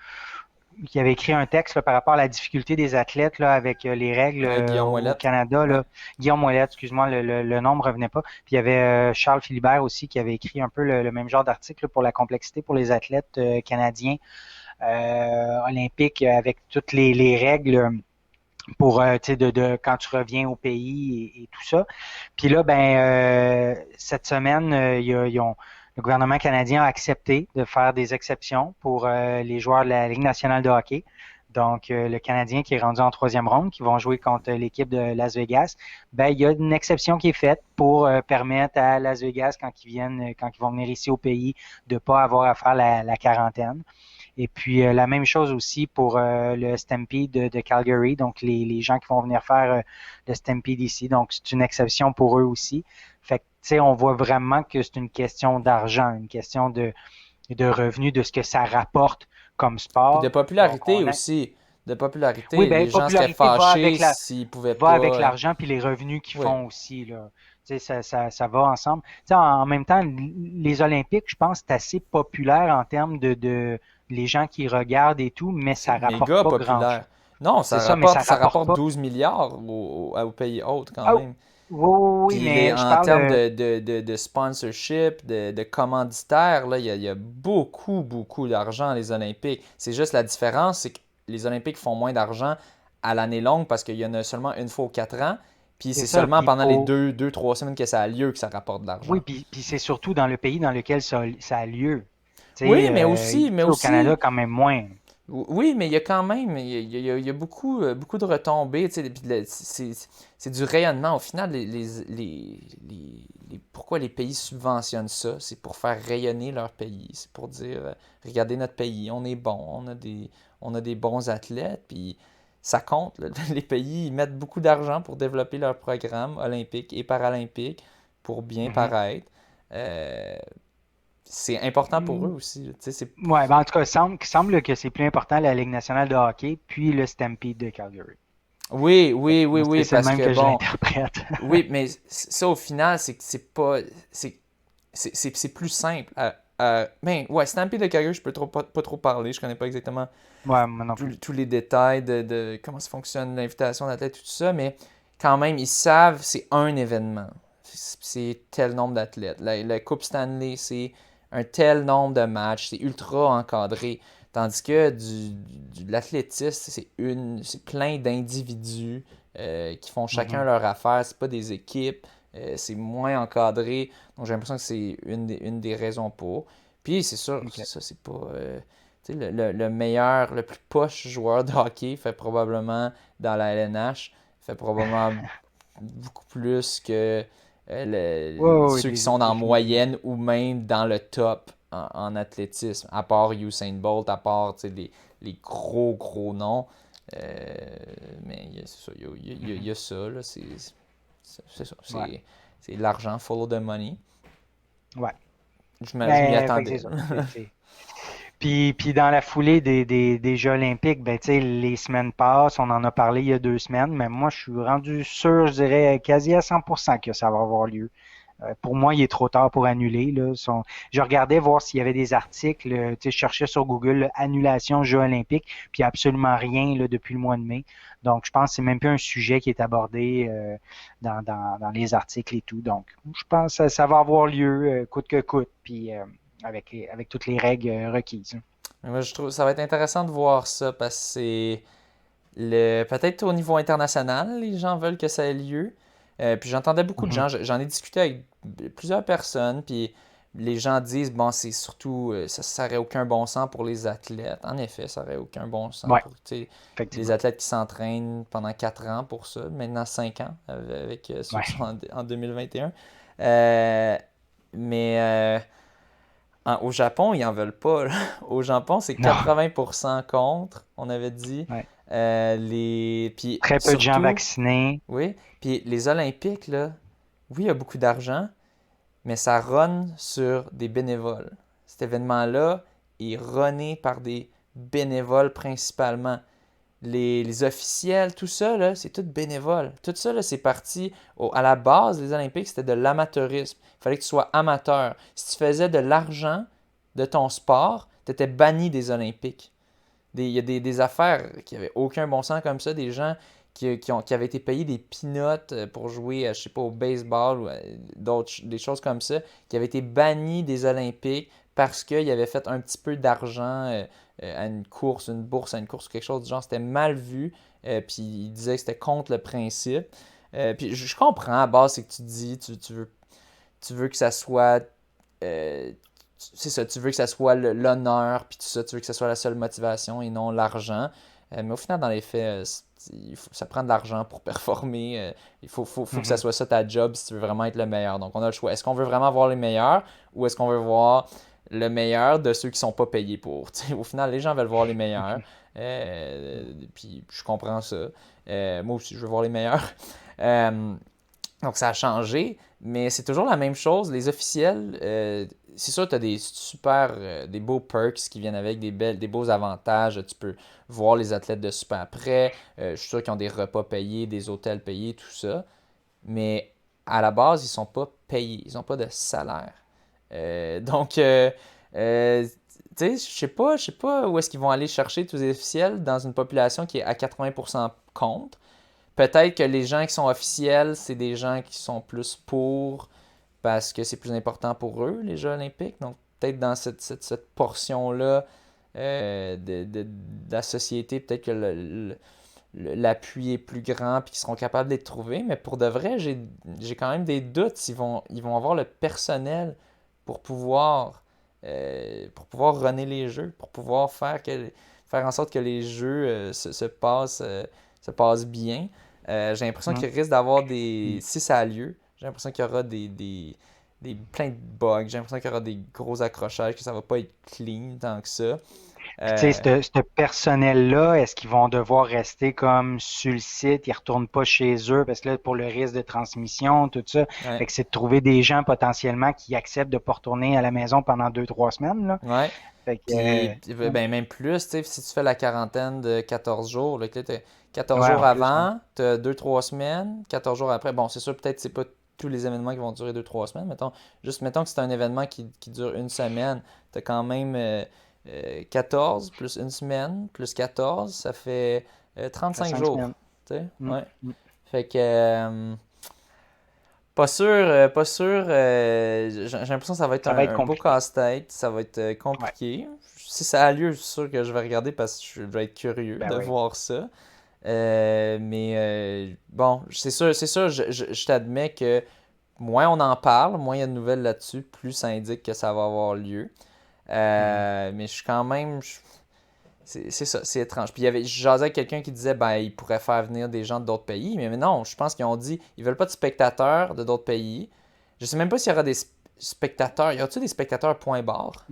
Speaker 3: texte là, par rapport à la difficulté des athlètes là, avec les règles
Speaker 1: Guillaume
Speaker 3: au
Speaker 1: Ouellet.
Speaker 3: Canada.
Speaker 1: Ouais.
Speaker 3: Là. Guillaume Ouellet, excuse-moi, le nom ne me revenait pas. Puis il y avait Charles Philibert aussi qui avait écrit un peu le même genre d'article là, pour la complexité pour les athlètes canadiens olympiques avec toutes les règles pour quand tu reviens au pays et tout ça. Puis là, cette semaine, le gouvernement canadien a accepté de faire des exceptions pour les joueurs de la Ligue nationale de hockey. Donc, le Canadien qui est rendu en troisième ronde, qui vont jouer contre l'équipe de Las Vegas, ben, il y a une exception qui est faite pour permettre à Las Vegas, quand ils vont venir ici au pays, de ne pas avoir à faire la quarantaine. Et puis la même chose aussi pour le Stampede de Calgary, donc les gens qui vont venir faire le Stampede ici. Donc c'est une exception pour eux aussi. Fait que tu sais, on voit vraiment que c'est une question d'argent, une question de revenus, de ce que ça rapporte comme
Speaker 1: Puis de
Speaker 3: sport. Donc
Speaker 1: popularité
Speaker 3: on a,
Speaker 1: aussi. De
Speaker 3: oui,
Speaker 1: popularité.
Speaker 3: ben
Speaker 1: Les gens seraient
Speaker 3: popularité
Speaker 1: fâchés s'ils pouvaient
Speaker 3: va avec
Speaker 1: pas.
Speaker 3: l'argent puis les revenus qu'ils
Speaker 1: Oui.
Speaker 3: font aussi là. Tu sais, ça va ensemble. Tu sais, en même temps, les Olympiques, je pense, c'est assez populaire en termes de les gens qui regardent et tout, mais
Speaker 1: C'est
Speaker 3: ça rapporte
Speaker 1: méga
Speaker 3: pas grand-chose.
Speaker 1: populaire. Non,
Speaker 3: C'est ça, mais ça
Speaker 1: ça
Speaker 3: rapporte
Speaker 1: rapporte
Speaker 3: pas.
Speaker 1: 12 milliards aux pays hôtes quand
Speaker 3: Ah,
Speaker 1: même.
Speaker 3: oui, oui, oui,
Speaker 1: Puis
Speaker 3: mais je
Speaker 1: en
Speaker 3: parle.
Speaker 1: termes de sponsorship, de commanditaires, là, il y a beaucoup, beaucoup d'argent les Olympiques. C'est juste la différence, c'est que les Olympiques font moins d'argent à l'année longue parce qu'il y en a seulement une fois aux 4 ans. Puis
Speaker 3: C'est
Speaker 1: c'est
Speaker 3: ça,
Speaker 1: seulement
Speaker 3: puis il
Speaker 1: pendant les
Speaker 3: faut.
Speaker 1: 3 semaines que ça a lieu que ça rapporte de
Speaker 3: Oui,
Speaker 1: l'argent.
Speaker 3: puis c'est surtout dans le pays dans lequel ça a lieu.
Speaker 1: Oui,
Speaker 3: Tu sais, au Canada, quand même moins.
Speaker 1: Oui, mais il y a quand même, il y a beaucoup, beaucoup de retombées, tu sais, puis c'est du rayonnement. Au final, pourquoi les pays subventionnent ça? C'est pour faire rayonner leur pays. C'est pour dire, regardez notre pays, on est bon, on a des bons athlètes, puis ça compte, là. Les pays, ils mettent beaucoup d'argent pour développer leurs programmes olympiques et paralympiques pour bien
Speaker 3: Mhm.
Speaker 1: paraître. Euh, c'est important pour eux aussi, là. Tu sais,
Speaker 3: Ouais, ben en tout cas, il semble que c'est plus important la Ligue nationale de hockey, puis le Stampede de Calgary.
Speaker 1: Oui, oui, oui,
Speaker 3: Moi,
Speaker 1: oui,
Speaker 3: c'est le
Speaker 1: parce
Speaker 3: même
Speaker 1: que
Speaker 3: que je
Speaker 1: bon,
Speaker 3: l'interprète.
Speaker 1: oui, mais ça au final, c'est que c'est pas, c'est plus simple. Ben, ouais, Stampede de Calgary, je peux pas trop parler, je connais pas exactement
Speaker 3: Ouais, moi non plus.
Speaker 1: tous les détails de comment ça fonctionne, l'invitation d'athlètes, tout ça, mais quand même, ils savent, c'est un événement. C'est tel nombre d'athlètes. La Coupe Stanley, c'est un tel nombre de matchs, c'est ultra encadré. Tandis que de l'athlétisme, c'est plein d'individus qui font chacun
Speaker 3: Mhm.
Speaker 1: leur affaire. C'est pas des équipes, c'est moins encadré. Donc j'ai l'impression que c'est une des raisons pour. Puis c'est sûr,
Speaker 3: OK.
Speaker 1: c'est ça, c'est pas. Tu sais, le meilleur, le plus poche joueur de hockey fait probablement dans la LNH, fait probablement beaucoup plus que
Speaker 3: Ouais, ouais, ouais,
Speaker 1: ceux qui sont en
Speaker 3: définitivement.
Speaker 1: moyenne ou même dans le top en athlétisme, à part Usain Bolt, à part tu sais, les gros gros noms. Euh, mais c'est ça, il y a ça, là, c'est ça,
Speaker 3: Ouais.
Speaker 1: c'est l'argent, follow the money.
Speaker 3: Ouais.
Speaker 1: Je m'y
Speaker 3: Ben, fait que c'est
Speaker 1: attendais.
Speaker 3: ça. Puis dans la foulée des Jeux olympiques, ben, tu sais, les semaines passent, on en a parlé il y a 2 semaines, mais moi, je suis rendu sûr, je dirais quasi à 100% que ça va avoir lieu. Pour moi, il est trop tard pour annuler. Là. Je regardais voir s'il y avait des articles, tu sais, je cherchais sur Google là, annulation Jeux olympiques, puis il n'y a absolument rien là, depuis le mois de mai. Donc, je pense que c'est même plus un sujet qui est abordé dans les articles et tout. Donc, je pense que ça va avoir lieu coûte que coûte, puis avec toutes les règles requises.
Speaker 1: Moi, je trouve ça va être intéressant de voir ça parce que c'est peut-être au niveau international, les gens veulent que ça ait lieu. Puis j'entendais beaucoup de
Speaker 3: Mhm.
Speaker 1: gens, j'en ai discuté avec plusieurs personnes, puis les gens disent, bon, c'est surtout, ça n'aurait aucun bon sens pour les athlètes. En effet, ça n'aurait aucun bon sens
Speaker 3: Ouais,
Speaker 1: pour tu sais, les
Speaker 3: effectivement.
Speaker 1: athlètes qui s'entraînent pendant 4 ans pour ça, maintenant 5 ans avec ceux qui
Speaker 3: Ouais.
Speaker 1: sont en 2021. Euh, mais au Japon, ils en veulent pas, là. Au Japon, c'est
Speaker 3: Non.
Speaker 1: 80% contre, on avait dit.
Speaker 3: Ouais.
Speaker 1: Puis
Speaker 3: Très peu de gens
Speaker 1: surtout,
Speaker 3: vaccinés.
Speaker 1: oui, puis les Olympiques, là, oui, il y a beaucoup d'argent, mais ça run sur des bénévoles. Cet événement-là est runné par des bénévoles principalement. Les officiels, tout ça, là, c'est tout bénévole. Tout ça, là, c'est parti à la base des Olympiques, c'était de l'amateurisme. Il fallait que tu sois amateur. Si tu faisais de l'argent de ton sport, tu étais banni des Olympiques. Il y a des affaires qui n'avaient aucun bon sens comme ça, des gens qui avaient été payés des peanuts pour jouer, je sais pas, au baseball ou des choses comme ça, qui avaient été bannis des Olympiques parce qu'ils avaient fait un petit peu d'argent à une course, une bourse à une course ou quelque chose du genre. C'était mal vu, puis ils disaient que c'était contre le principe. Puis je comprends, à base, c'est que tu dis, tu veux que ça soit euh, c'est ça, tu veux que ça soit l'honneur, puis tout ça, tu veux que ça soit la seule motivation et non l'argent. Mais au final, dans les faits, ça prend de l'argent pour performer. Il faut que ça
Speaker 3: Mhm.
Speaker 1: soit ça ta job si tu veux vraiment être le meilleur. Donc, on a le choix. Est-ce qu'on veut vraiment voir les meilleurs ou est-ce qu'on veut voir le meilleur de ceux qui sont pas payés pour? Au final, les gens veulent voir les meilleurs. Puis, je comprends ça. Moi aussi, je veux voir les meilleurs. Euh, donc, ça a changé, mais c'est toujours la même chose. Les officiels, c'est sûr, tu as des super, des beaux perks qui viennent avec, des beaux avantages. Tu peux voir les athlètes de super près. Je suis sûr qu'ils ont des repas payés, des hôtels payés, tout ça. Mais à la base, ils sont pas payés. Ils n'ont pas de salaire. Donc, tu sais, je sais pas où est-ce qu'ils vont aller chercher tous les officiels dans une population qui est à 80% contre. Peut-être que les gens qui sont officiels, c'est des gens qui sont plus pour parce que c'est plus important pour eux, les Jeux olympiques. Donc, peut-être dans cette portion-là de la société, peut-être que l'appui est plus grand et qu'ils seront capables de les trouver. Mais pour de vrai, j'ai quand même des doutes. Ils vont avoir le personnel pour pour pouvoir runner les jeux, pour pouvoir faire en sorte que les jeux se passent bien. J'ai l'impression
Speaker 3: Mhm.
Speaker 1: qu'il risque d'avoir
Speaker 3: Puis,
Speaker 1: si ça a lieu, j'ai l'impression qu'il y aura plein de bugs, j'ai l'impression qu'il y aura des gros accrochages, que ça va pas être clean tant que ça.
Speaker 3: tu sais,
Speaker 1: Euh,
Speaker 3: ce personnel-là, est-ce qu'ils vont devoir rester comme sur le site? Ils retournent pas chez eux parce que là, pour le risque de transmission, tout ça.
Speaker 1: ouais,
Speaker 3: Fait que c'est de trouver des gens potentiellement qui acceptent de pas retourner à la maison pendant 2, 3 semaines, là.
Speaker 1: ouais.
Speaker 3: Fait que,
Speaker 1: Puis, ben, même plus, tu sais, si tu fais la quarantaine de 14 jours, là, que là, t'as 14
Speaker 3: ouais,
Speaker 1: jours
Speaker 3: en plus, ouais.
Speaker 1: avant, tu as 2-3 semaines, 14 jours après. Bon, c'est sûr, peut-être c'est pas tous les événements qui vont durer 2-3 semaines. Mettons que c'est un événement qui dure une semaine, tu as quand même 14 plus une semaine, plus 14 ça fait
Speaker 3: Ça fait
Speaker 1: 35
Speaker 3: cinq
Speaker 1: jours.
Speaker 3: semaines.
Speaker 1: Tu sais,
Speaker 3: Mm,
Speaker 1: ouais.
Speaker 3: mm.
Speaker 1: Fait que, pas sûr. J'ai l'impression que ça va être
Speaker 3: Ça va être
Speaker 1: un beau
Speaker 3: compliqué.
Speaker 1: casse-tête. Ça va être
Speaker 3: Ouais,
Speaker 1: compliqué. Si ça a lieu, je suis sûr que je vais regarder parce que je vais être curieux
Speaker 3: ben
Speaker 1: de
Speaker 3: oui.
Speaker 1: voir ça. Mais bon, c'est sûr, je t'admets que moins on en parle, moins il y a de nouvelles là-dessus, plus ça indique que ça va avoir lieu. Mais je suis quand même... C'est ça, c'est étrange. Puis je jasais avec quelqu'un qui disait ben ils pourraient faire venir des gens d'autres pays, mais non, je pense qu'ils ont dit ils veulent pas de spectateurs de d'autres pays. Je sais même pas s'il y aura des spectateurs. Y aura-t-il des spectateurs point barre?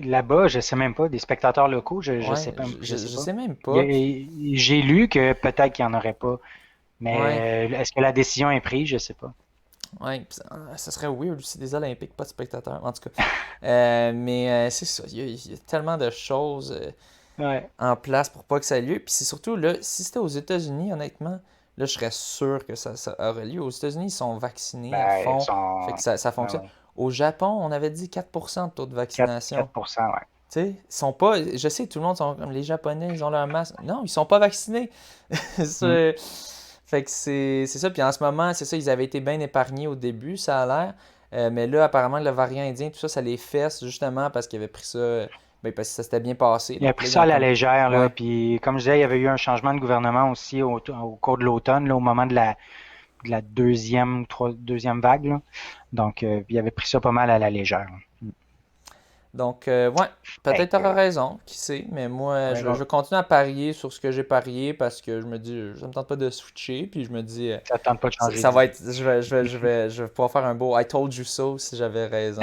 Speaker 3: Là-bas, je sais même pas, des spectateurs locaux, je
Speaker 1: Ouais,
Speaker 3: sais pas, je sais
Speaker 1: je
Speaker 3: pas.
Speaker 1: sais même pas.
Speaker 3: J'ai lu que peut-être qu'il n'y en aurait pas,
Speaker 1: Ouais,
Speaker 3: mais est-ce que la décision est prise? Je sais pas.
Speaker 1: ouais, pis ça serait weird aussi des Olympiques, pas de spectateurs, en tout cas. Mais c'est ça, il y a tellement de choses
Speaker 3: Ouais.
Speaker 1: en place pour pas que ça ait lieu. Puis c'est surtout, là, si c'était aux États-Unis, honnêtement, là, je serais sûr que ça aurait lieu. Aux États-Unis, ils sont vaccinés à
Speaker 3: Ben, ils
Speaker 1: fond, fait que
Speaker 3: sont.
Speaker 1: ça
Speaker 3: Ouais,
Speaker 1: fonctionne.
Speaker 3: ouais.
Speaker 1: Au Japon, on avait dit 4% de taux de
Speaker 3: 4,
Speaker 1: vaccination.
Speaker 3: 4%, ouais.
Speaker 1: Tu sais, ils sont pas. Je sais, tout le monde sont comme les Japonais, ils ont leur masque. Non, ils sont pas vaccinés.
Speaker 3: Mm.
Speaker 1: C'est- Fait que c'est ça. Puis en ce moment, c'est ça, ils avaient été bien épargnés au début, ça a l'air. Mais là, apparemment, le variant indien, tout ça, ça les fesse justement parce qu'ils avaient pris ça. Ben, parce que ça s'était bien passé.
Speaker 3: Il a
Speaker 1: Donc
Speaker 3: pris
Speaker 1: là, ils
Speaker 3: ça
Speaker 1: ont
Speaker 3: à la
Speaker 1: comme.
Speaker 3: légère, là.
Speaker 1: Ouais.
Speaker 3: Puis, comme je disais, il y avait eu un changement de gouvernement aussi au cours de l'automne, là, au moment de la deuxième vague, là. Donc, il avait pris ça pas mal à la légère.
Speaker 1: Donc, ouais,
Speaker 3: Fait
Speaker 1: peut-être t'auras
Speaker 3: que,
Speaker 1: raison, qui sait. Mais moi,
Speaker 3: on
Speaker 1: je
Speaker 3: verra.
Speaker 1: continue à parier sur ce que j'ai parié parce que je me dis, ça me tente pas de switcher. Puis je me dis,
Speaker 3: Ça tente pas de
Speaker 1: ça,
Speaker 3: changer
Speaker 1: ça va
Speaker 3: d'idée.
Speaker 1: être, je vais pouvoir faire un beau I told you so si j'avais raison.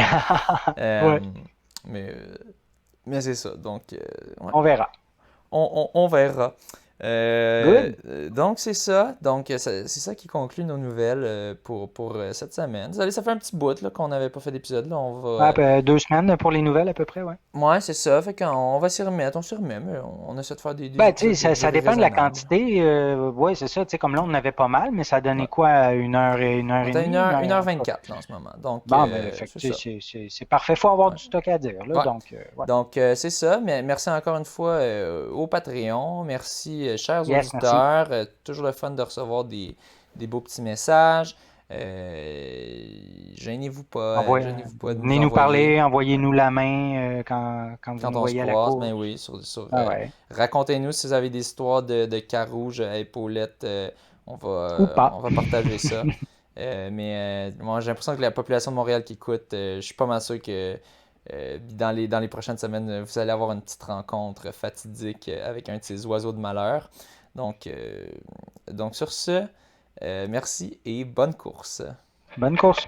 Speaker 1: Euh,
Speaker 3: Ouais,
Speaker 1: mais mais c'est ça. Donc, ouais,
Speaker 3: on verra.
Speaker 1: on verra.
Speaker 3: Good.
Speaker 1: Donc, c'est ça. Donc, c'est ça qui conclut nos nouvelles pour cette semaine. Désolé, ça fait un petit bout là, qu'on n'avait pas fait d'épisode. Là, on va.
Speaker 3: Ouais, 2 semaines pour les nouvelles à peu près, ouais.
Speaker 1: Ouais, c'est ça. Fait qu'on va s'y remettre. On s'y remet, mais on essaie de faire des
Speaker 3: Ben, tu sais,
Speaker 1: épisodes de
Speaker 3: ça
Speaker 1: durée
Speaker 3: dépend de la
Speaker 1: raisonnable.
Speaker 3: quantité. Ouais, c'est ça. Tu sais, comme là, on en avait pas mal, mais ça donnait
Speaker 1: Ouais.
Speaker 3: quoi? Une heure
Speaker 1: On
Speaker 3: et
Speaker 1: est à
Speaker 3: demie, une heure
Speaker 1: une
Speaker 3: et
Speaker 1: heure
Speaker 3: en tout cas.
Speaker 1: 24 là, en ce moment. Donc,
Speaker 3: Bon, ben, fait que,
Speaker 1: c'est
Speaker 3: tu
Speaker 1: ça.
Speaker 3: sais, c'est parfait. Faut avoir
Speaker 1: Ouais.
Speaker 3: du stock à dire, là.
Speaker 1: Ouais.
Speaker 3: Donc, ouais.
Speaker 1: Donc, c'est ça. Mais merci encore une fois au Patreon. Merci, chers
Speaker 3: Yes, merci.
Speaker 1: auditeurs. Toujours le fun de recevoir des beaux petits messages. Gênez-vous pas de nous
Speaker 3: Venez nous
Speaker 1: envoyer
Speaker 3: parler, envoyez-nous la main quand vous
Speaker 1: quand
Speaker 3: nous
Speaker 1: on se
Speaker 3: voyez à la
Speaker 1: croise. Ben
Speaker 3: course.
Speaker 1: oui,
Speaker 3: Ah ouais.
Speaker 1: racontez-nous si vous avez des histoires de Carouge à épaulettes.
Speaker 3: Ou pas.
Speaker 1: On va partager ça. Moi, j'ai l'impression que la population de Montréal qui écoute, je suis pas mal sûr que dans les prochaines semaines, vous allez avoir une petite rencontre fatidique avec un de ces oiseaux de malheur. Donc, donc sur ce, merci et bonne course.
Speaker 3: Bonne course.